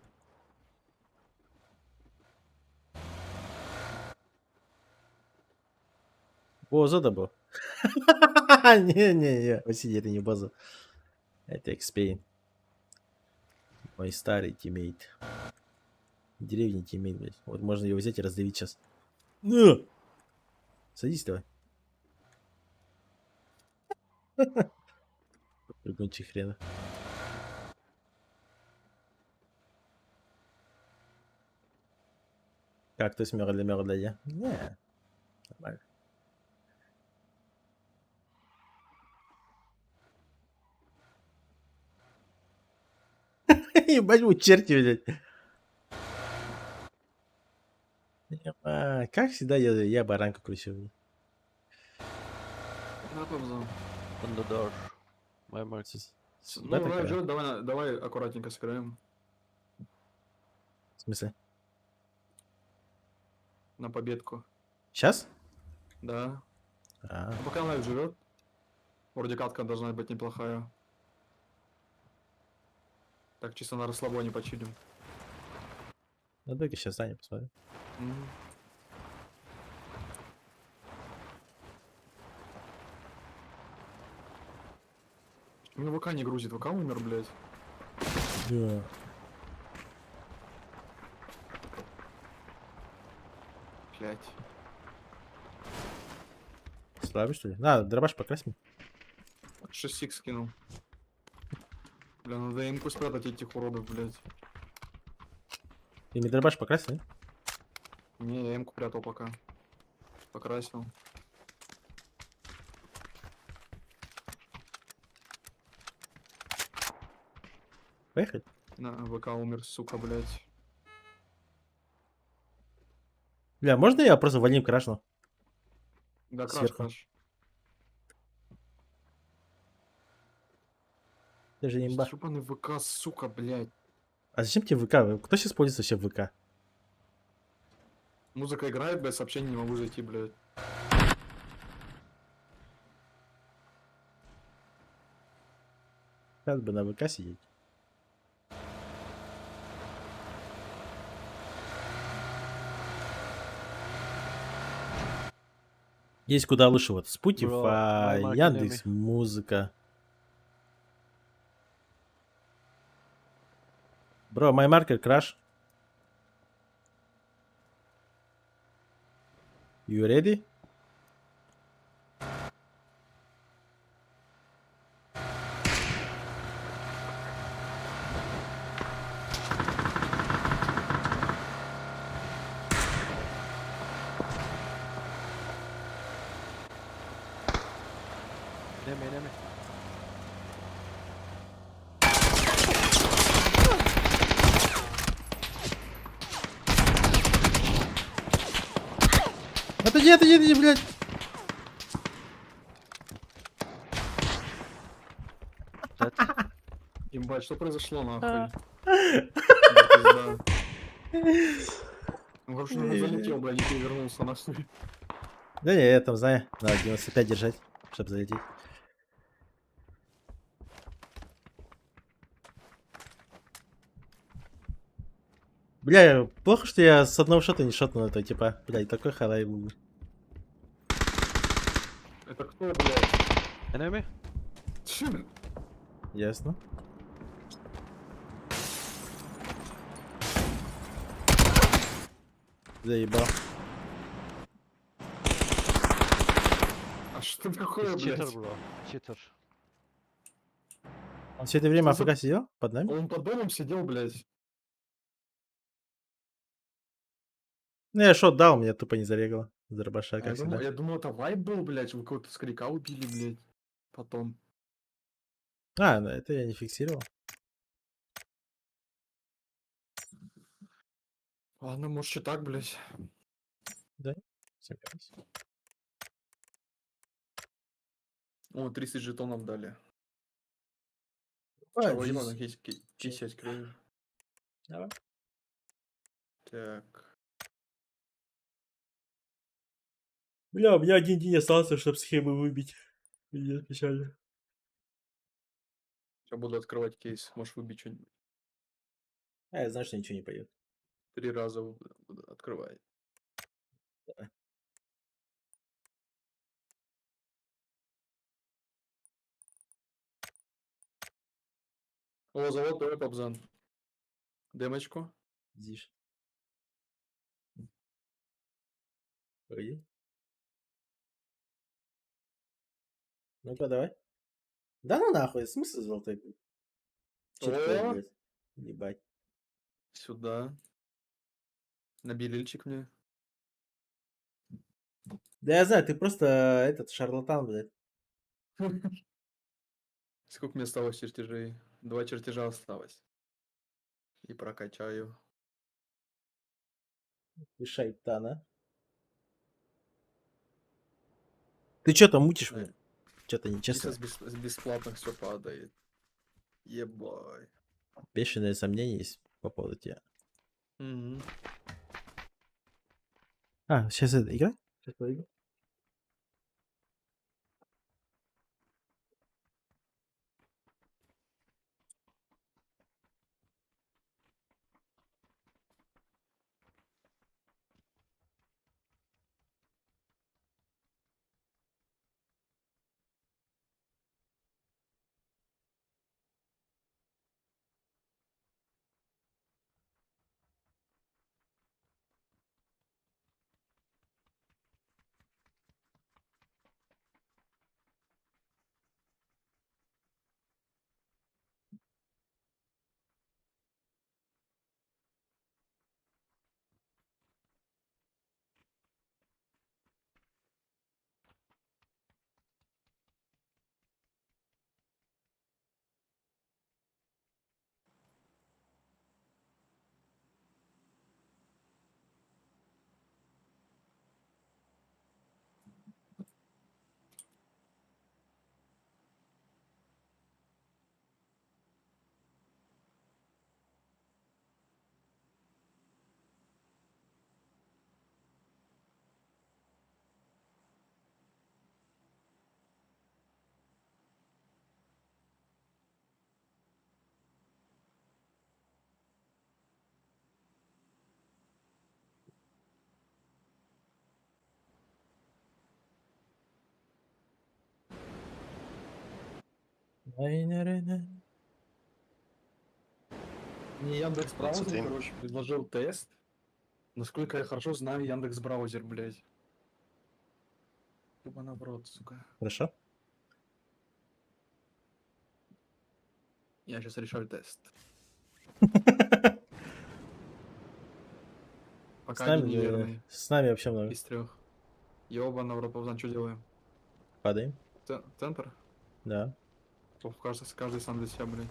Боза да был. Не-не-не, Василий, это не Боза. Это Экспейн. Мой старый тиммейт. Деревня тиммейт, блядь. Вот можно его взять и раздавить сейчас. Ну! Садись давай. Прыгунчик хрена. Как ты смерли я? Не. Нормально. Ебать, вы черти, блядь. Как всегда, я баранку кручу. На паузу. On the door. My mark. Ну, давай, давай аккуратненько сыграем. В смысле? На победку. Сейчас? Да. А, Ну, пока лайв живет. Вроде катка должна быть неплохая. Так, чисто на расслабоне почилим. ну дай-ка сейчас Саня посмотрим. Мгм. У меня ВК не грузит, ВК умер, блядь. Да. Блядь. Слабый, что ли? На, дробаш покрась мне. 6 скинул. Бля, надо имку спрятать этих уродов, блядь. Ты мне дробаш покрась, да? Не, я имку прятал пока. Покрасил. Поехали. На, ВК умер, сука, блядь. Бля, можно я просто вольнем крашну? Да, краш, Сверху. краш. Ты же имба. Ёбаный ВК, сука, блядь. А зачем тебе ВК? Кто сейчас пользуется вообще ВК? Музыка играет, блядь, сообщение не могу зайти, блядь. Сейчас бы на ВК сидеть. Есть куда лучше, вот Spotify, Bro, Яндекс Музыка. Бро, my marker crash. You ready? Enemy. Отойди, блядь. Ебать, что произошло, нахуй? А. Да, пизда. Ну, вообще, он залетел, блядь, не перевернулся, нахуй. Да не, я там знаю. Надо 95 держать, чтобы залететь. Бля, плохо, что я с одного шота не шотнул это, типа, блядь, такой харай был. Это кто, блядь? Enemy. Ясно. Заебал. А что такое, блядь? Читер. Он все это время Что за- АФК сидел под нами? Он под домом сидел, блядь. Ну я шот дал, меня тупо не зарегало. Зарбаша, А как всегда. я думал, это вайп был, блядь. Вы кого-то скоряка убили, блядь. Потом. А, ну это я не фиксировал. Ладно, может и так, блядь. Да? Собираюсь. О, 30 жетонов дали. А, Чего, жизнь. Ивана, кейси открою. Давай. Так. Бля, у меня один день остался, чтобы схемы выбить. Пиздец, печально. Сейчас буду открывать кейс. Можешь выбить что-нибудь. А, я знаю, что ничего не пойдет. 3 раза открывай. Давай. О, завод, давай, Пабзан. Демочку. Зиш. Погоди. Ну-ка, давай. Да ну нахуй, смысл золотой? Четко, О! блядь. Ебать. Сюда. На белильчик мне. Да я знаю, ты просто этот шарлатан, блядь. Сколько мне осталось чертежей? 2 чертежа осталось. И прокачаю. Ты шайтана. Ты что там мутишь, блядь? Что-то нечестно. Сейчас с бесплатных все падает. Ебай. Бешеные сомнения есть по поводу тебя. Мгм. А, сейчас это игра? Сейчас поиграю. Мне Яндекс браузер, короче, предложил тест. Насколько я хорошо знаю Яндекс браузер, блядь. Тупо наоборот, сука. Хорошо. Я сейчас решаю тест. С Пока нами, один неверный. с нами вообще много. Из 3. Ёбана, Павзан, что делаем? Падаем. Центр? Да. Кажется, каждый сам для себя, блядь.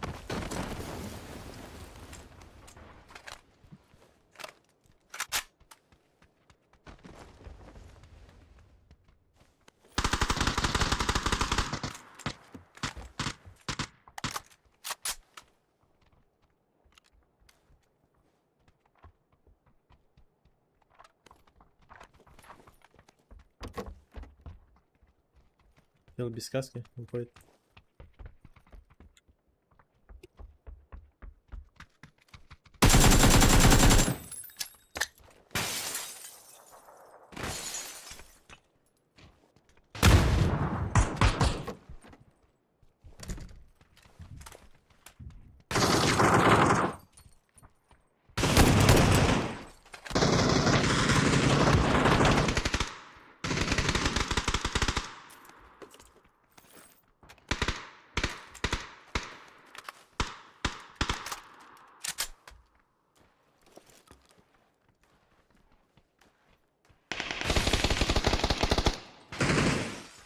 Фил без каски уходит.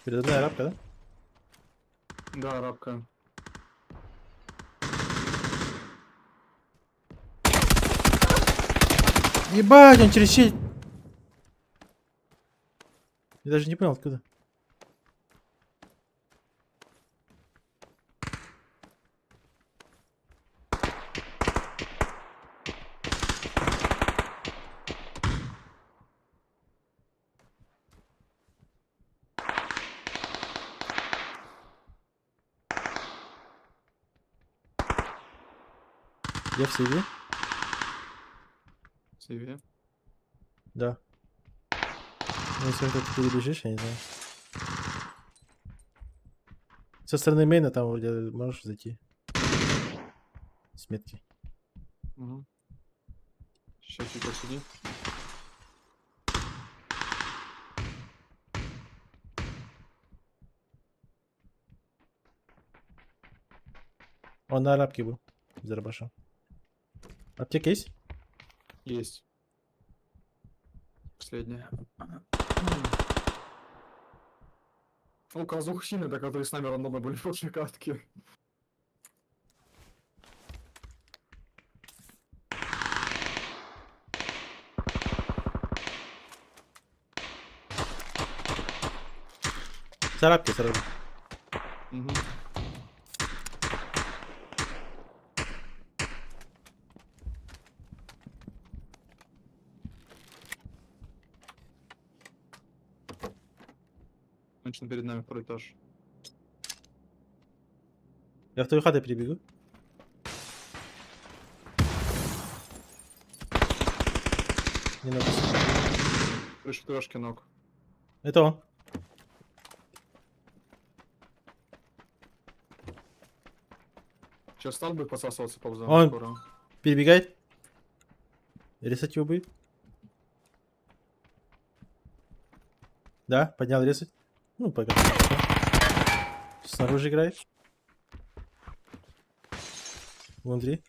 Передо мной арабка, да? Да, арабка. Ебать, он через щель. Я даже не понял, откуда. Я в сейве? Себе. Да. Ну, если как-то ты перебежишь, я не знаю. Со стороны мейна там вроде можешь зайти. С метки. Угу. Сейчас чуть посиди. Он на арабке был. Зарабашал. Аптека есть? Есть. Последняя. У казух сильный, до которые с нами рандомно были после катки. С арабки сразу. Угу. Точно перед нами второй этаж. Я в твою хату перебегу. Не надо. Крыша трешки ног. Это он. Сейчас стал будет посасываться по взлому Он скоро. перебегает. Резать его будет. Да, поднял резать. Ну, пока. Снаружи играет. Внутри.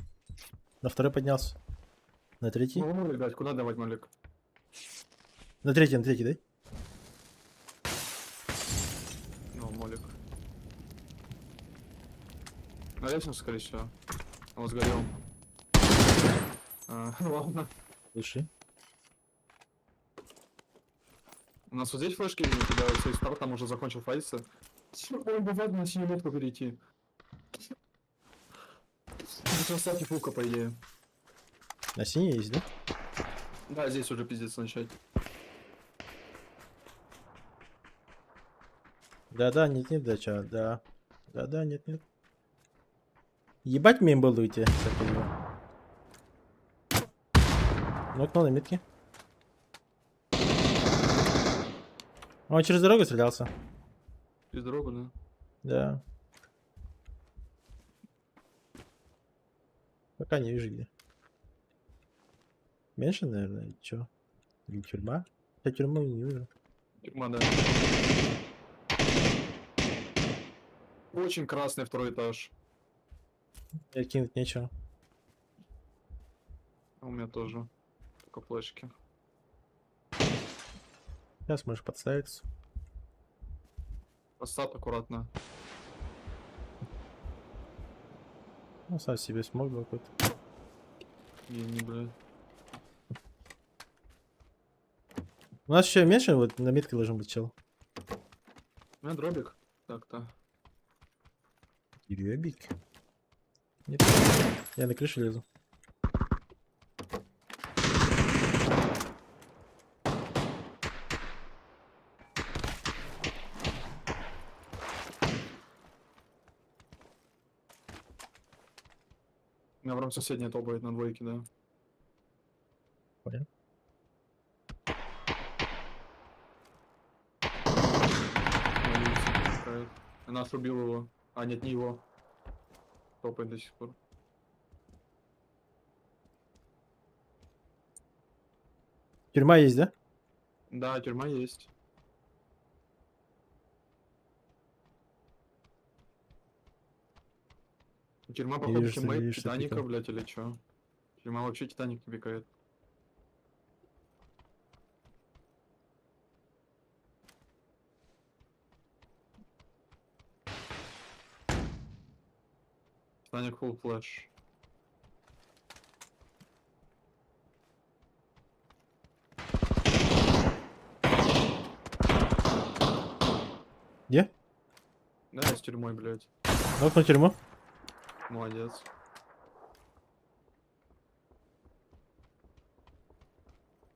На второй поднялся. На третий. Ну, ребят, куда давать, Малик? На третий, дай. Ну, Молик. На лестницу, скорее всего. Он сгорел. Ладно. Слушай. У нас вот здесь флешки не кидаются, и старт там уже закончил файтиться. Он бывает на синюю метку перейти. Сейчас ставьте фулка, по идее. На синий есть, да? Да, здесь уже пиздец начать. Да, нет, да, чё, да. Да, нет. Ебать мем был уйти с этого. Нокнул на метке. Он через дорогу стрелялся. Через дорогу, да? Да. Пока не вижу где. Меньше, наверное, чё? Или тюрьма? Я тюрьму не вижу. Тюрьма, да. Очень красный второй этаж. Я кинуть нечего. А у меня тоже. Только флешки. Сейчас можешь подставиться. Поставь аккуратно. Ну, сам себе смог бы какой-то. Не, блядь. У нас еще меньше, вот на метке должен быть чел. У меня дробик. Так-то. Кирюбик. Нет. Я на крышу лезу. У меня прям соседняя топает на двойке, да. Понял. Наш убил его. А, нет, не его. Топает до сих пор. Тюрьма есть, да? Да, тюрьма есть. Тюрьма, походу, вижу, тиммейт вижу, что Титаника, пикал. блядь, или чё? Тюрьма вообще Титаник не пикает. Станик full флэш. Где? Да, я с тюрьмой, блядь. Нокнул тюрьму. Молодец.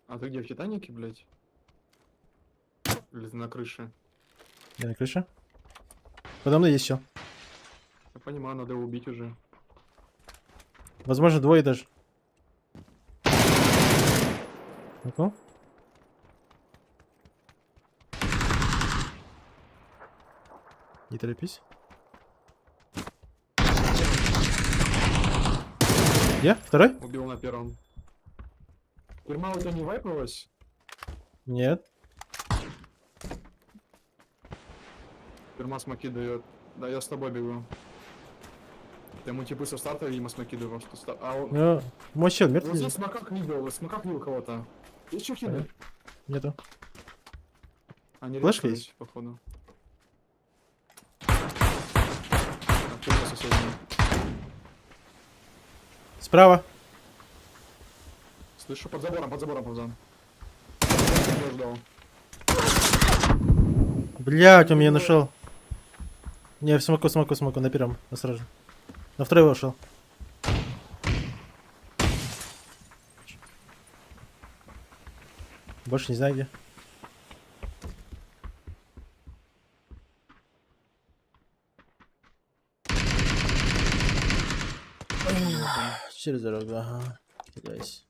А ты где, в Титанике, блядь? Или ты на крыше? Я на крыше. Подо мной есть чел. Я понимаю, надо его убить уже. Возможно, двое даже. Ну-ка. Не торопись. Я? Второй? Убил на первом. Тюрьма у тебя не вайпалась? Нет. Тюрьма смоки дает. Да, я с тобой бегу. Я ему типы со старта, видимо, смоки даю. А он... Ну, мой чел Вот мертвый. здесь смокак видел, смокак видел кого-то. Есть что хилы? Нету. Они Флешка резко есть? походу. А, тюрьма соседняя. Справа. Слышу, под забором, Павзан. Я ждал. Блять, он меня нашел. Не, в смоку, на первом, осторожно. На второй вошел. Больше не знаю где. Через дорогу, ага. Кидайся.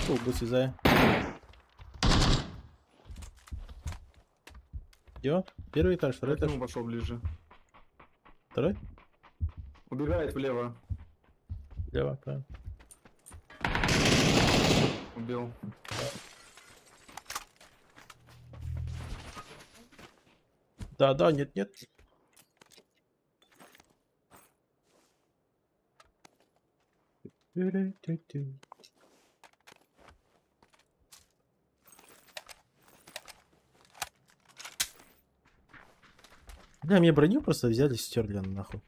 О, будь связай. Где? Первый этаж, второй Я к этаж. нему пошел ближе. Второй? Убегает влево. Лево, правильно. Убил. Да, нет. Бля, мне броню просто взяли, стерли нахуй.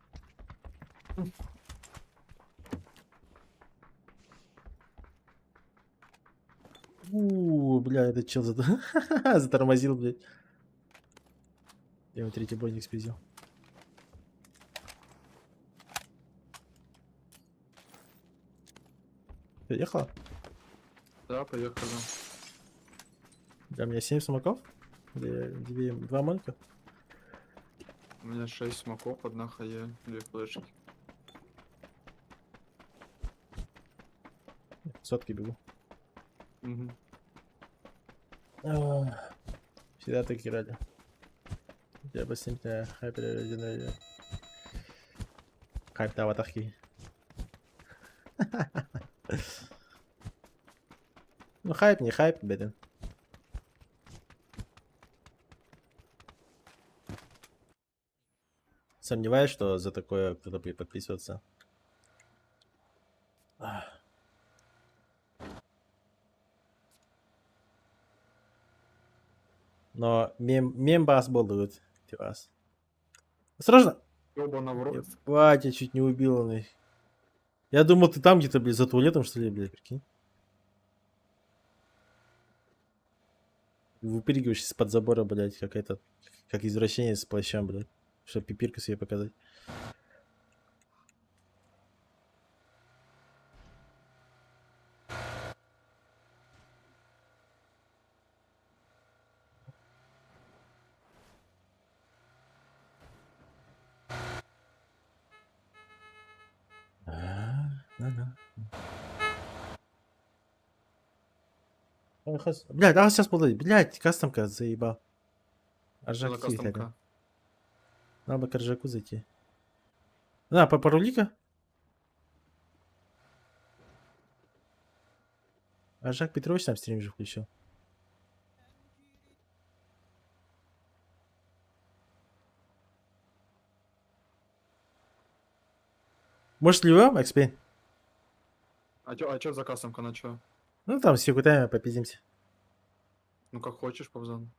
Бля, этот чел затормозил, блядь. Я ему третий броник спиздил. Приехала? Да, поехали. Да, у меня 7 самоков. 2 манка. У меня 6 смоков, 1 хае, 2 флешки. Сотки бегу. Угу. Всегда так играли. Я бы с ним-то хайпер хайп на аватарки. Ну хайп, не хайп, блин. Сомневаюсь, что за такое кто-то будет подписываться. Но мембас будут. Типас. Осторожно! Ёбана в рот. Ебать, я чуть не убил он их. Я думал, ты там где-то, блядь, за туалетом, что ли, блядь, прикинь. Выпрыгиваешь из-под забора, блядь, как этот, как извращенец с плащом, блядь. Чтобы пипирку себе показать. Блядь, а сейчас подойди. Блядь, кастомка заебал. Что за Аржак тихо. кастомка? Надо бы к Аржаку зайти. На, парулика. Аржак Петрович там стрим же включил. Может ли вам, Экспейн? А чё за кастомка, на чё? Ну там с якутами попиздимся. Ну как хочешь, Павзан.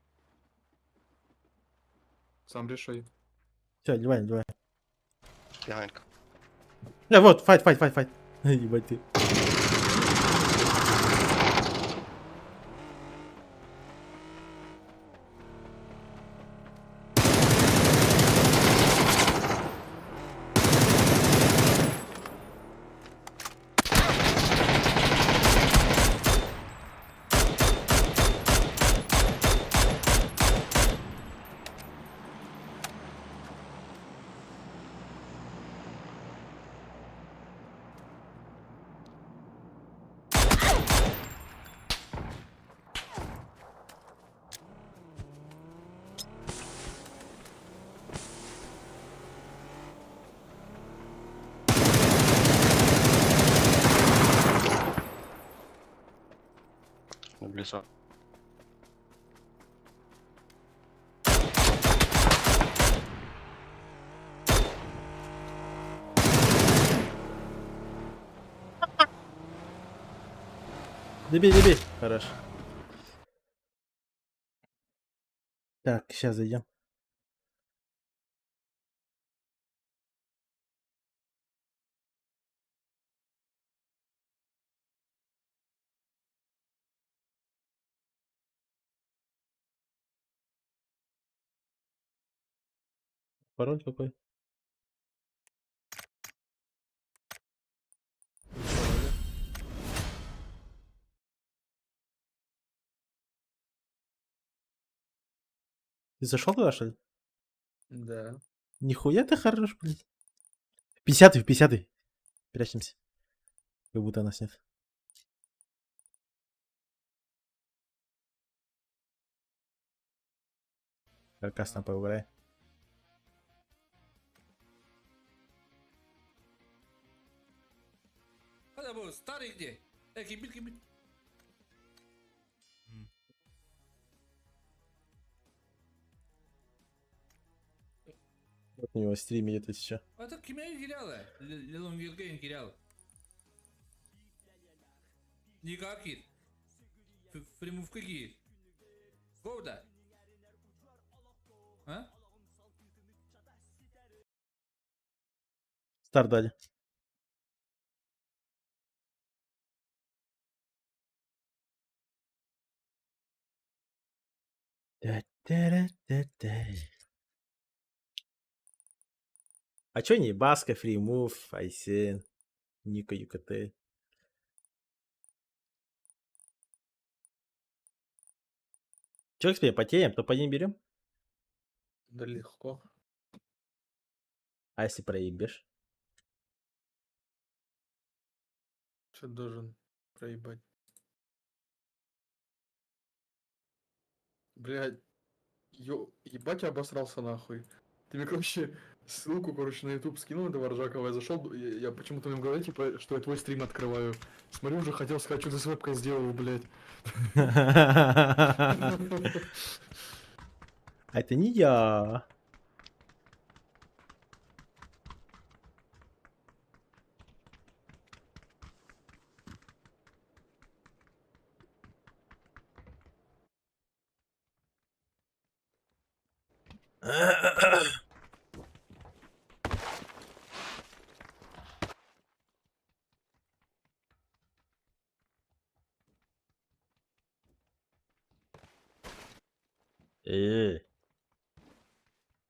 Сам решай. Все, давай. Behind. Вот, файт. Ебать ты. В лесу. Добей. Хорош. Так, сейчас зайдем. Пароль какой? Ты зашел туда, что ли? Да. Нихуя ты хорош, блядь. 50-й. Прячемся. Как будто нас нет. Каркас там поуграй. Старый где? Кибит. Вот у него в стриме это еще. Это кime giriyorlar? Lelon Gilgain giriyorlar. Никак гир. Примувка гир. Говда. А? Стар дали. А чё не Баска, Фримув, Айсен, Ника ЮКТ? Чё, к тебе потеем? Топ-1 берем? Да легко. А если проебешь? Что должен проебать? Блядь. Ебать я обосрался нахуй. Ты мне, короче, ссылку, короче, на YouTube скинул этого Ржакова. Я зашел, я почему-то мне говорю, типа, что я твой стрим открываю. Смотрю, уже хотел сказать, что ты с вебкой сделал, блядь. А это не я.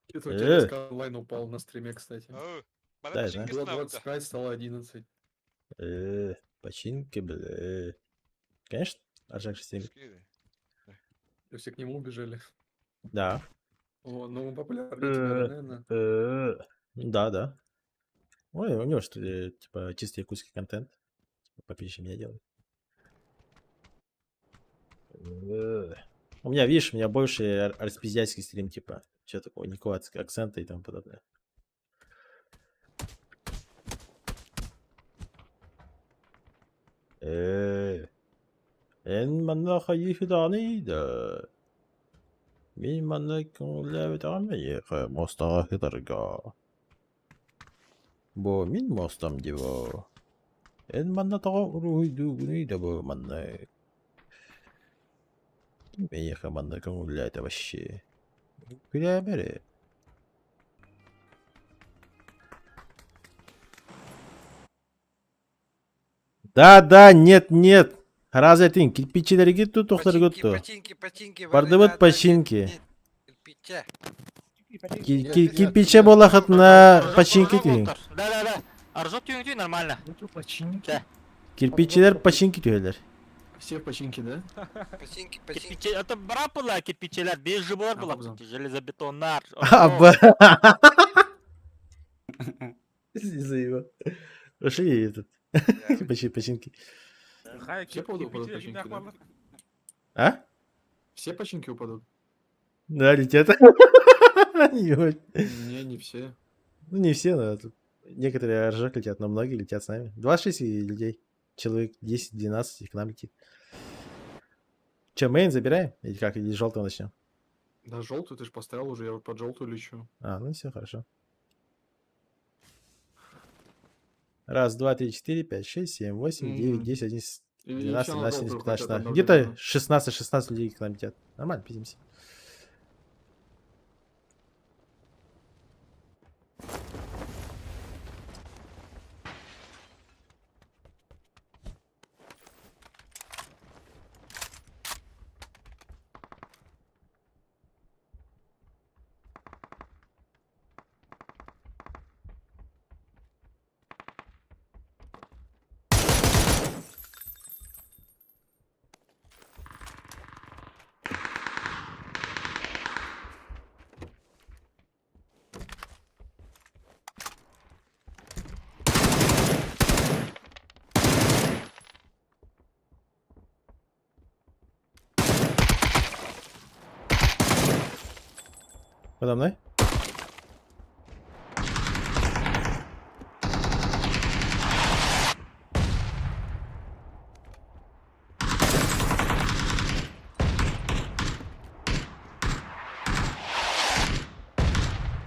Это у тебя резко онлайн упал на стриме, кстати. Да, я знаю. Было 25, стало 11. Починки, бля. Конечно, Аржак стримит. И все к нему убежали. Да. О, ну популярный тебя, наверное. Да. Ой, у него что ли, типа, чистый якутский контент. Подписчики меня делают. У меня, видишь, у меня больше распиздяйский стрим, типа. Что такого, никакого акцента и тому подобное. En manna hayifidaniida. Min manna kunlevitameyekhe mosta hidarga. Bo min mostam divo. En manna taga уруйдугнида бо манна. Мейеха манна kunleta вообще. Курябере. Да, нет. Разетин, кирпичилерге ту тохтарга ту. Починки. Бардыбыт починки. Кирпиче. Кирпиче болахат на починки тиң. Да. Аржот түйін нормально. Починки. Кирпичилер починки түйелер. Все починки, да? Починки. Это брапыла кирпичелер, без жиболар Абзал. было. Железобетоннар. Из-за его. Пошли этот. Починки. Все упадут починки, да? А? Все починки упадут? Да, летят. Не, не все. Ну, не все, но тут некоторые ржак летят, но многие летят с нами. 26 людей. Человек 10-12 и к нам летит. Че, мейн забираем? Или как? Или желтого начнем? Да, желтую ты же поставил уже, я вот под желтую лечу. А, ну все, хорошо. Раз, два, три, четыре, пять, шесть, семь, восемь, 9, 10, 11, И 12, все на 13, желтую 14, хотят 15. Где-то одновременно. 16 людей к нам летят. Нормально, пиздимся. Подо мной?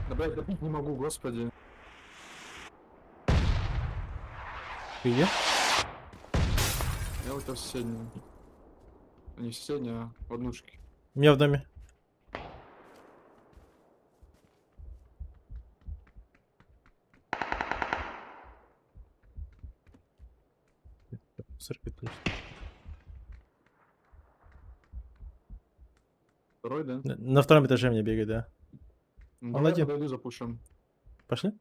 Да, блядь, допить не могу, господи. Ты где? Я вот в соседнюю. Не в соседнюю, а в однушке. У меня в доме. Второй, да? На втором этаже мне бегает, да. Ну, Он давай один. подойду, запушим. Пошли?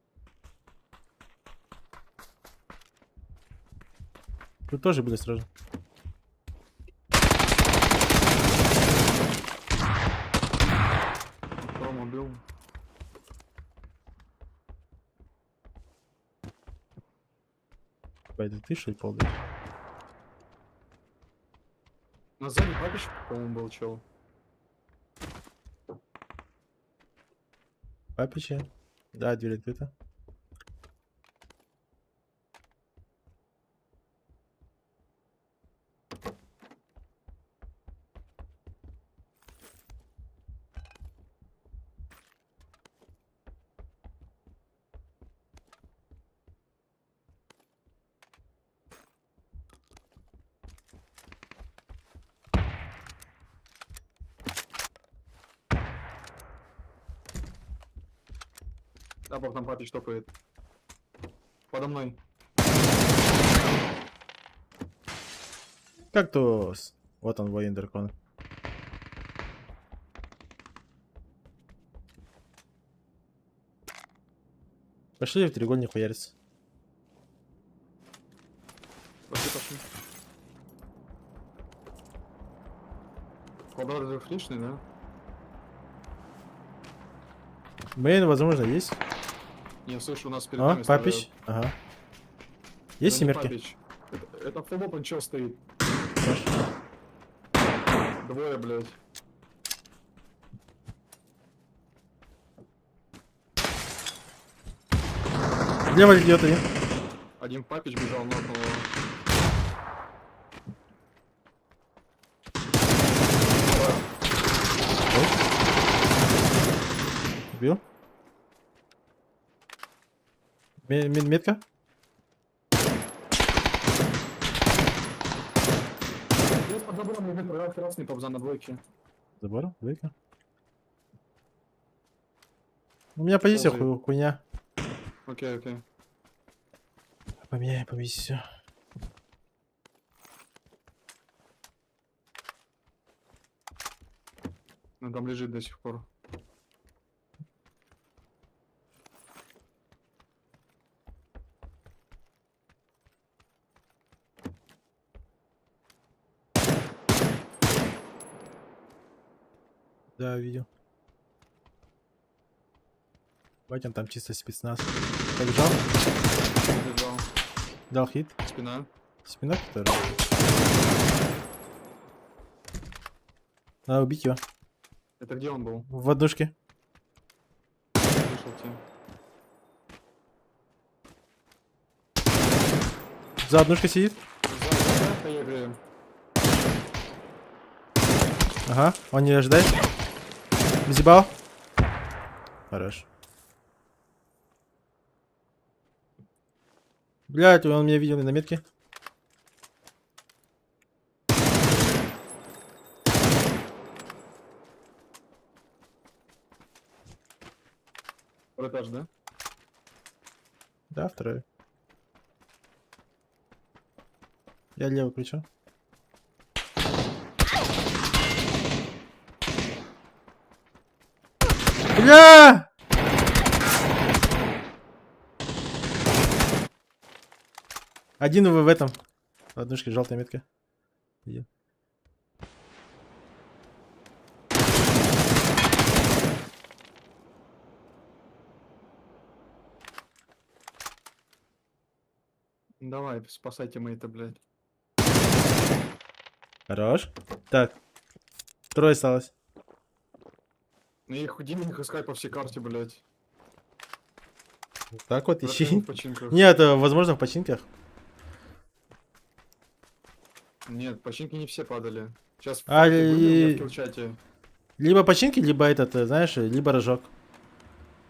Тут тоже были сразу. Втором убил. Это ты, что ли, полдаешь? На сзади папич, по-моему, был чел. Папича? Да, дверь открыта. Да, там папич топает. Подо мной. Кактус. Вот он, воин дракона. Пошли в треугольник хуяриться. Пошли. Квадрат двухличный, да? Мейн, возможно, есть. Не, слышу, у нас перед А, нами папич. Ага. Есть Это не семерки? папич. Это фулопен чел стоит. Двое, блядь. Лево идет один. Один папич бежал, нокнул его. Убил. Метка. Я под забором лежит красный повза на двойке. Забор, двойка. У меня позиция Ползаю. хуйня. Окей. Поменяй позицию. Ну там лежит до сих пор. Да, видел. Батя, там чисто спецназ. Побежал? Лежал. Дал хит. Спина. Спина который. Надо убить его. Это где он был? В однушке. Вышел тебе. За однушкой сидит. Поехали. Ага, он не ожидает. Взъебал. Хорош. Блядь, он меня видел на метке. Второй этаж, да? Да, второй. Я левый ключу. Бля! Один в этом. В однушке желтая метка. Один. Давай, спасайте мои-то, блядь. Хорош. Так. Трое осталось. Ну их их искать по всей карте, блядь. Так вот, Противник ищи. в починках. Нет, возможно, в починках. Нет, починки не все падали. Сейчас А, в и- килл-чате. Либо починки, либо этот, знаешь, либо рожок.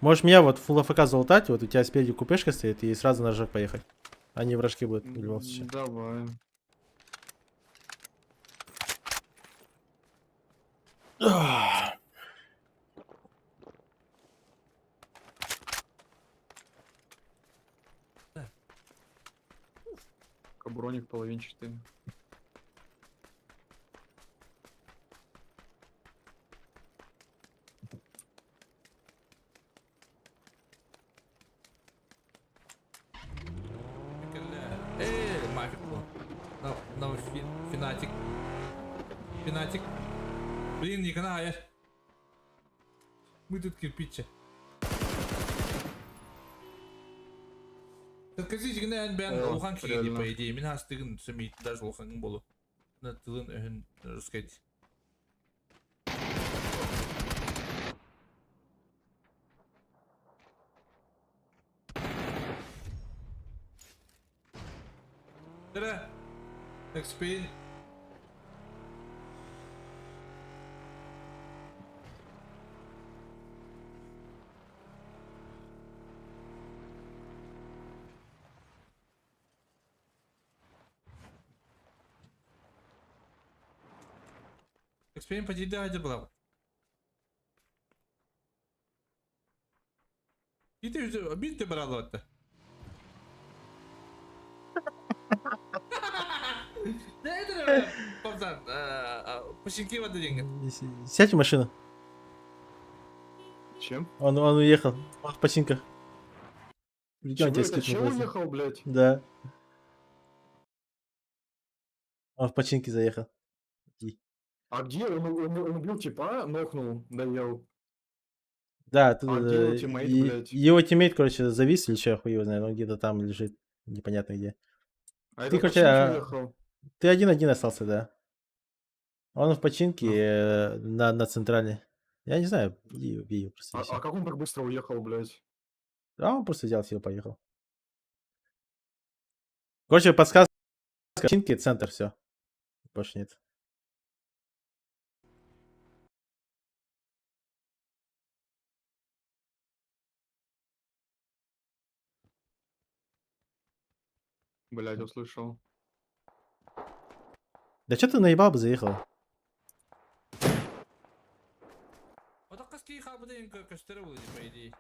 Можешь меня вот фулл АФК залутать, вот у тебя спереди купешка стоит, и сразу на рожок поехать. Они вражки будут в любом случае. Давай. Каброник половинчатый. Мафик. Финатик. Финатик. Блин, не каная. Мы тут кирпичи. Скажите, гнен бен улхан киги по идее. Мен хастыгын сумейт даже улхан болу. На тылын өһүн рускайт. Тра. Экспейн. Экспейн потиде хайдыр була. Ите үзе битте баралы батты. Да это пацан, починки воды деньги. Сядь в машину. Чем? Он уехал. Он в починках. Прикинь, он тебя Это скипнул чего просто. уехал, блядь? Да. Он в починки заехал. А где? Он убил типа, нокнул, доел. Да, тут А где его тиммейт, блядь? его тиммейт, короче, завис или что, хуй его знает, он где-то там лежит, непонятно где. А Ты, это короче, починки уехал. ты один остался, да. Он в починке на центральной. Я не знаю, убей его просто. и всё. А как он так быстро уехал, блядь? А он просто взял себе и поехал. Короче, подсказка починки, центр, все. Больше нет. Блядь, услышал. Да что ты наебал бы заехал? Вот так каски хабден костеровали по идее.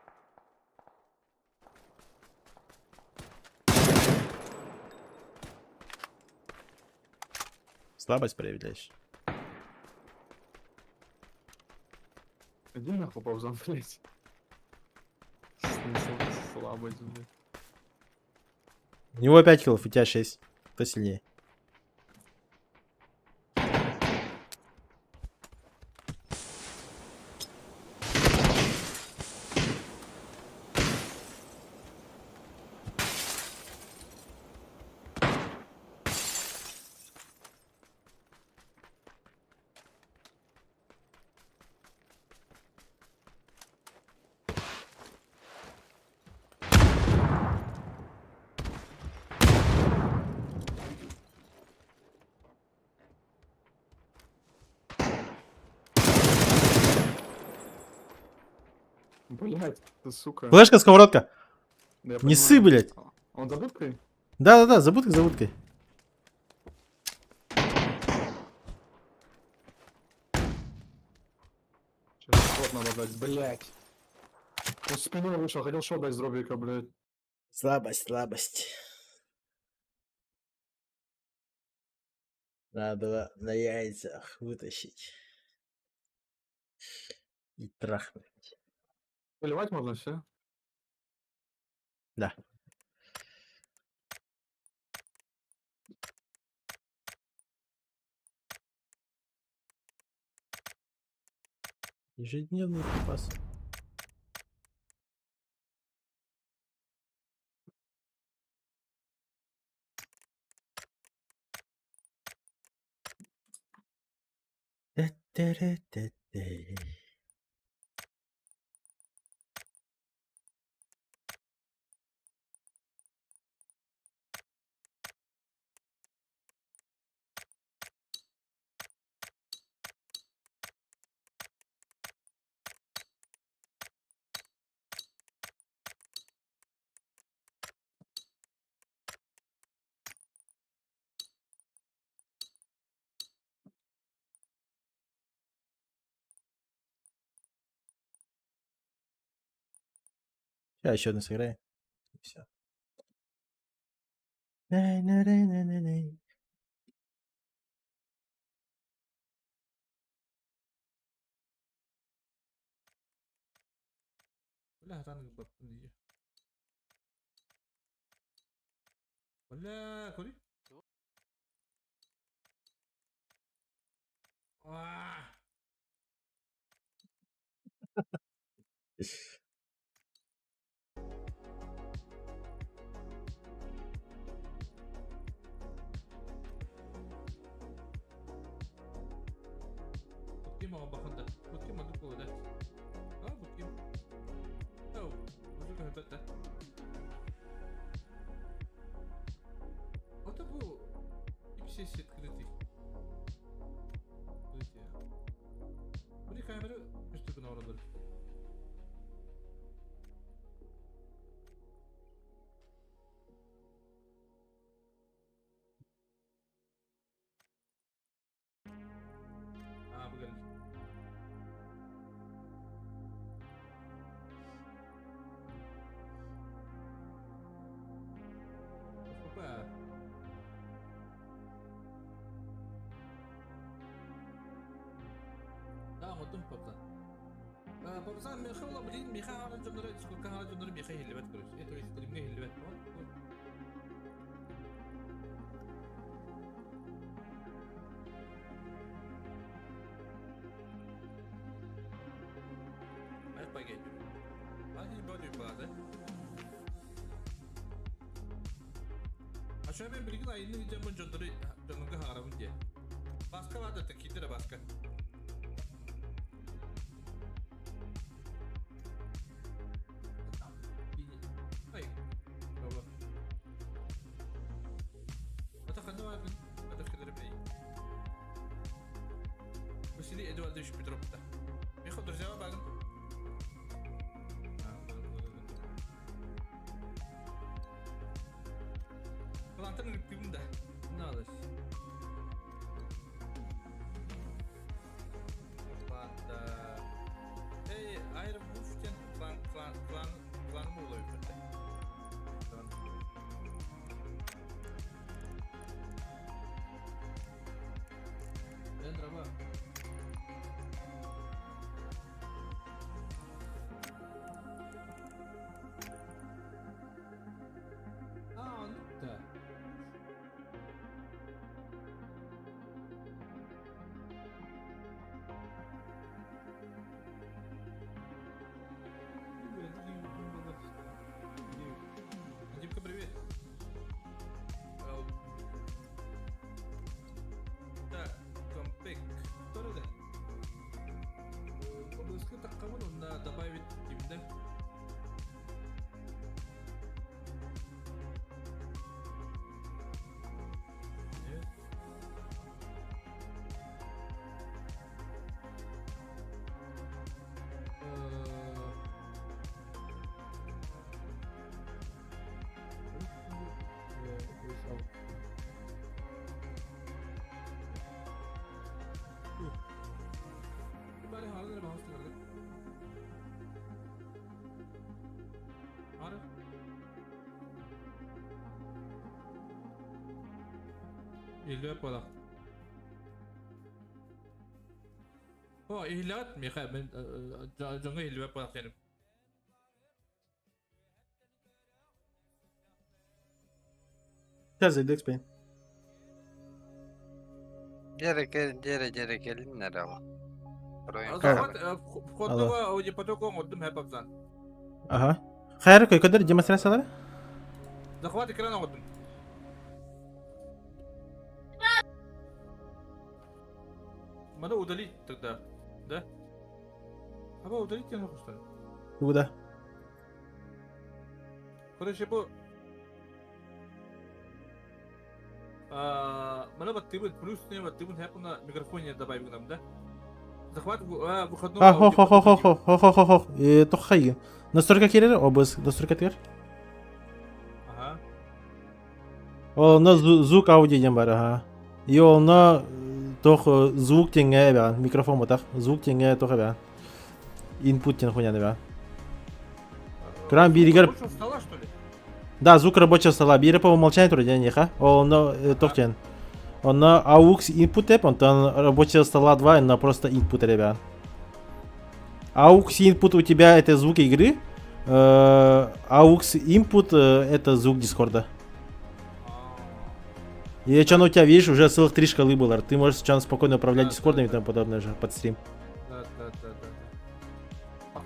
Слабость проявляешь. Иди нахуй, паузан, блядь. Слабость, блядь. У него 5 киллов, у тебя 6. Кто сильнее? Блядь, ты сука. Флешка, сковородка. Да я Не ссы, понимаю. блядь. Он за будкой? Да-да-да, за будкой, за будкой. Сейчас шот надо дать, блядь. Он спиной вышел, хотел шот дать с дробика, блядь. Слабость, слабость. Надо было на яйцах вытащить. И трахнуть. Поливать можно все? Да. Ежедневный припас. Та-та-ра-та-та. Сейчас еще одну сыграем. Все. Бля, ранг баттın diye. Бля, кури. Ааа. Bakayım ama bakın da. Bakayım hadi koy da. Ha bakayım. Oh, bu kadar da. Вот это и все открытый. Открытие. Были камеры, что такое на уроде? А, погоди. Опа. Да, модун попса. Попса мехала блин, меха жондары, сколько хара жондары меха хилбет көрүш. То есть стримге хилбет. Ай погоди. Ай боди база. Aşağı ben bilgin ayını gideceğim bu canları haramın diye. Başka var da tekiydi de başka. Hayır. Baba. Ata kanı var mı? Ata kadar bey. Bu sili Eduardo şu Petrop'ta. Bir kadar cevap alın. Plantanın rüktüğünde. Ne alır? Planta... Hey, ayrı buluşken klan mı oluyor burada? Ben drama. İlvet bana. O ilvet mi? Ben canlı ilvet bana benim. Сейчас зайду экспейн. Geri gelin nereye ama? Захват входного аудиопотоком отдым хэпапзан. Ага. Хайр, көйкөдөр демонстрациялары? Захват экрана отдым. Надо удалить тогда, да? Аба удалить я нахуй что ли? Куда? Короче, mana баттыбын плюс не баттыбын хэп на микрофоне добавим нам, да? Захват выходного Хо-хо-хо-хо-хо-хо-хо-хо. Тухай. Настройка керер, обыз, настройка тер. Ага. Олна звук аудио дем бар, ага. И олна тох звук теңе бән, микрофон ботак, звук теңе тох бән. Инпут тен хуйня бән. Кран биригер. Стола, что ли? Да, звук рабочего стола. Бири по умолчанию трудя неха. Олна тохтен. Он на AUX input тэп, он там рабочего стола 2, на просто input, ребят. AUX input у тебя это звук игры, AUX input это звук Дискорда. И что у тебя, видишь, уже целых 3 шкалы было. Ты можешь сейчас спокойно управлять Дискордом и тому подобное же под стрим.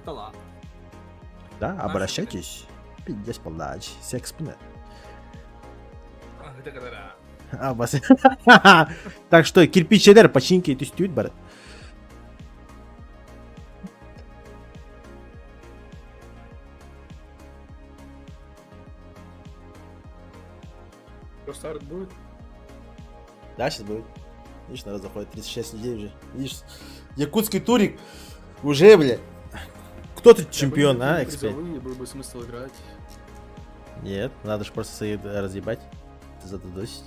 Да. Да, обращайтесь. 50 полдач, секспнет. А, бас. Так что, кирпич едер, починки тестуют, брат. Что, старт будет? Да, сейчас будет. Видишь, народ заходит 36 людей уже. Видишь, якутский турик уже, бля. Кто тут чемпион, а, эксперт? Был бы смысл играть. Нет, надо же просто свои разъебать. Задодосить.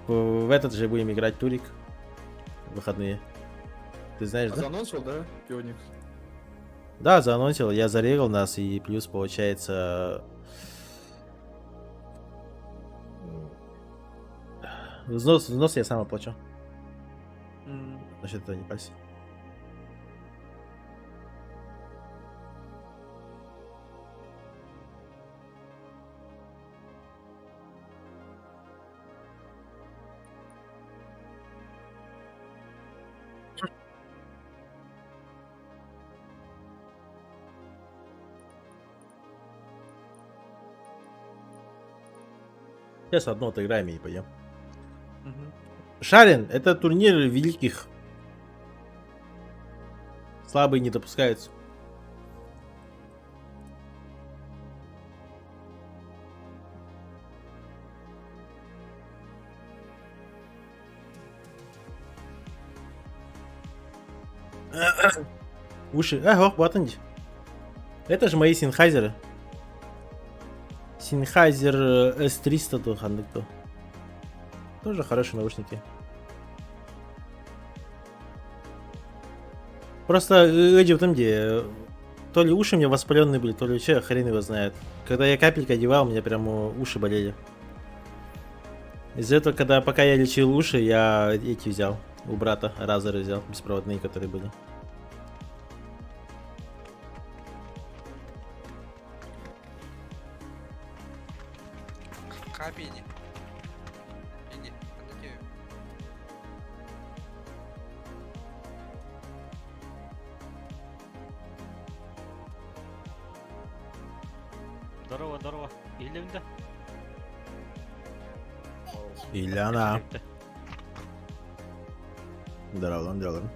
В этот же будем играть турик. В выходные. Ты знаешь, да? Заанонсил, да, Пионикс? Да, заанонсил. Я зарегал нас, и плюс получается... Взнос я сам оплачу. Насчет этого не парься. Сейчас одно отыграем и пойдем. Шарин, это турнир великих. Слабые не допускаются. Уши. Ого, вот они. Это же мои синхайзеры. Sennheiser S300 то хандыкту. Тоже хорошие наушники. Просто эти в том где то ли уши мне воспаленные были, то ли че, хрен его знает. Когда я капелька одевал, у меня прямо уши болели. Из-за этого, пока я лечил уши, я эти взял. У брата Разеры взял, беспроводные, которые были. Капини. Иди, подойди. Здорово, здорово. Елімді? Ильяна. Здорово, здорово.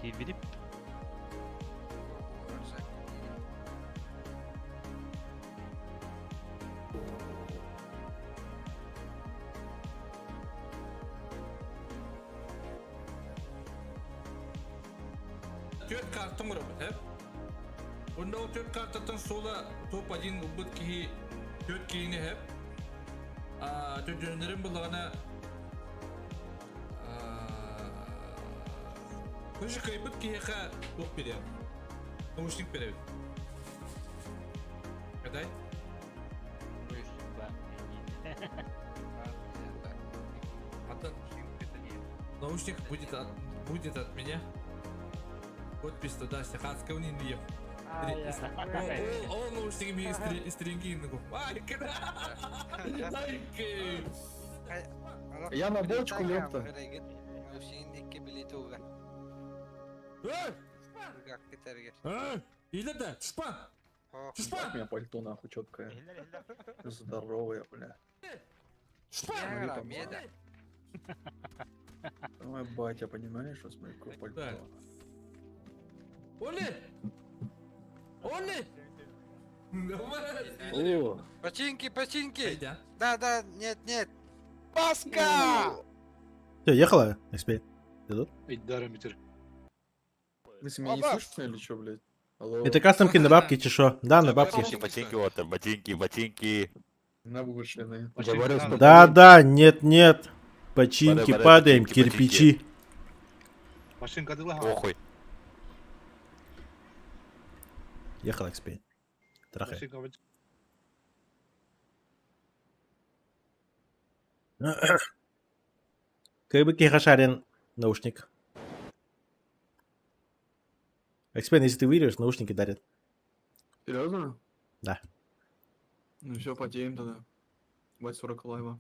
Кейбіріп? Тет карттың ұры бұд, Онда о тет карттың сола топ один ұбыт кейі тет кейіне тет жөнерін бұлағына көші қайбыт кейіға топ берем. Наушник берем. Қадай? Наушник будет от меня. Подпись туда, Сахатского Ниндиев. О, наушники мне из Трингинного. Я на бочку, лепта. Иледа, шпан! У меня пальто нахуй четкое. Здоровое, бля. Ой, батя, понимаешь, что смотри, какое пальто. Оли! Оли! О, Починки! Да, нет. Паска! Все, ехала? Экспейт. Идут? вы меня не слышите или что, блядь? Алло. Это кастомки на бабки, чи шо? Да, на бабки. Ботинки. На вышленные. Да, нет. Починки, падаем, кирпичи. Похуй. Ехала экспейт. Трахай. Как бы кихашарен наушник. Экспейт, если ты выиграешь, наушники дарят. Серьезно? Да. Ну все, потеем тогда. 40 лайва.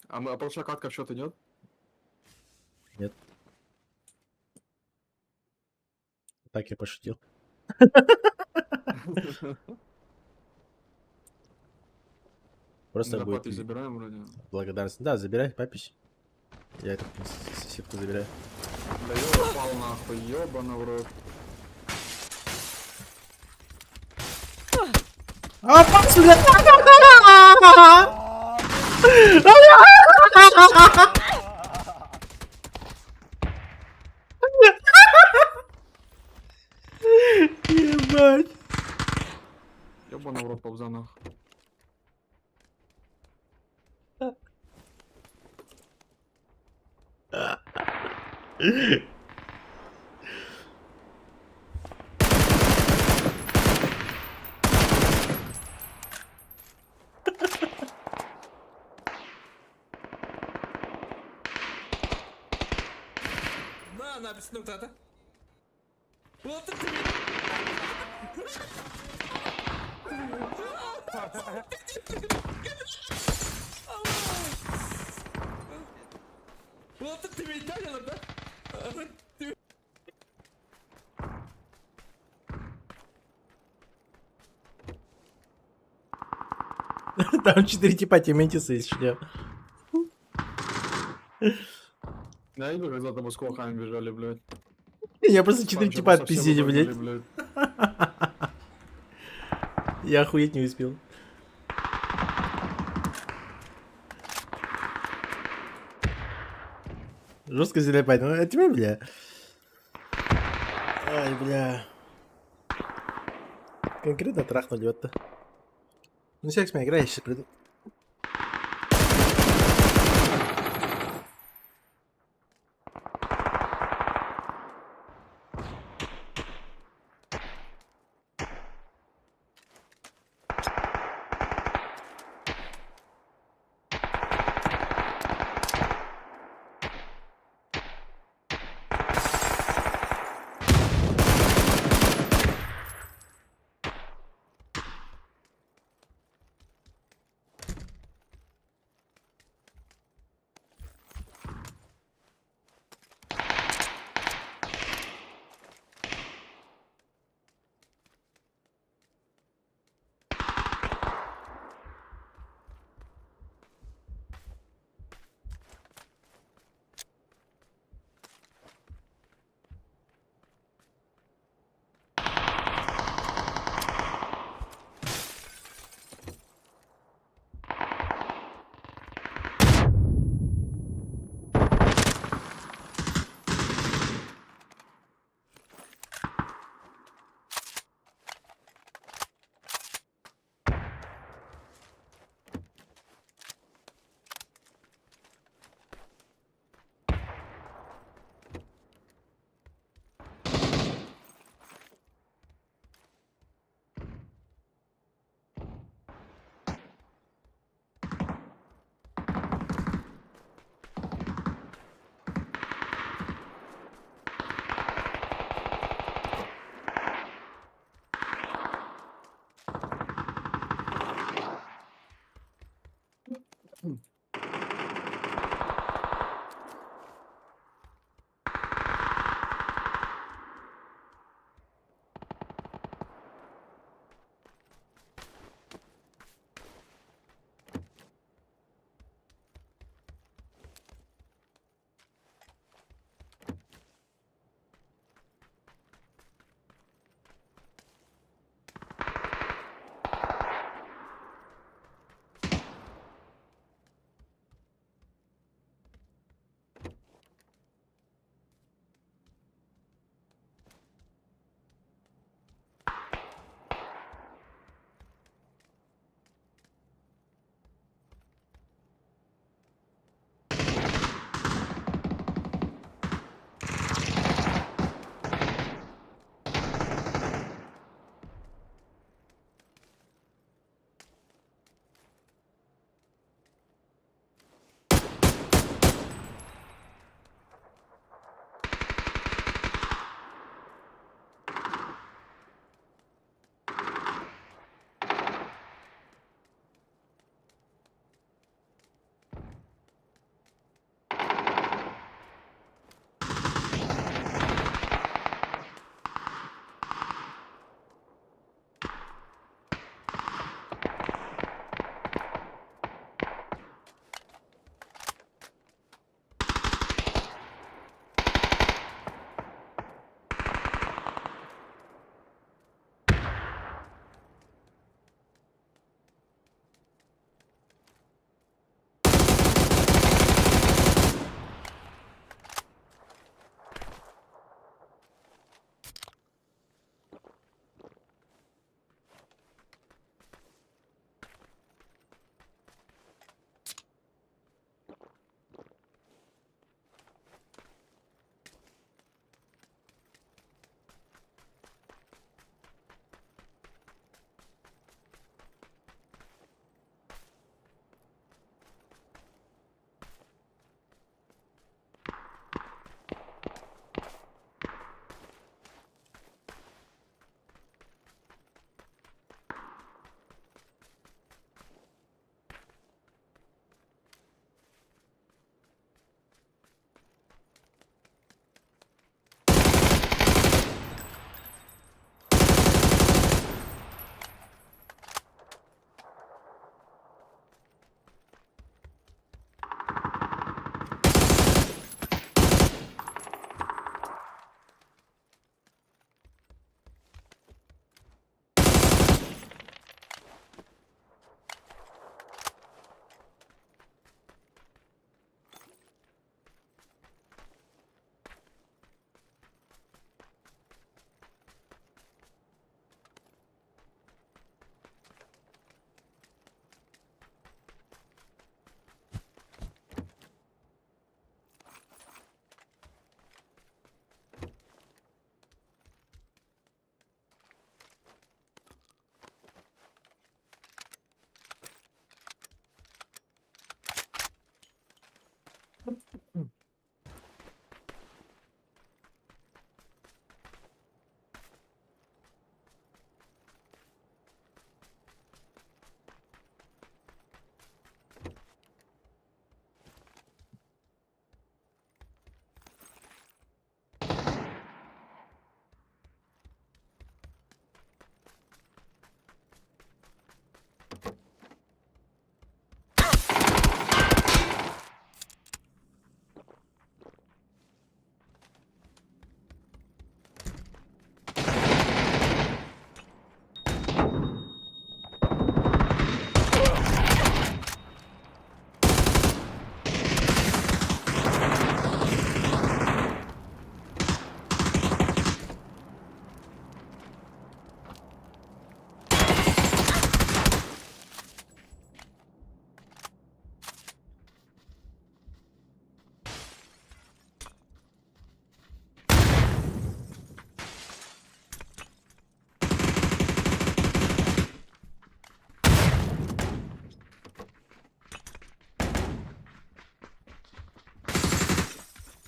А прошлая катка в счет идет? Нет. Так я пошутил. Просто Зарплату будет забираем вроде. благодарность. Да, забирай папич. Я эту сетку забираю. Да я упал нахуй, ёбана в рот. Ебать. Ёбана в рот, полза нахуй. На, объясню кто-то. Вот это Вот это ты меня понял, да? Там 4 типа тиментиса есть, что? Я иду, когда там с кулаками бежали, блядь. Я просто 4 типа Совсем отпиздили, выгнали, блядь. Я охуеть не успел. Жестко залипать, ну это тебе, бля. Ай, бля. Конкретно трахнули вот-то. Ну, секс меня играй, я сейчас приду.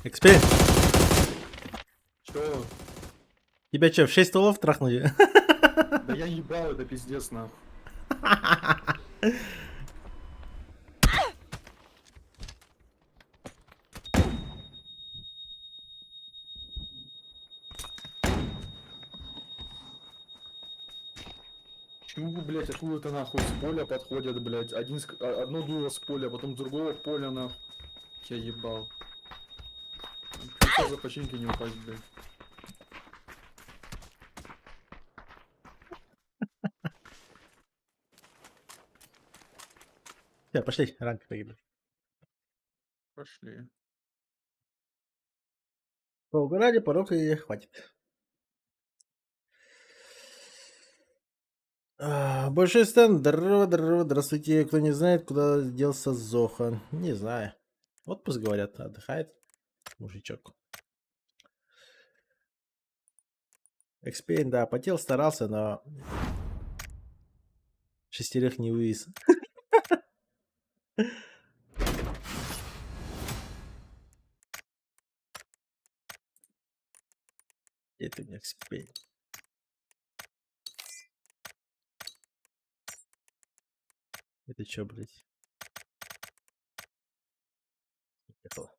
Экспей, Чё? тебя что, в 6 стволов трахнули? Да я ебал, это пиздец, нахуй. Почему, блядь, откуда-то нахуй с поля подходят, блядь. Одно дуло с поля, потом с другого поля, нахуй. Я ебал. Хотел за починки не упасть, блядь. Все, пошли, ранг поиграть. Пошли. Поугорали, порог и хватит. Большой стенд, здорово, здравствуйте. Кто не знает, куда делся Зохан? Не знаю. Отпуск, говорят, отдыхает мужичок. Экспейн, да, потел, старался, но 6 не вывез. Это не Экспейн. Это чё, блядь? Ехала.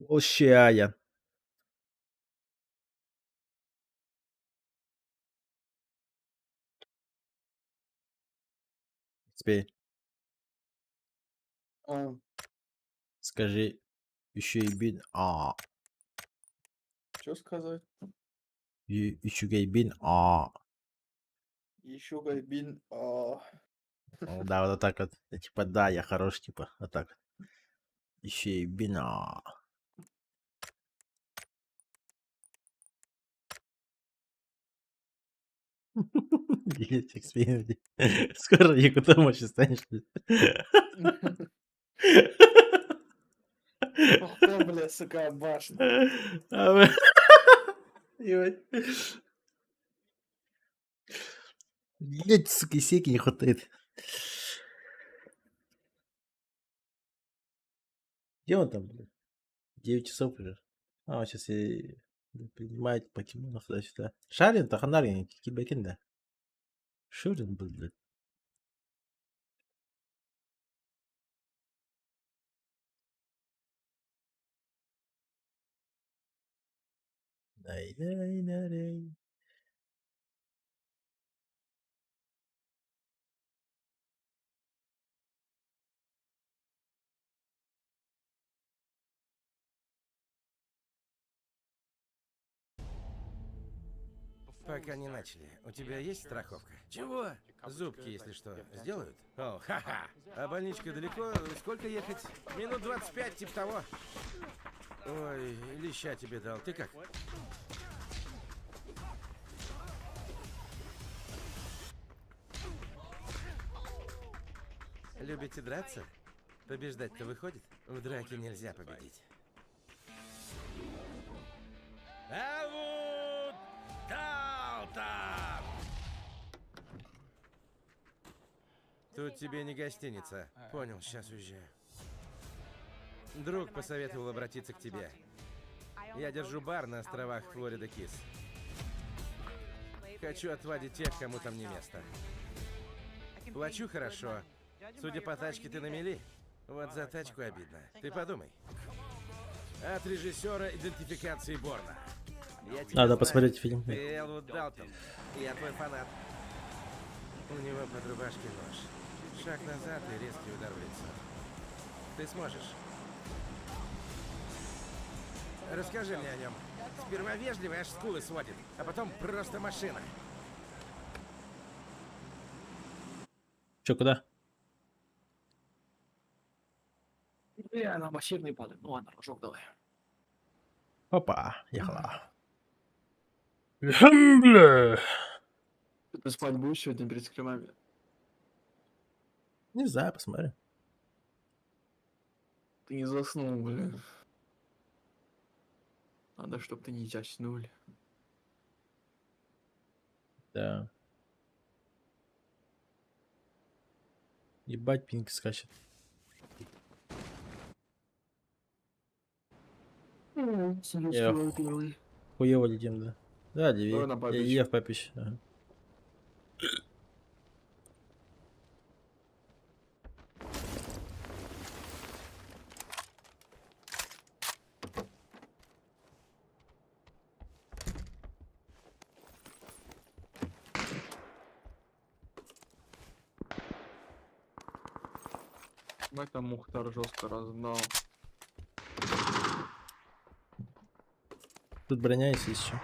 Ощая. Экспейн, А, скажи, еще и бин. что сказать? Еще гейбин. Еще гайбин. Ну да, вот так вот. Типа, да, я хорош, типа, вот так вот. Еще и бина. Блять, Экспейн. Скоро Якута мощи станешь. Ох ты, бля, сука, башня. Блять, сука, сейки не хватает. Где он там, блядь? 9 часов уже. Он сейчас и принимает покемонов туда-сюда. Шарин, Таханарин, Кибекин, да. Шурин был, блядь. Дай-дай-дай-дай. Пока не начали. У тебя есть страховка? Чего? Зубки, если что, сделают? О, ха-ха. А больничка далеко? Сколько ехать? Минут 25, типа того. Ой, леща тебе дал. Ты как? Любите драться? Побеждать-то выходит? В драке нельзя победить. Авут! Талтан! Тут тебе не гостиница. Понял, сейчас уезжаю. Друг посоветовал обратиться к тебе. Я держу бар на островах Флорида Кис. Хочу отводить тех, кому там не место. Плачу хорошо. Судя по тачке, ты на мели. Вот за тачку обидно. Ты подумай. От режиссера идентификации Борна. Надо посмотреть фильм. Ты Элвуд Далтон. Я твой фанат. У него под рубашкой нож. Шаг назад и резкий удар в лицо. Ты сможешь. Расскажи мне о нем. Сперва вежливый, аж скулы сводит, а потом просто машина. Че, куда? На массивный падает. Ну ладно, рожок давай. Опа, ехала. Бля. Ты спать будешь сегодня перед скримами? Не знаю, посмотрим. Ты не заснул, блин. Надо, чтоб ты не заснули. Да. Ебать, пинг скачет. Я хуево летим, да. Да, левее. Давай на Папич. Я в Папич. Ага. Мать там Мухтар жестко раздал. Тут броня есть еще.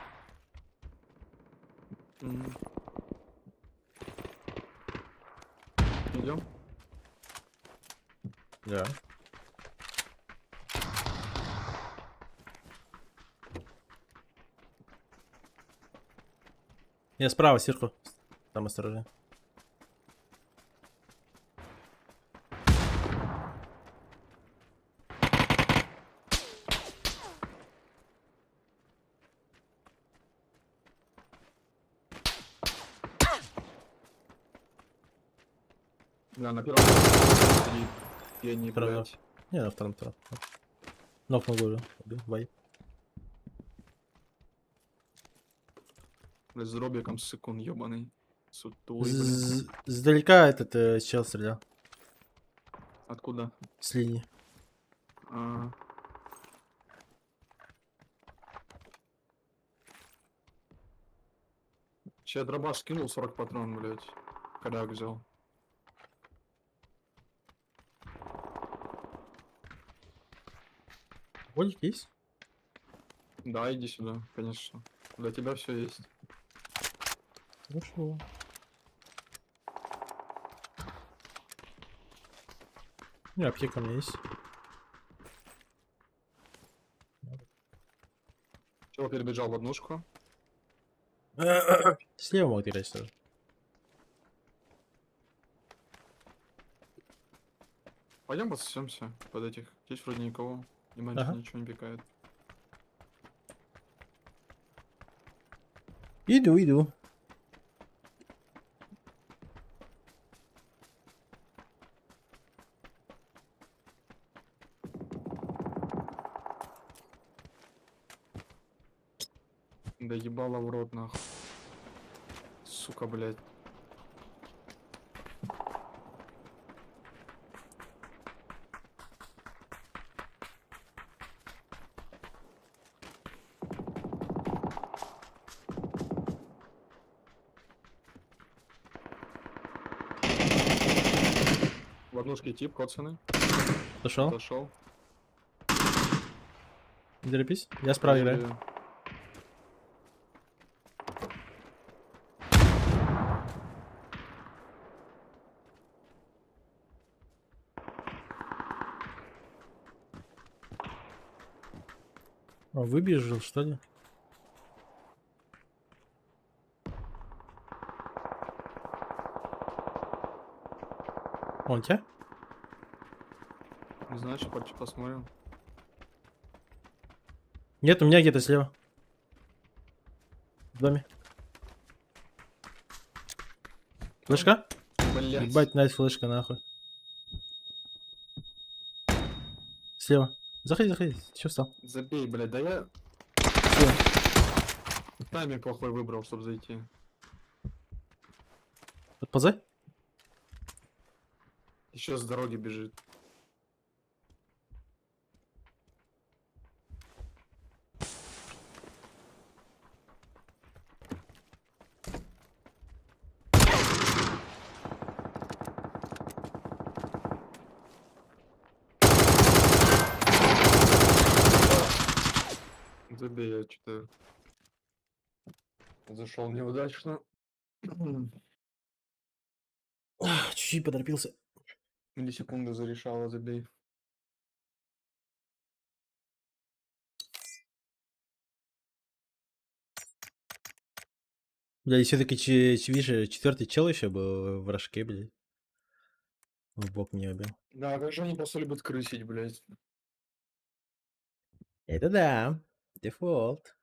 Идем? Да. Я справа, сверху. Там осторожно. Да, на первом сидит. Я не, Правда. блядь. Не, на втором. Нокнул уже. Бай. Блядь, с дробиком сыкун ебаный. Сутулый, блядь. Сдалека этот чел стрелял. Откуда? С линии. А. Че, я дробаш скинул 40 патрон, блядь. Коляк взял. Вольник есть? Да, иди сюда, конечно. Для тебя все есть. Хорошо. Не, аптека у меня есть. Чего перебежал в однушку? Слева могут играть тоже. Пойдем пососемся под этих. Здесь вроде никого. И меньше Ага. ничего не пикает. Иду. Да ебало в рот нахуй. Сука, блядь. В однушке тип, коцаны. Дошел. Дошел. Не торопись. Я справа играю. А, выбежал, что ли? Он тебя? Не знаю, что посмотрим. Нет, у меня где-то слева. В доме. Флешка? Блять. Ебать, найс флешка, нахуй. Слева. Заходи. Че встал? Забей, блядь, да я Слева. тайминг плохой выбрал, чтобы зайти. Подползай. Еще с дороги бежит. Забей, я что-то зашел неудачно. Чуть-чуть поторопился. Миллисекунду зарешала, забей. Бля, и все-таки, видишь, четвертый чел еще был в рожке, блядь. В бок не убил. Да, как же они просто любят крысить, блядь. Это да. Дефолт.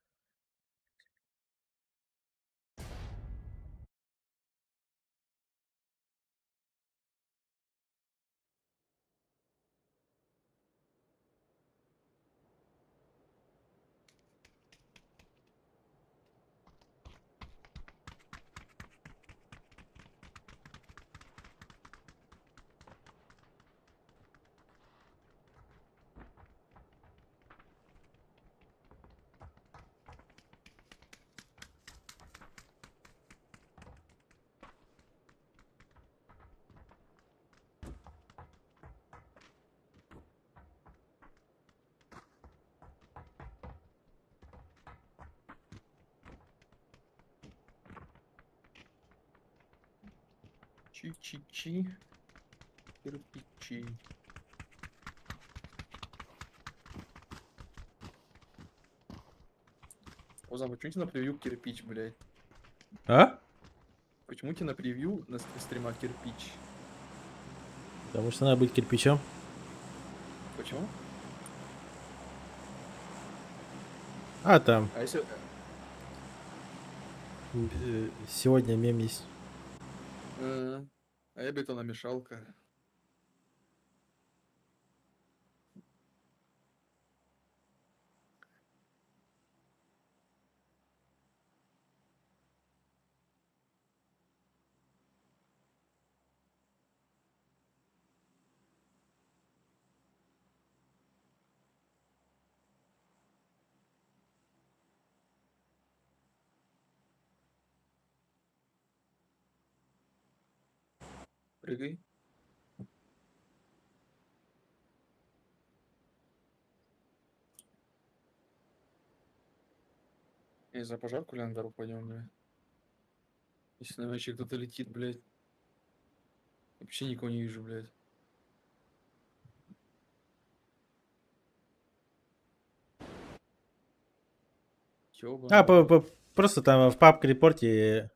Чи-чи-чи. Кирпичи. Озан, почему тебе на превью кирпич, блядь? А? Почему тебе на превью на стрима кирпич? Потому что надо быть кирпичом. Почему? А там А если... сегодня мем есть. А я бетономешалка. Прыгай. И за пожарку Лянгар упадем, блядь. Если на вообще кто-то летит, блядь. Вообще никого не вижу, блядь. А, Ёбаный. просто там в папке-репорте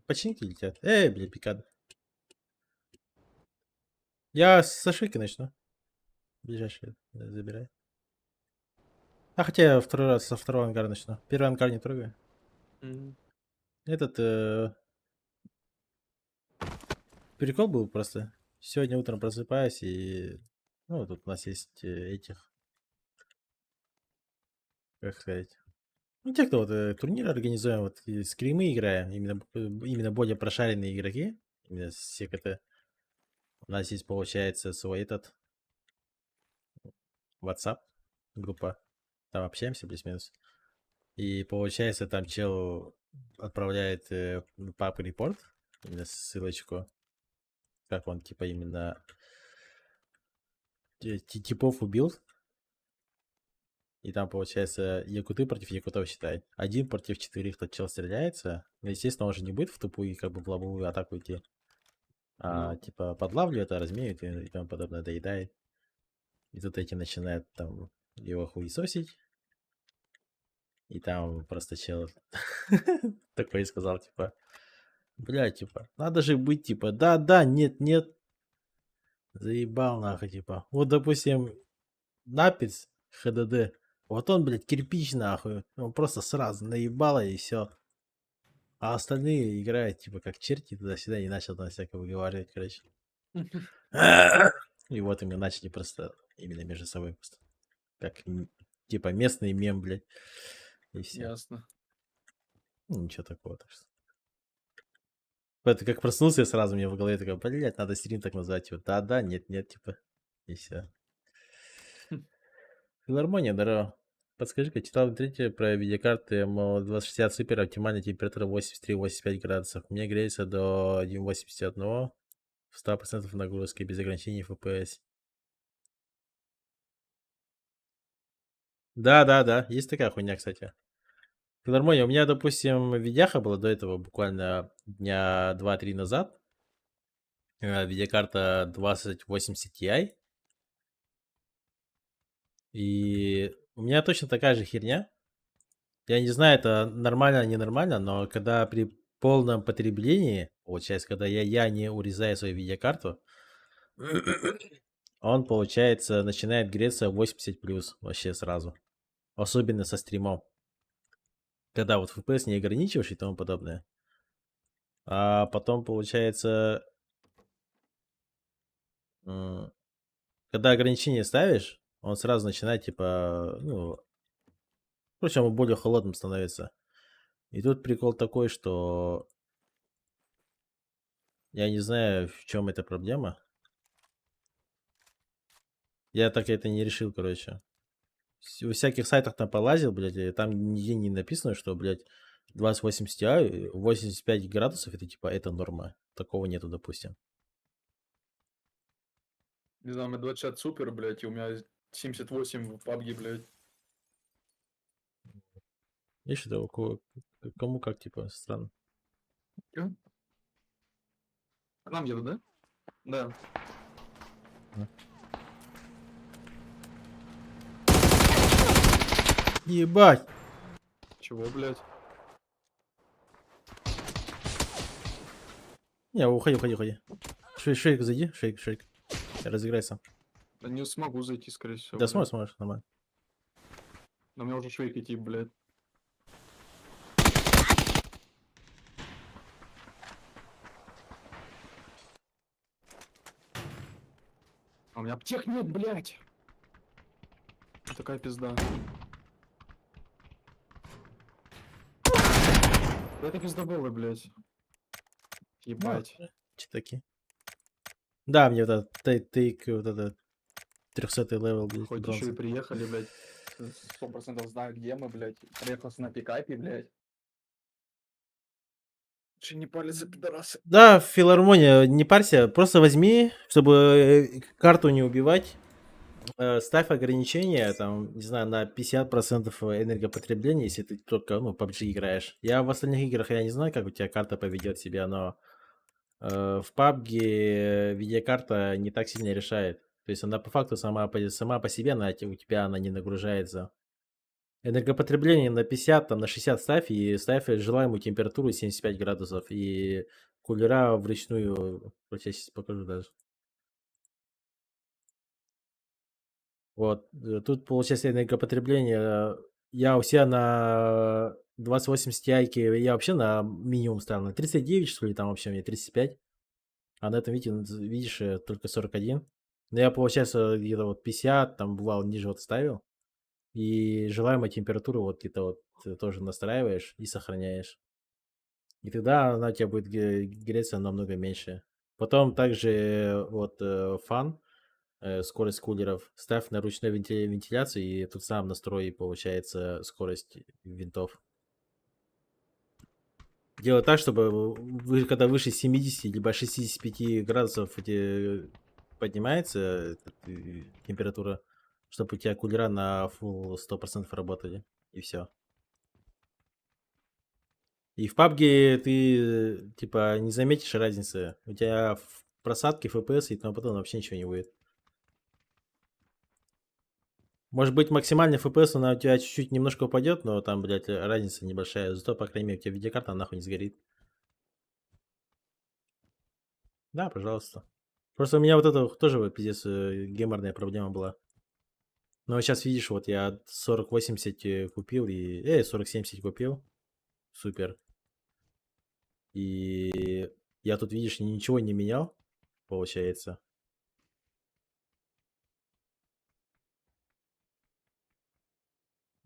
починки летят. Блядь, пикада. Я с ошибки начну. Ближайший забирай. А хотя я второй раз со второго ангара начну. Первый ангар не трогаю. Мгм. Этот прикол был просто. Сегодня утром просыпаюсь и... Ну, тут у нас есть этих... Как сказать? Ну, те, кто вот турниры организуем, вот и скримы играем, именно более прошаренные игроки, именно с КТ. У нас есть, получается, свой этот WhatsApp группа. Там общаемся плюс-минус. И получается, там чел отправляет папу репорт, именно ссылочку, как он типа именно типов убил. И там, получается, якуты против якутов считает. 1 против 4 тот чел стреляется. Но, естественно, он же не будет в тупую, как бы в лобовую атаку идти. А, Ну. типа, подлавливает, разменивает и тому подобное, доедает. И тут эти начинают там его хуесосить. И там просто чел такой сказал, типа, бля, типа, надо же быть, типа, да, нет. Заебал нахуй, типа. Вот, допустим, Напец ХДД. Вот он, блядь, кирпич нахуй. Он просто сразу наебало и все. А остальные играют, типа, как черти туда-сюда и начал там всякое выговаривать, короче. И вот мы начали просто именно между собой просто. Как, типа, местный мем, блядь. И все. Ясно. Ну, ничего такого. Так что. Это как проснулся, сразу мне в голове такой, блядь, надо стрим так назвать. Типа, да, нет, типа. И все. Филармония, здорово. Подскажи-ка, читал в интернете про видеокарты, мол, 2060 супер, оптимальная температура 83-85 градусов. У меня греется до 1,81 в 100% нагрузки, без ограничений FPS. Да, есть такая хуйня, кстати. Филармония, у меня, допустим, видяха была до этого буквально дня 2-3 назад. Видеокарта 2080 Ti. И у меня точно такая же херня. Я не знаю, это нормально, ненормально, но когда при полном потреблении, получается, когда я не урезаю свою видеокарту, он, получается, начинает греться 80 плюс вообще сразу. Особенно со стримом. Когда вот FPS не ограничиваешь и тому подобное. А потом, получается, когда ограничение ставишь, он сразу начинает, типа, ну, короче, он более холодным становится. И тут прикол такой, что я не знаю, в чем эта проблема. Я так это не решил, короче. У всяких сайтах там полазил, блядь, и там нигде не написано, что, блядь, 2080 Ti, 85 градусов, это типа, это норма. Такого нету, допустим. Не знаю, у меня 2060 супер, блядь, и у меня 78 в PUBG, блядь. И что, кому как, типа, странно. Чё? К нам едут, да? Да. Ебать! Чего, блядь? Не, уходи, уходи, уходи. Шейк, зайди, шейк. Разыграйся. Да не смогу зайти, скорее всего. Да блядь. сможешь, нормально. Но мне уже швейк идти, блядь. А у меня аптек нет, блядь. Такая пизда. Да это пиздоболы, блядь. Ебать. Читаки. Да, мне вот этот тейк, вот этот 300 левел, блядь, Хоть бронза. еще и приехали, блядь. 100% знаю, где мы, блядь. Приехался на пикапе, блядь. Че не палец за пидорасы. Да, филармония, не парься, просто возьми, чтобы карту не убивать, ставь ограничения, там, не знаю, на 50% энергопотребления, если ты только, ну, PUBG играешь. Я в остальных играх, я не знаю, как у тебя карта поведет себя, но в PUBG видеокарта не так сильно решает. То есть она по факту сама по себе, у тебя она не нагружается. Энергопотребление на 50, там, на 60 ставь, и ставь желаемую температуру 75 градусов, и кулера вручную, вот я сейчас покажу даже. Вот, тут получается энергопотребление, я у себя на 2080 Ti, я вообще на минимум ставил, на 39, что ли, там вообще у меня 35, а на этом видишь, только 41. Но я, получается, где-то вот 50, там бывало ниже вот ставил. И желаемую температуру вот где-то вот ты тоже настраиваешь и сохраняешь. И тогда она у тебя будет греться намного меньше. Потом также вот фан, скорость кулеров, ставь на ручную вентиляцию, и тут сам настрой, получается, скорость винтов. Делай так, чтобы вы, когда выше 70 либо 65 градусов поднимается температура, чтобы у тебя кулера на full 100% работали. И все. И в PUBG ты, типа, не заметишь разницы. У тебя в просадке, FPS и тому подобное вообще ничего не будет. Может быть, максимальный FPS у тебя чуть-чуть немножко упадет, но там, блядь, разница небольшая. Зато, по крайней мере, у тебя видеокарта нахуй не сгорит. Да, пожалуйста. Просто у меня вот это тоже вот, пиздец геморная проблема была. Но сейчас видишь, вот я 4080 купил и... 4070 купил. Супер. И я тут, видишь, ничего не менял, получается.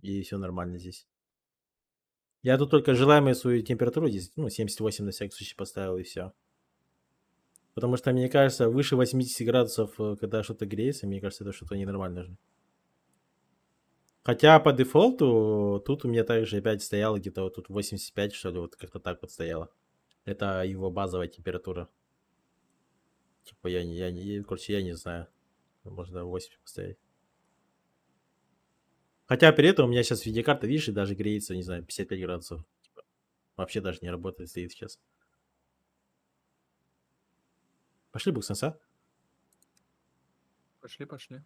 И все нормально здесь. Я тут только желаемую свою температуру здесь, ну, 78 на всякий случай поставил, и все. Потому что, мне кажется, выше 80 градусов, когда что-то греется, мне кажется, это что-то ненормально же. Хотя по дефолту тут у меня также опять стояло где-то вот тут 85, что ли, вот как-то так вот стояло. Это его базовая температура. Типа короче, я не знаю. Можно 80 поставить. Хотя при этом у меня сейчас видеокарта, видишь, и даже греется, не знаю, 55 градусов. Типа, вообще даже не работает, стоит сейчас. Пошли, Буксенса. Пошли, пошли.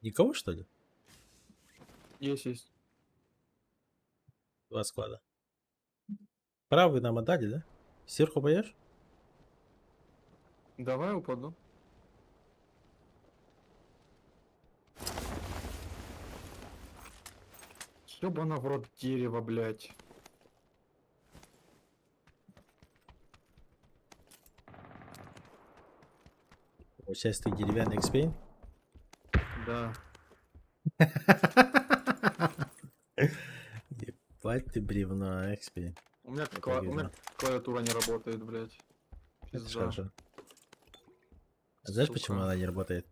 Никого, что ли? Есть. 2 склада. Правый нам отдали, да? Сверху поешь? Давай упаду. Ёбана в рот дерева, блядь. Получается, ты деревянный экспейн? Да. Ебать ты бревно, экспейн. У меня клавиатура не работает, блядь. Это ж Пизда. хорошо. А знаешь, Сука. почему она не работает?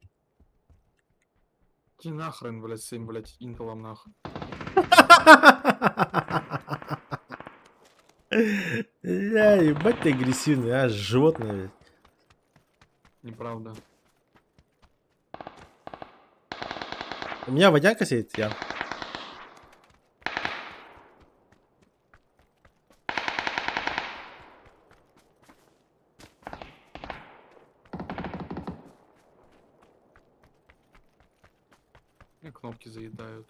Иди нахрен, блядь, с этим, блядь, интелом нахуй. Бля, ебать ты агрессивный, аж животное. Блядь. Неправда. У меня водянка сидит, я. И кнопки заедают.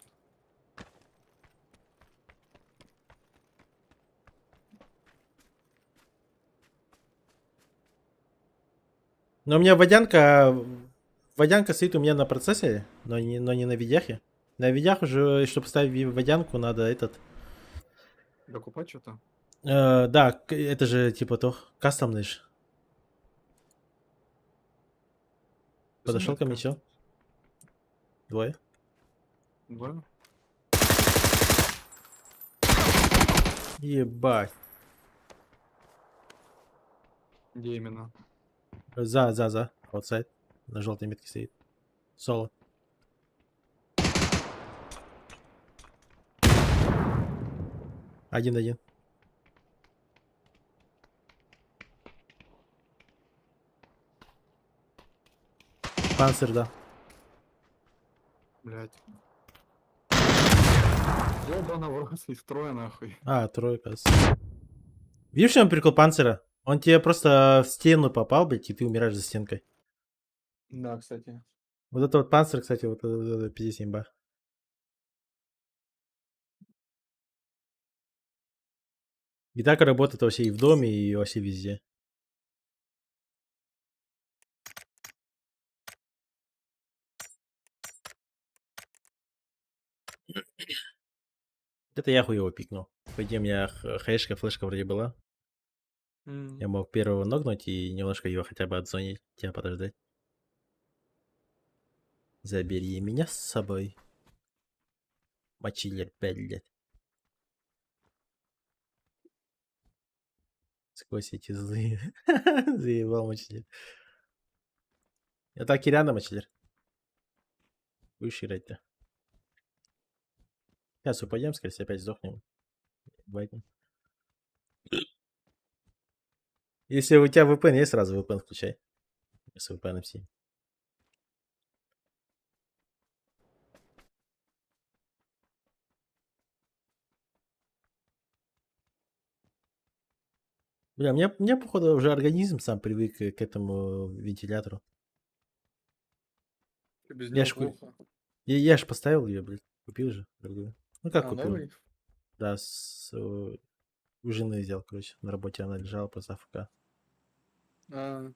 Но у меня водянка стоит у меня на процессоре, но не на видяхе. На видях уже, чтобы ставить водянку, надо этот... Докупать что-то? Да, это же типа то, кастомный же. Подошел ко мне, чел. Двое. Двое? Ебать. Где именно? За. Outside. На желтой метке стоит. Соло. Один. Панцирь, да. Блять. Ёбаного рот, из строя нахуй. А, тройка. Видишь, в чем прикол панцира? Он тебе просто в стену попал, блядь, и ты умираешь за стенкой. Да, кстати. Вот это вот панцирь, кстати, вот это пиздец имба. И так работает вообще и в доме, и вообще везде. Это я хуево пикнул. По идее, у меня хэшка, флешка вроде была. Я мог первого ногнуть и немножко его хотя бы отзонить, тебя подождать. Забери меня с собой. Мочилер, блядь. Сквозь эти злые. Заебал мочилер. Это Кириана мочилер. Будешь играть-то. Сейчас упадем, скорее всего, опять сдохнем. Байтнем. Если у тебя VPN есть, сразу VPN включай. С VPN все. Бля, мне походу уже организм сам привык к этому вентилятору. Без Я него ж, плохо. я ж поставил ее, блядь. Купил же другую. Ну как А, купил? новый? Да, у жены взял, короче. На работе она лежала после АФК. А.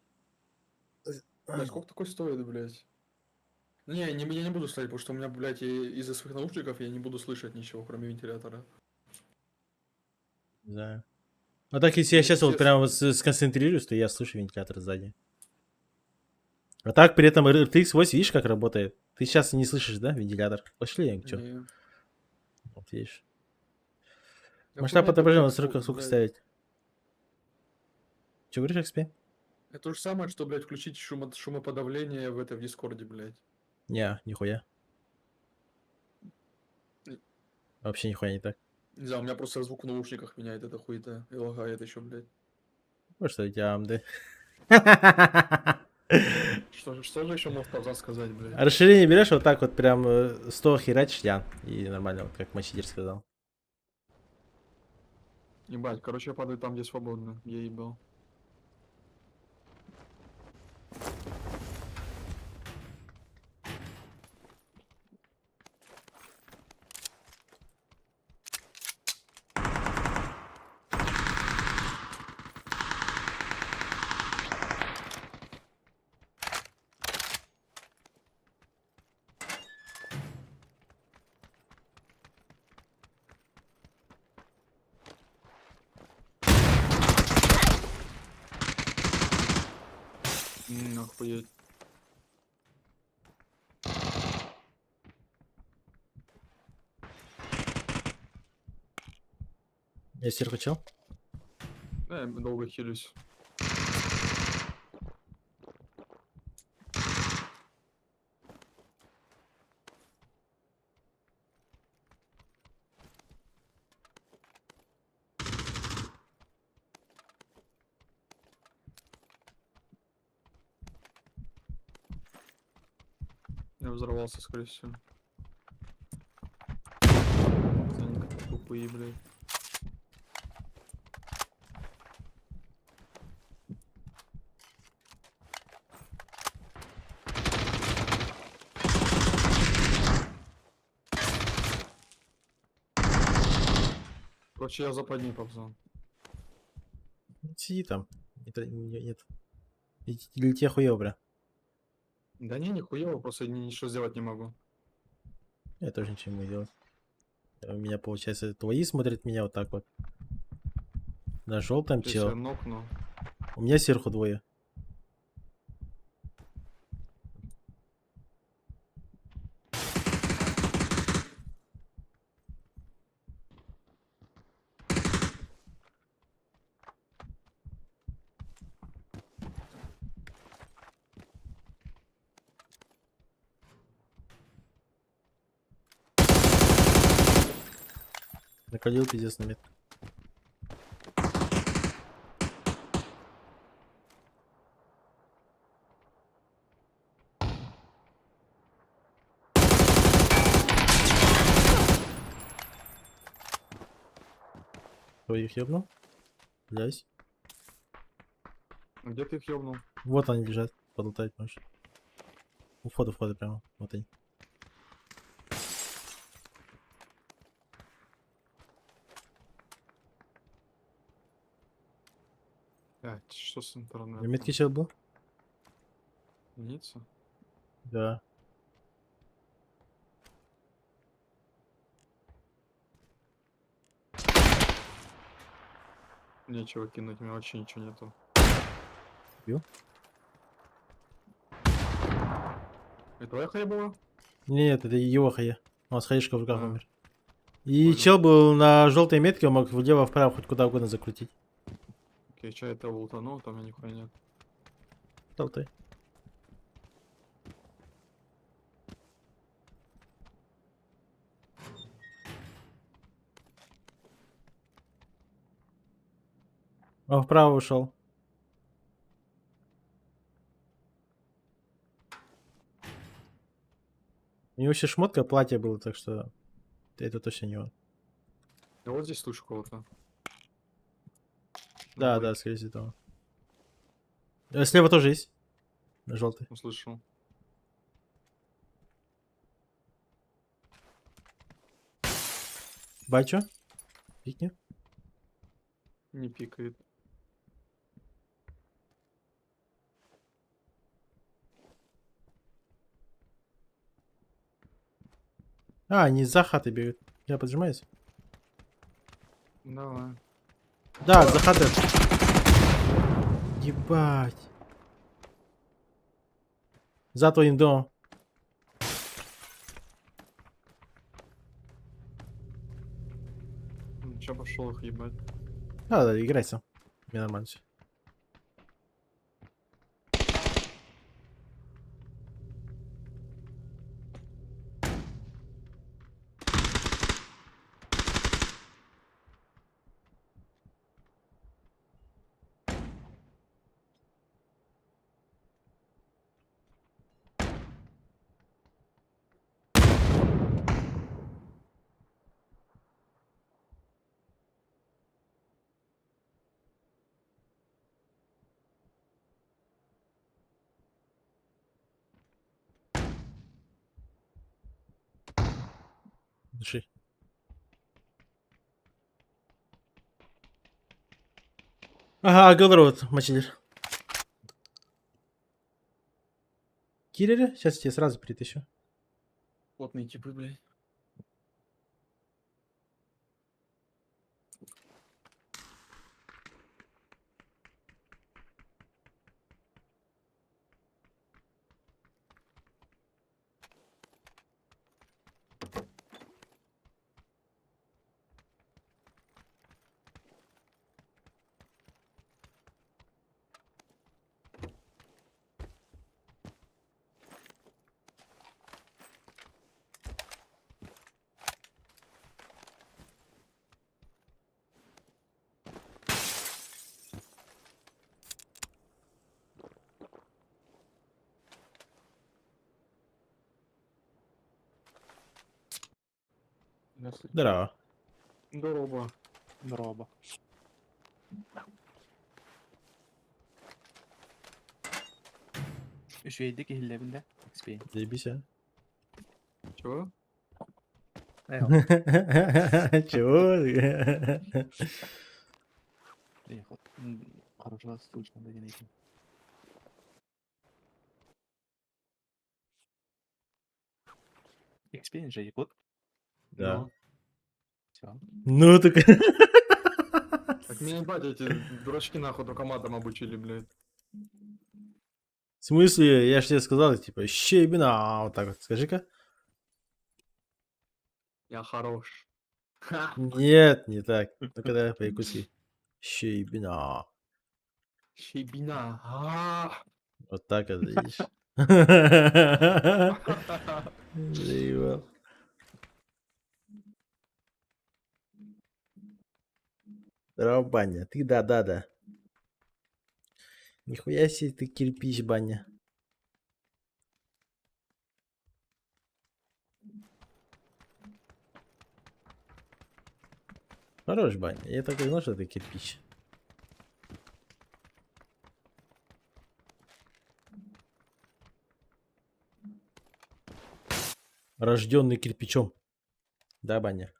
Блядь, сколько такой стоит, блядь? Ну, я не буду ставить, потому что у меня, блядь, из-за своих наушников я не буду слышать ничего, кроме вентилятора. Да. А так, если я сейчас вот Пиздец. прям вот сконцентрируюсь, то я слышу вентилятор сзади. А так, при этом RTX 8, видишь, как работает? Ты сейчас не слышишь, да, вентилятор? Пошли, чё? Не. Вот видишь. Да Масштаб хуйня отображения, тупая, сколько блядь. ставить? Че говоришь, XP? Это то же самое, что, блядь, включить шумоподавление в Дискорде, блядь. Не, нихуя. Вообще нихуя не так. Не знаю, у меня просто звук в наушниках меняет эта хуета и лагает еще, блядь. Вот что у тебя AMD. Что же еще мог сказать, блядь? Расширение берешь вот так вот прям 100 херачишь, и нормально, вот как Мачидер сказал. Ебать, короче, я падаю там, где свободно. Я ебал. Охуеть. Я сверху чел? Да, я долго хилюсь. Я взорвался, скорее всего. Пацаны тупые, блядь. Короче, я в западней попзал. Сиди там. Нет. Или тебе хуёво, бля. Да не, нихуево, просто ничего сделать не могу. Я тоже ничего не могу делать. У меня, получается, твои смотрят меня вот так вот. На желтом То есть я чел. нокну. У меня сверху двое. Накалил пиздец на метку. Кто их ебнул? Блядь. А где ты их ёбнул? Вот они лежат. Подлутать можешь. У входа прямо. Вот они. Что с На интернетом? метке чел был? Ницца? Да. Нечего кинуть, у меня вообще ничего нету. Бил? Это твоя хая была? Нет, это его хая. Он с хаешкой в руках А, умер. И понял. чел был на желтой метке, он мог влево-вправо хоть куда угодно закрутить. Окей, чай это лутанул, там у меня нихуя нет. Толтай. Он вправо ушел. У него еще шмотка, платье было, так что это точно не он. Я вот здесь слышу кого-то. Да, да, скорее всего. Того. Слева тоже есть. Желтый. Услышал. Бачо? Пикни. Не пикает. А, они за хаты бегают. Я поджимаюсь. Давай. Да, за хаты. Ебать. За твоим домом. Че пошел их ебать? Да, да, играй сам. Мне нормально все. Дыши. Ага, Голдрот, мочилер. Киллеры? Сейчас я тебе сразу притащу. Плотные типы, блядь. Здорово. Здорово. Здорово. Şeydeki hillevinde. XP. Заебись, а. Чего? Чего? Хорошо слышно, да, не XP же код. Да. Все. Ну так... Так меня ебать эти дурачки нахуй только матом обучили, блядь. В смысле? Я ж тебе сказал, типа, щебина, вот так вот, скажи-ка. Я хорош. Ха! Нет, не так. Ну-ка давай по-якутски. Щебина. Щебина. А! Вот так вот, видишь. Заебал. Здорово, баня. Ты да. Нихуя себе ты кирпич, баня. Хорош, баня. Я так и знал, что ты кирпич. Рожденный кирпичом. Да, баня?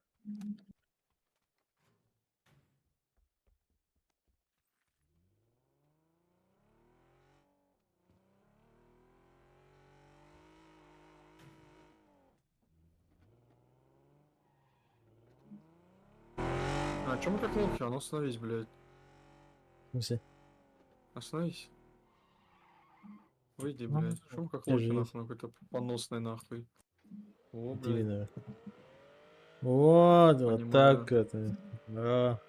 А чё мы как лохи? А ну остановись, блядь. В смысле? Остановись. Выйди, Ну, блядь. Чё мы как я лохи, же нахуй, какой-то поносный, нахуй. О, Вот блядь. именно. Вот, вот Понимаю. так это. Да.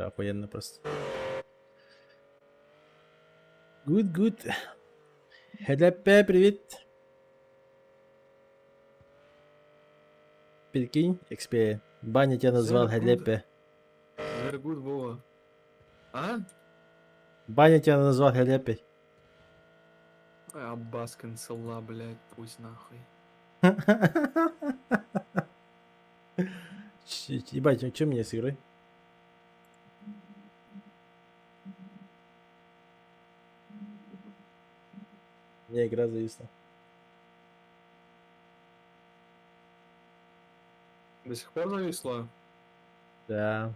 Да, охуенно просто. Good. Хелепе, привет. Прикинь, XP. Баня тебя назвал Very good. Хелепе. Very good, Вова. А? Баня тебя назвал Хелепе. Ой, Аббас канцела, блядь, пусть нахуй. Ебать, а чё мне с игрой? У меня игра зависла. До сих пор зависла? Да.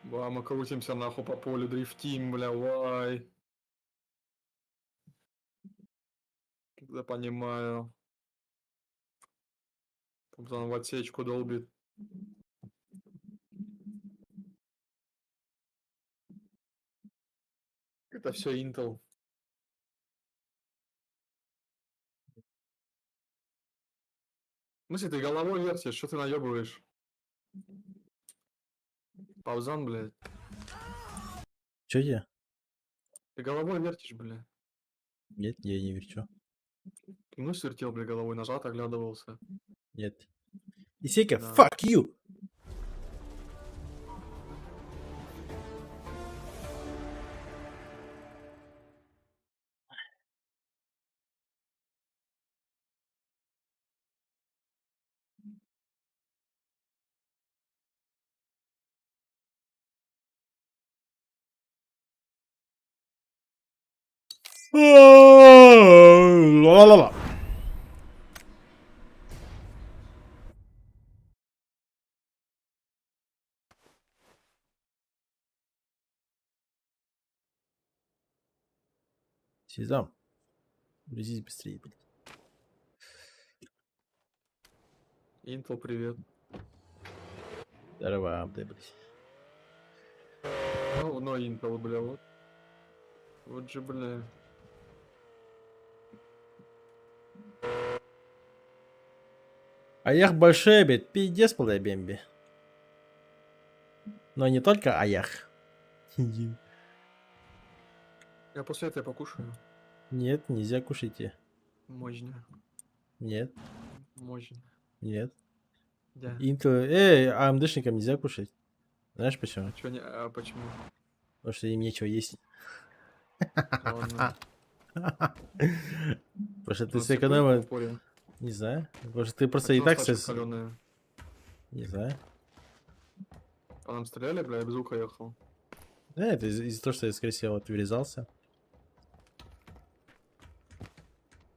Ба, мы крутимся нахуй по полю, дрифтим, бля, вай. Да понимаю. Там в отсечку долбит. Это все Intel. В смысле, ты головой вертишь, что ты наебываешь? Паузан, блядь. Чё я? Ты головой вертишь, бля. Нет, я не верчу. Ты мной свертел, бля, головой нажат, оглядывался. Нет. Исейка, Да. fuck you! Ла-ла-ла. Сезам. Грузись быстрее, блядь. Intel, привет. Здорово, блядь. Ну, Intel, бля, вот. Вот же, бля. Аях большой, блядь, пиздец, бемби. Но не только аях. Я после этого покушаю. Нет, нельзя кушайте. Можно. Нет, Можно. нет. Да. Intel... AMD-шникам нельзя кушать. Знаешь почему? Чё не... А почему? Потому что им нечего есть. Ладно. Потому что ты Ну, сэкономил... упорим. Не знаю. Потому что ты просто А и чё так... Саша калёная? Не знаю. По нам стреляли, бля, я без звука ехал. Да, это из-за того, что я, скорее всего, вот вырезался.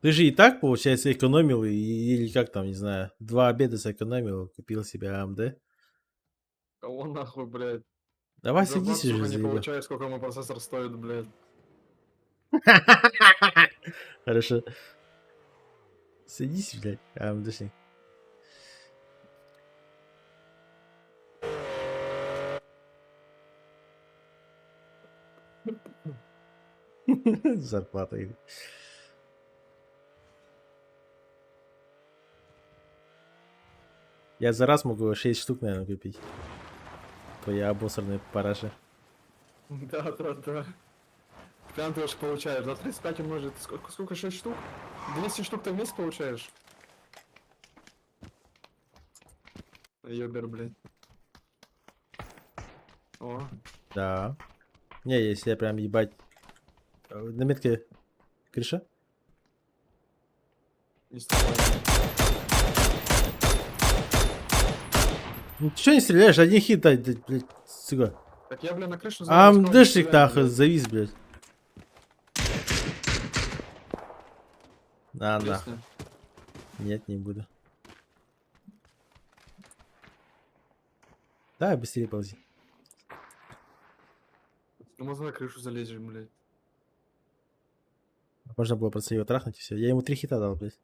Ты же и так, получается, экономил, или как там, не знаю, 2 обеда сэкономил, купил себе AMD. Кого нахуй, блядь? Давай Зарплату, садись уже, сука, не заебал. получаю, сколько мой процессор стоит, блядь. Хорошо. Садись, блядь, AMD-шник. Зарплата. Я за раз могу 6 штук, наверное, купить. Твоя обосранная параша. Да. Прям ты уж получаешь. За 35 умножить. Сколько 6 штук? 200 штук ты в месяц получаешь? Ёбер, блядь. О. Да. Не, если я прям ебать... На метке крыша? Не стреляй. Ну ты что не стреляешь? Один хит дай, блядь, сука. Так я, бля, на крышу AMD-шник нахуй завис, блядь. На, нахуй. Нет, не буду. Давай быстрее ползи. Ну, можно на крышу залезешь, блядь. Можно было просто его трахнуть и все. Я ему 3 хита дал, блядь.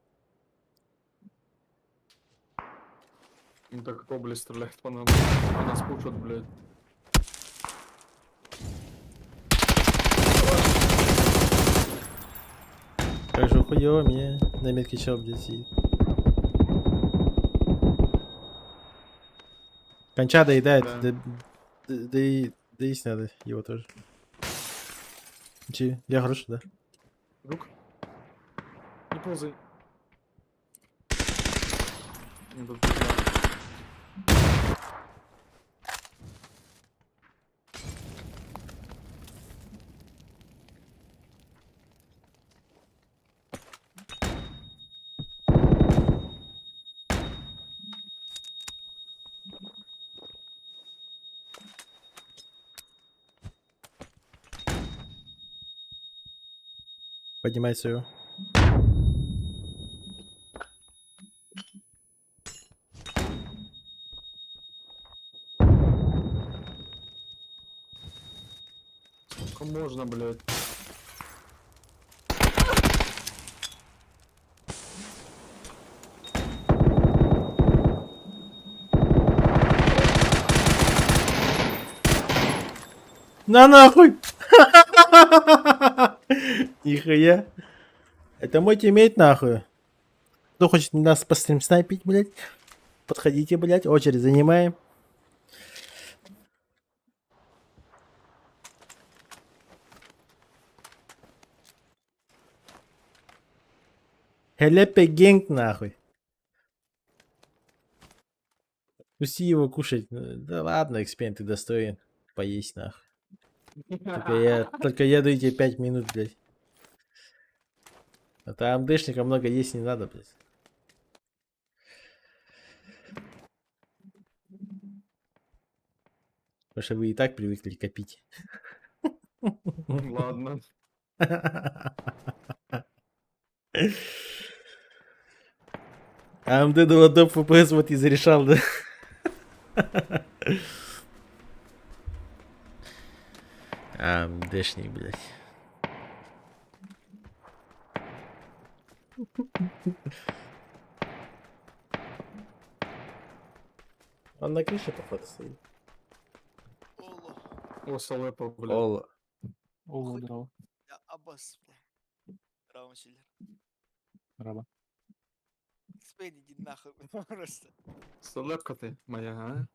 Ну так кто, блядь, стреляет по нам? По нас пушат, блядь. Как же хуёво мне на метке чел, блядь, сидит. Конча доедает, доесть надо его тоже. Че, я хороший, да? Друг? Не ползай. Не, тут пизда. Поднимай свою. Сколько можно, блядь? На нахуй! Нихуя. Это мой тиммейт нахуй. Кто хочет нас пострим снайпить, блядь? Подходите, блядь, очередь занимаем. Хелепе генг нахуй. Пусти его кушать. Да ладно, Экспен, ты достоин поесть нахуй. Только я даю тебе 5 минут, блядь. А то АМДшника много есть не надо, блядь. Потому что вы и так привыкли копить. Ладно. АМД до ладов FPS вот и зарешал, да? АМДшник, блядь. Он на крыше, походу, стоит. О, Салепа, блядь. Ола. О, здорово. Я Аббас, бля. Здорово, Сильвер. Здорово. Экспейн, иди нахуй, просто. Столепка ты моя, а?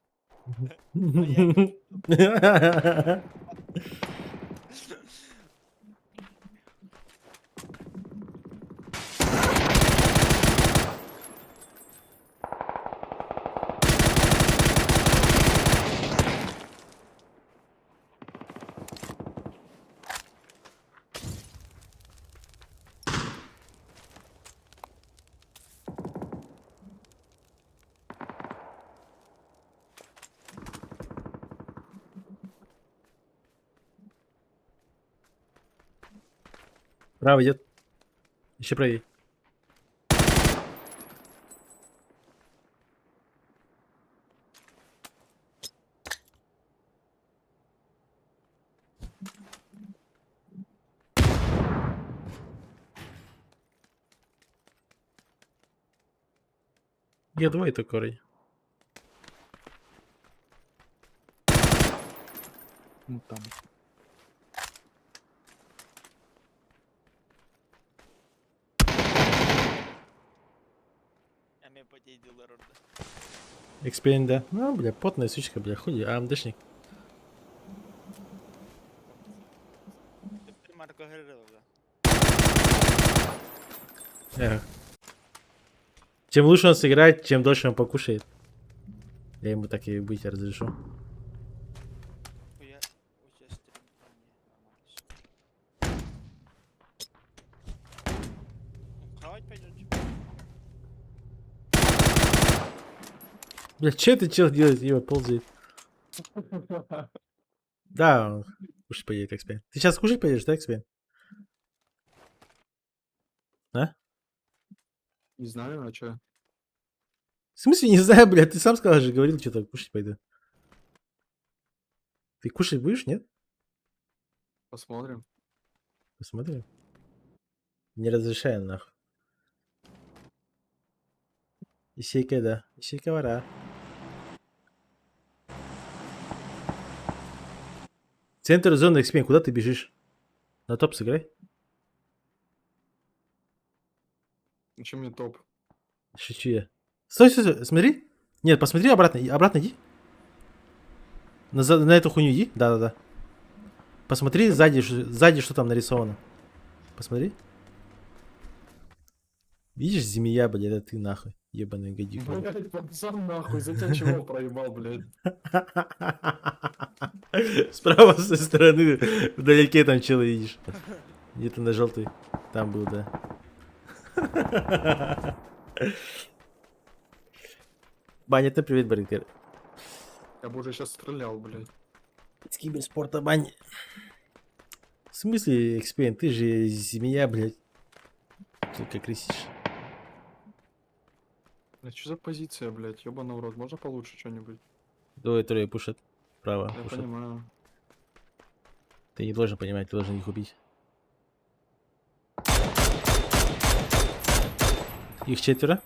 Право идет. Еще правее. Я двое такой. Ну там. Экспейн, да. Ну, бля, потная сучка, бля, хуй, АМДшник. Эх. Чем лучше он сыграет, чем дольше он покушает. Я ему так и быть разрешу. Бля, что это чел делает? Его ползает. Да, он кушать поедет, Экспейн. Ты сейчас кушать поедешь, да, Экспейн? А? Не знаю, а чё? В смысле, не знаю, блядь, ты сам сказал же, говорил, что-то кушать пойду. Ты кушать будешь, нет? Посмотрим. Посмотрим. Не разрешаю, нахуй. Ищейка, да. Ищейка вора. Центр зоны Экспейн, куда ты бежишь? На топ сыграй. Зачем мне топ? Шучу я. Стой, стой, стой, смотри. Нет, посмотри обратно. Обратно иди. На эту хуйню иди. Да-да-да. Посмотри сзади, что там нарисовано. Посмотри. Видишь, змея, блядь, это ты нахуй. Ебаный гадюк. Блядь, пацан нахуй, за тебя чего проебал, блядь? Справа со стороны, вдалеке там чела видишь. Где-то на желтый. Там был, да. Баня, ты привет, Баринкер. Я бы уже сейчас стрелял, блядь. С киберспорта бань. В смысле, Экспейн, ты же змея, блядь. Только крысишь. Блядь, что за позиция, блядь? Ёбаный в рот, можно получше что-нибудь? Двое, трое пушат. Право Я пушат. понимаю. Ты не должен понимать, ты должен их убить. Их 4.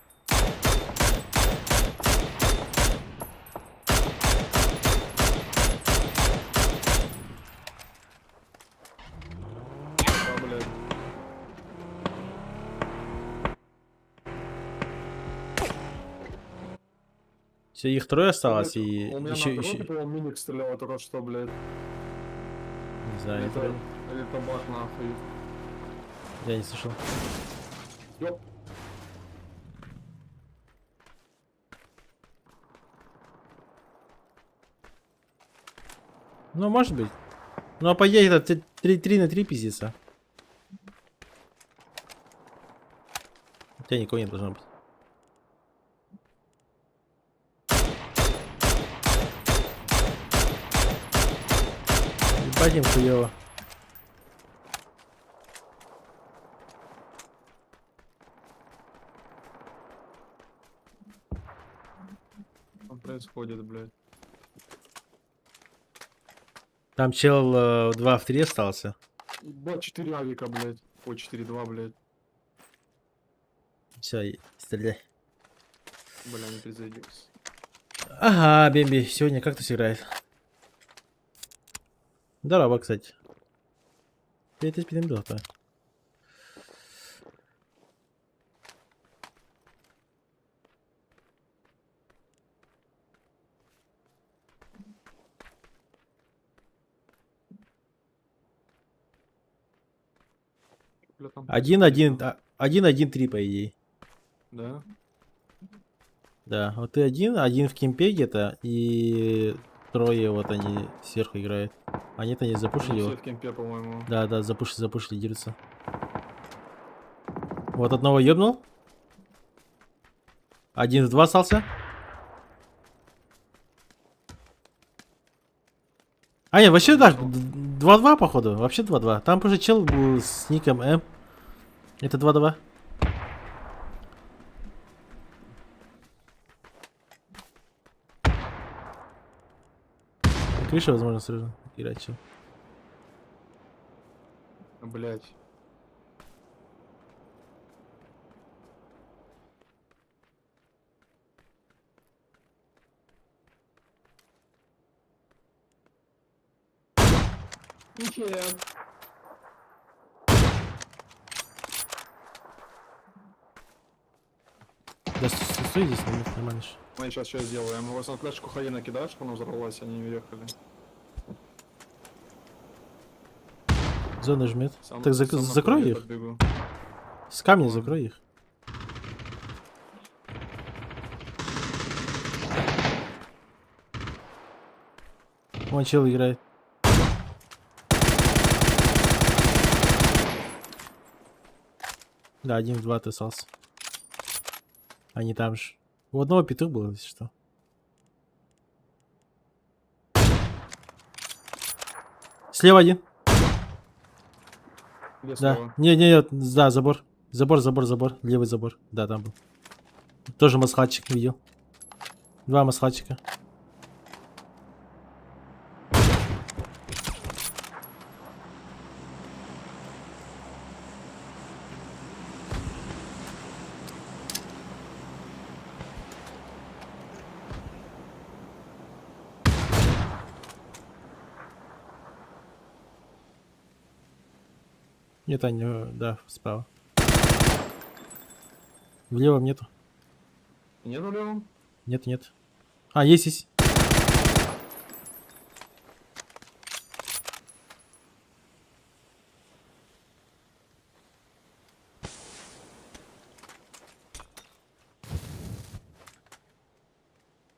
Да, блядь. Все, их трое осталось, и У меня еще, на еще... дроне, миник стрелял только что, блядь. Не знаю, Это, это... или табак, нахуй. Я не слышал. Ёп. Ну, может быть. Ну, а по ей это 3 на 3 пиздится. У тебя никого не должно быть. Ебать им хуёво. Что происходит, блядь? Там чел 2 в 3 остался. Ебать, 4 авика, блядь. Ой, 4-2, блядь. Все, стреляй. Бля, не призадился. Ага, Бемби, сегодня как ты сыграет? Здорово, кстати. Ты это спидем то. Бля, там 1-1-3, по идее. Да. Да, вот ты один в кемпе где-то, и трое вот они сверху играют. А нет, они запушили Они его. все в кемпе, по-моему. Да, запушили, дерутся. Вот одного ёбнул. 1 в 2 остался. А, нет, вообще так, 2-2, походу. Вообще 2-2. Там уже чел был с ником М. Это 2-2. Крыша, возможно, сразу играть чел. Блять. Нет. Да, стой здесь, нормально. Мы сейчас что сделаем? Мы вас на флешку ходи накидаешь, чтобы она взорвалась, они уехали. Зона жмет. Сам- Так сам на закрой флешке их. подбегу. С камня Ладно. закрой их. Вон чел играет. Да, 1 в 2 ты остался. Они там же. У одного петух был, если что. Слева один. Где Да. слева? Не, да, забор. Забор. Левый забор. Да, там был. Тоже масхатчик видел. 2 масхатчика. Нет, они, да, справа. В левом нету. Нету левом? Нет. А, есть.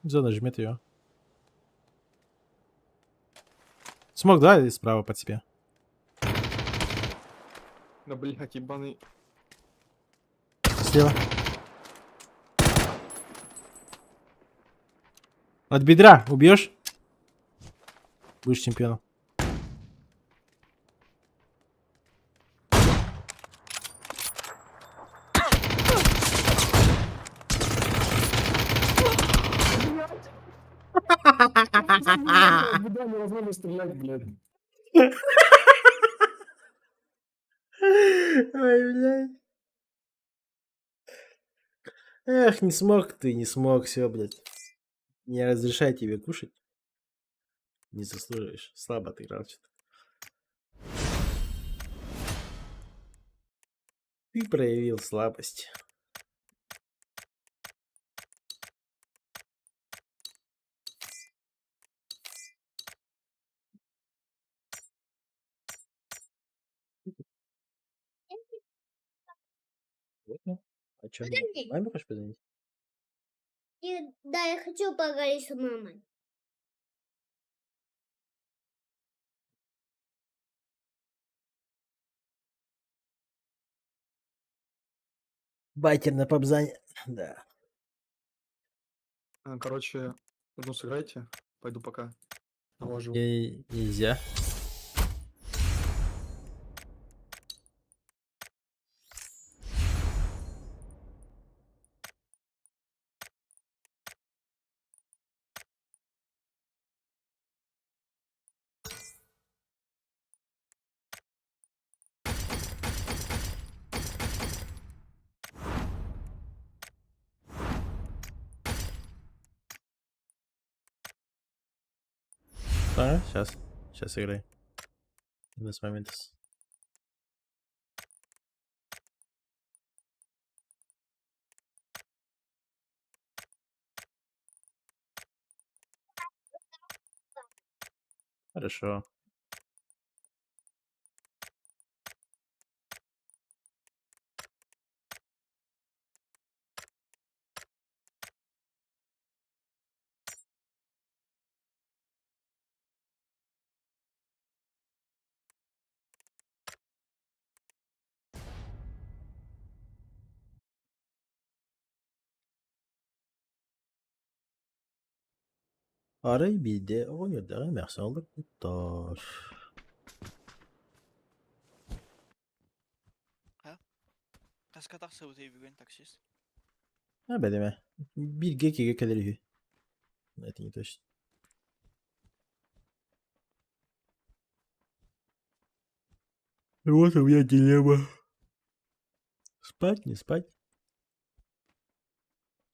Зона жмет ее. Смог, да, и справа под себя. Да блять, ебаный. Слева. От бедра убьешь? Будешь чемпионом. Беда, невозможно стрелять, блядь. Ой, блядь. Эх, не смог, все, блядь. Не разрешай тебе кушать. Не заслуживаешь. Слабо ты играл что-то. Ты проявил слабость. А что? Подожди. Маме хочешь позвонить? Да, я хочу поговорить с мамой. Батер на побзане. Да. Короче, одну сыграйте. Пойду пока. Наложу. Нельзя. А, сейчас играй. Unos momentos. Хорошо. Arayı bir de oynadı. Merci aldık. Tutar. Kaskataq сәүдәй бүген таксист. Ha bedeme. Bir geki gekeleri. Это не точно. Вот у меня дилемма. Спать, не спать?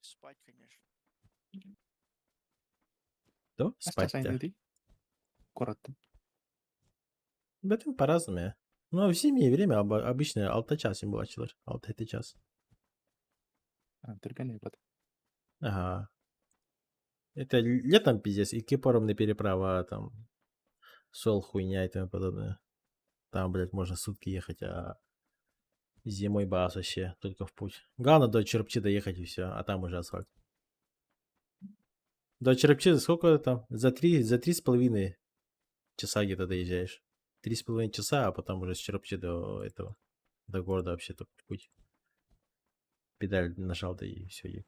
Спать, конечно. Да, спать. Спать değil. Коротко. Это по-разному. Ya. Ну, в зимнее время обычно 6 час им açılır. 6-7 час. Только не вот. Ага. Это летом пиздец, и кипором переправа, там, сол, хуйня и тому подобное. Там, блядь, можно сутки ехать, а зимой бас вообще, только в путь. Главное до Черепчи доехать и все, а там уже асфальт. До Черепчи сколько там? За 3,5 часа где-то доезжаешь. 3,5 часа, а потом уже с Черепчи до этого, до города вообще только в путь. Педаль нажал, да и все едет.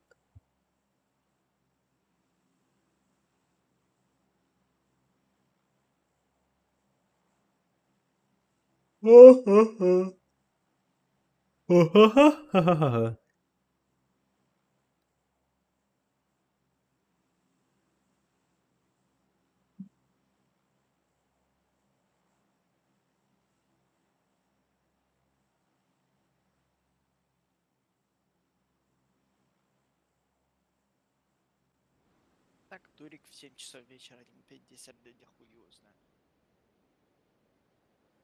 Так, турик в 7 часов вечера, 1.50 да хуй его знает.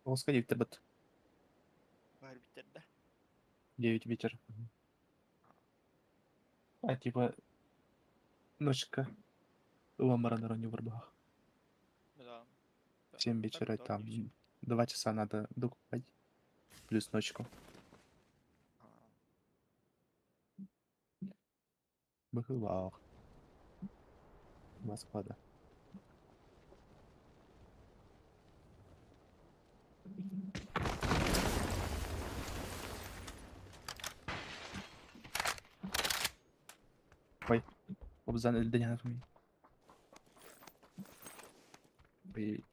Ол сходи в Тебет. Барбитер, да? 9 вечера. А типа ночка у Амара на раннюю Варбах. Да. 7 вечера там 2 часа надо докупать. Плюс ночку. Бахывал. Господа. Ой, обзан элден янатмый. Ой.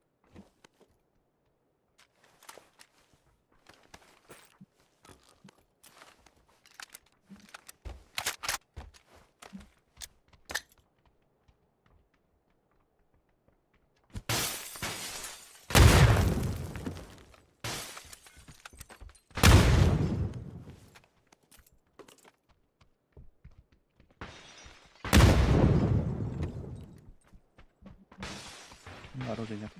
Оружия нет.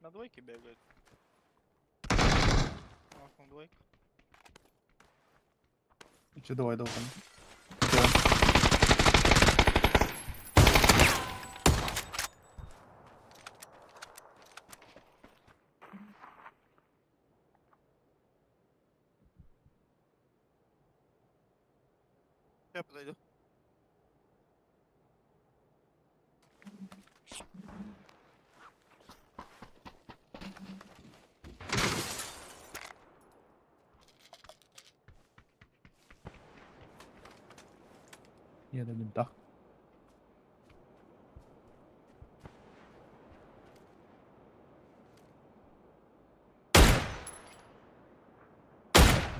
На двойке бегают. Ах, на двойку. Че, давай, давай. Я подойду. Я дадим дах.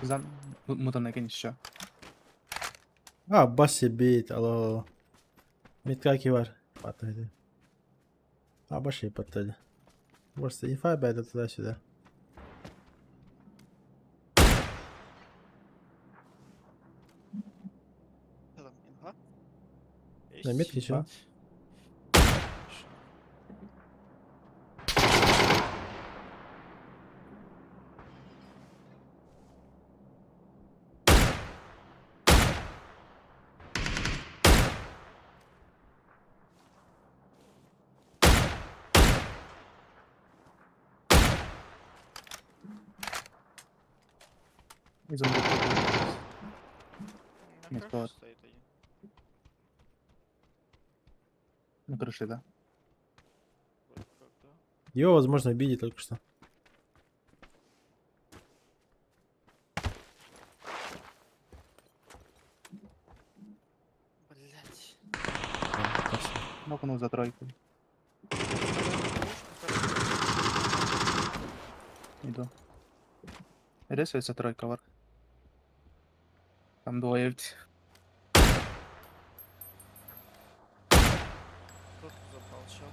Зан мутанна еще. Bas bit, alo. Mitkaki var. Patladı. Başı patladı. Burası infa bende туда-сюда. Что там, инфа? На метке все. Изумруд. На Никто. крыше стоит один. На крыше, да? Вроде как, да. Его, возможно, видели только что. Блять. Нокнул за тройку. Иду. Рисуется тройка вверх. Там двое. Тут забрал чел.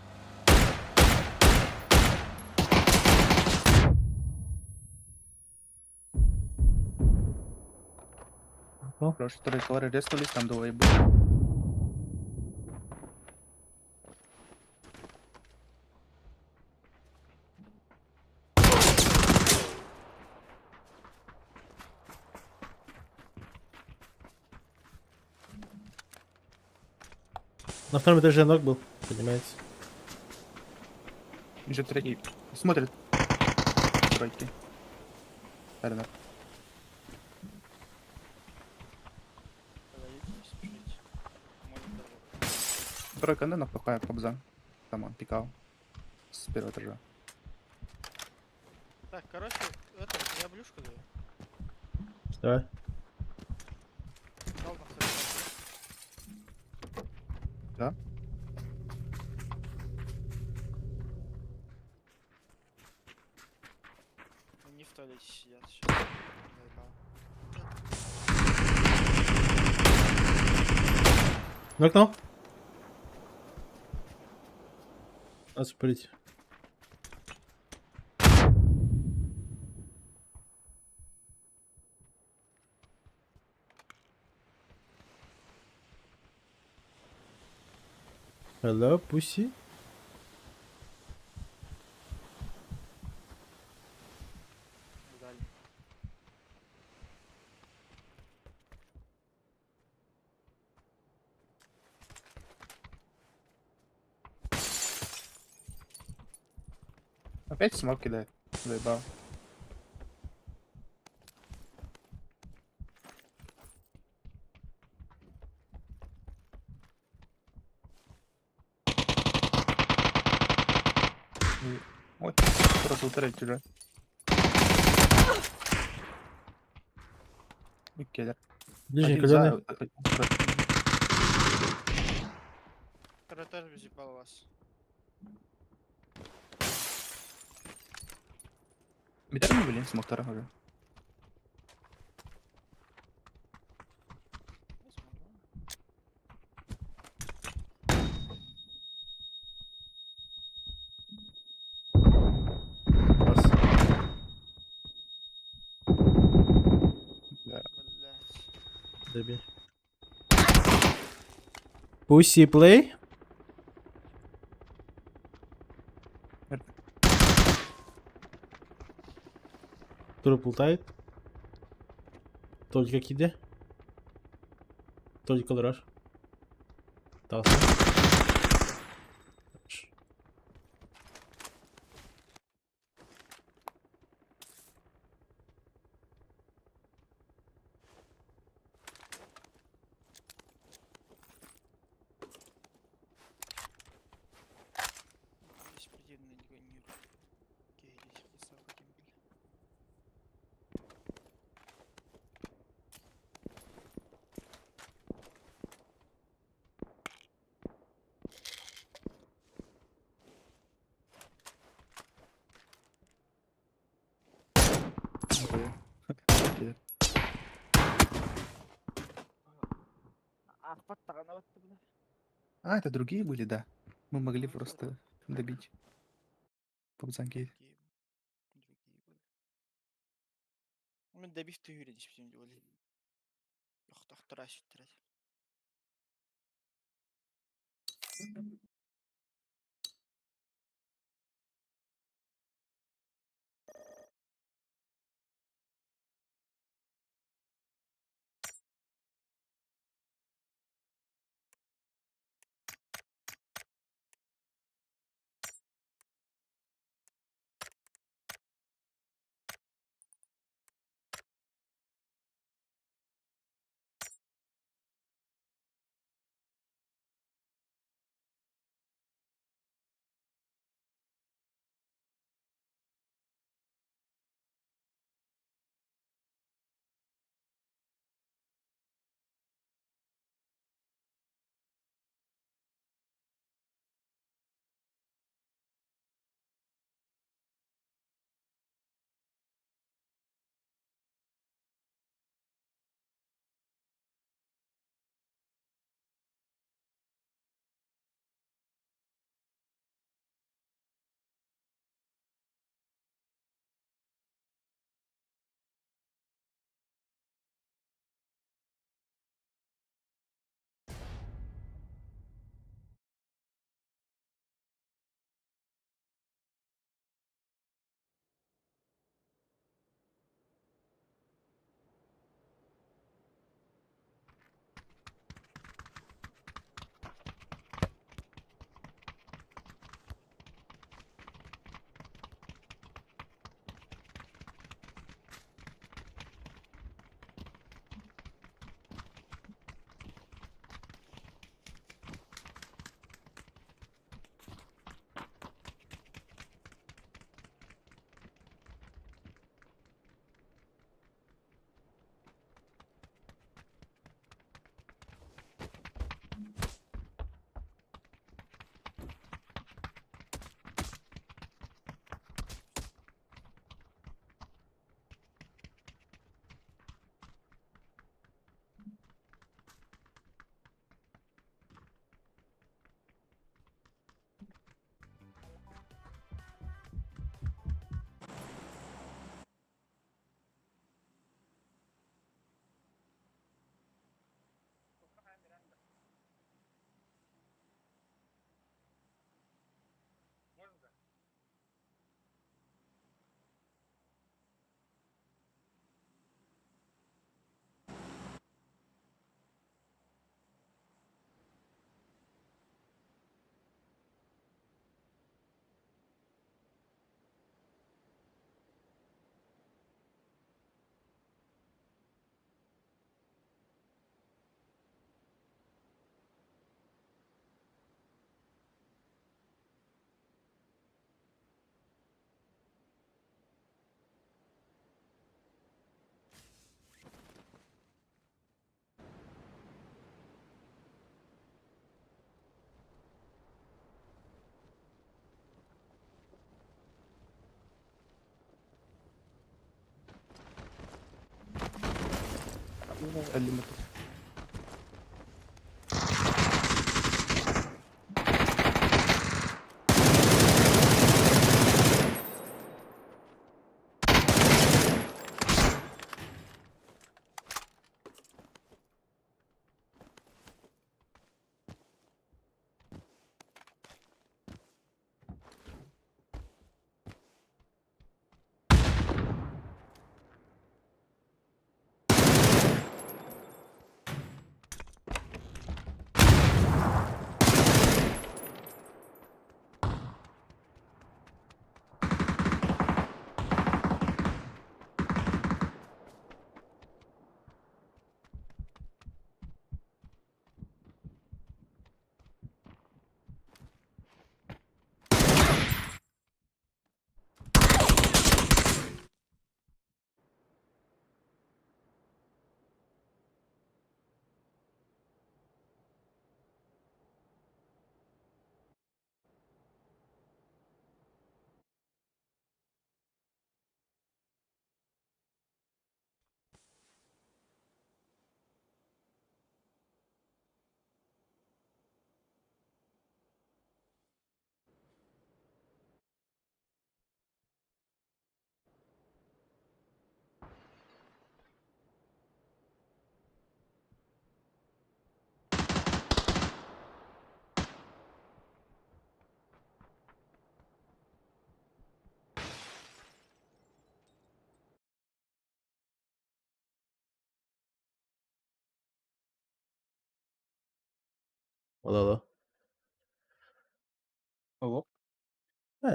Хороший тройка вверх. Резнулись, там двое были. На втором этаже ног был, поднимается. Еще третий. Смотрит. Тройки. Наверное. Подойдите, спешите. Может даже. Тройка, да, напухая кобза. Там он пикал. С первого этажа. Так, короче, это, я блюшку даю. Давай. Дал на второй этаж. Да? Они в туалете сидят сейчас. Заебал. Нокнул. Надо спалить. Hello, pussy. Дали. Опять смог кидает. Заебал. Ой, просто утырать уже. И киллер. Ближний Один за, каленый. Второй этаж безъебал вас. Битер не были, смог второго уже. Не смогу. Да. Блять. Добей. Pussy play. Труп лутает. Только киде. Только драж. Талса. Беспредельно не гоню. Гейрить, писал, каким были. Киллер. Ах, паттагана батты, бля. А, это другие были, да. Мы могли просто добить. Попзанки. Другие были. Мен добивті үйреніп деп ойлаймын. Жоқтақтыра сөйттіреді. Unlimited. Алло, алло. Алло.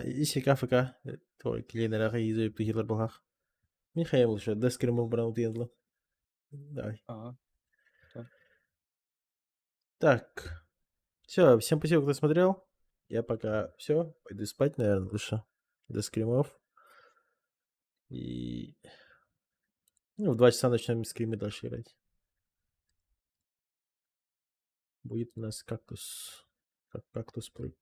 Исек АФК. Твой клейнерага изөйіп тұхилар бұлғақ. Михаил еще до скримов брал дьявола. Давай. Ага. Так. Все, всем спасибо, кто смотрел. Я пока все. Пойду спать, наверное, лучше. До скримов. И... Ну, в 2 часа начнем скримы дальше играть. Будет у нас кактус. Как кактус прыг.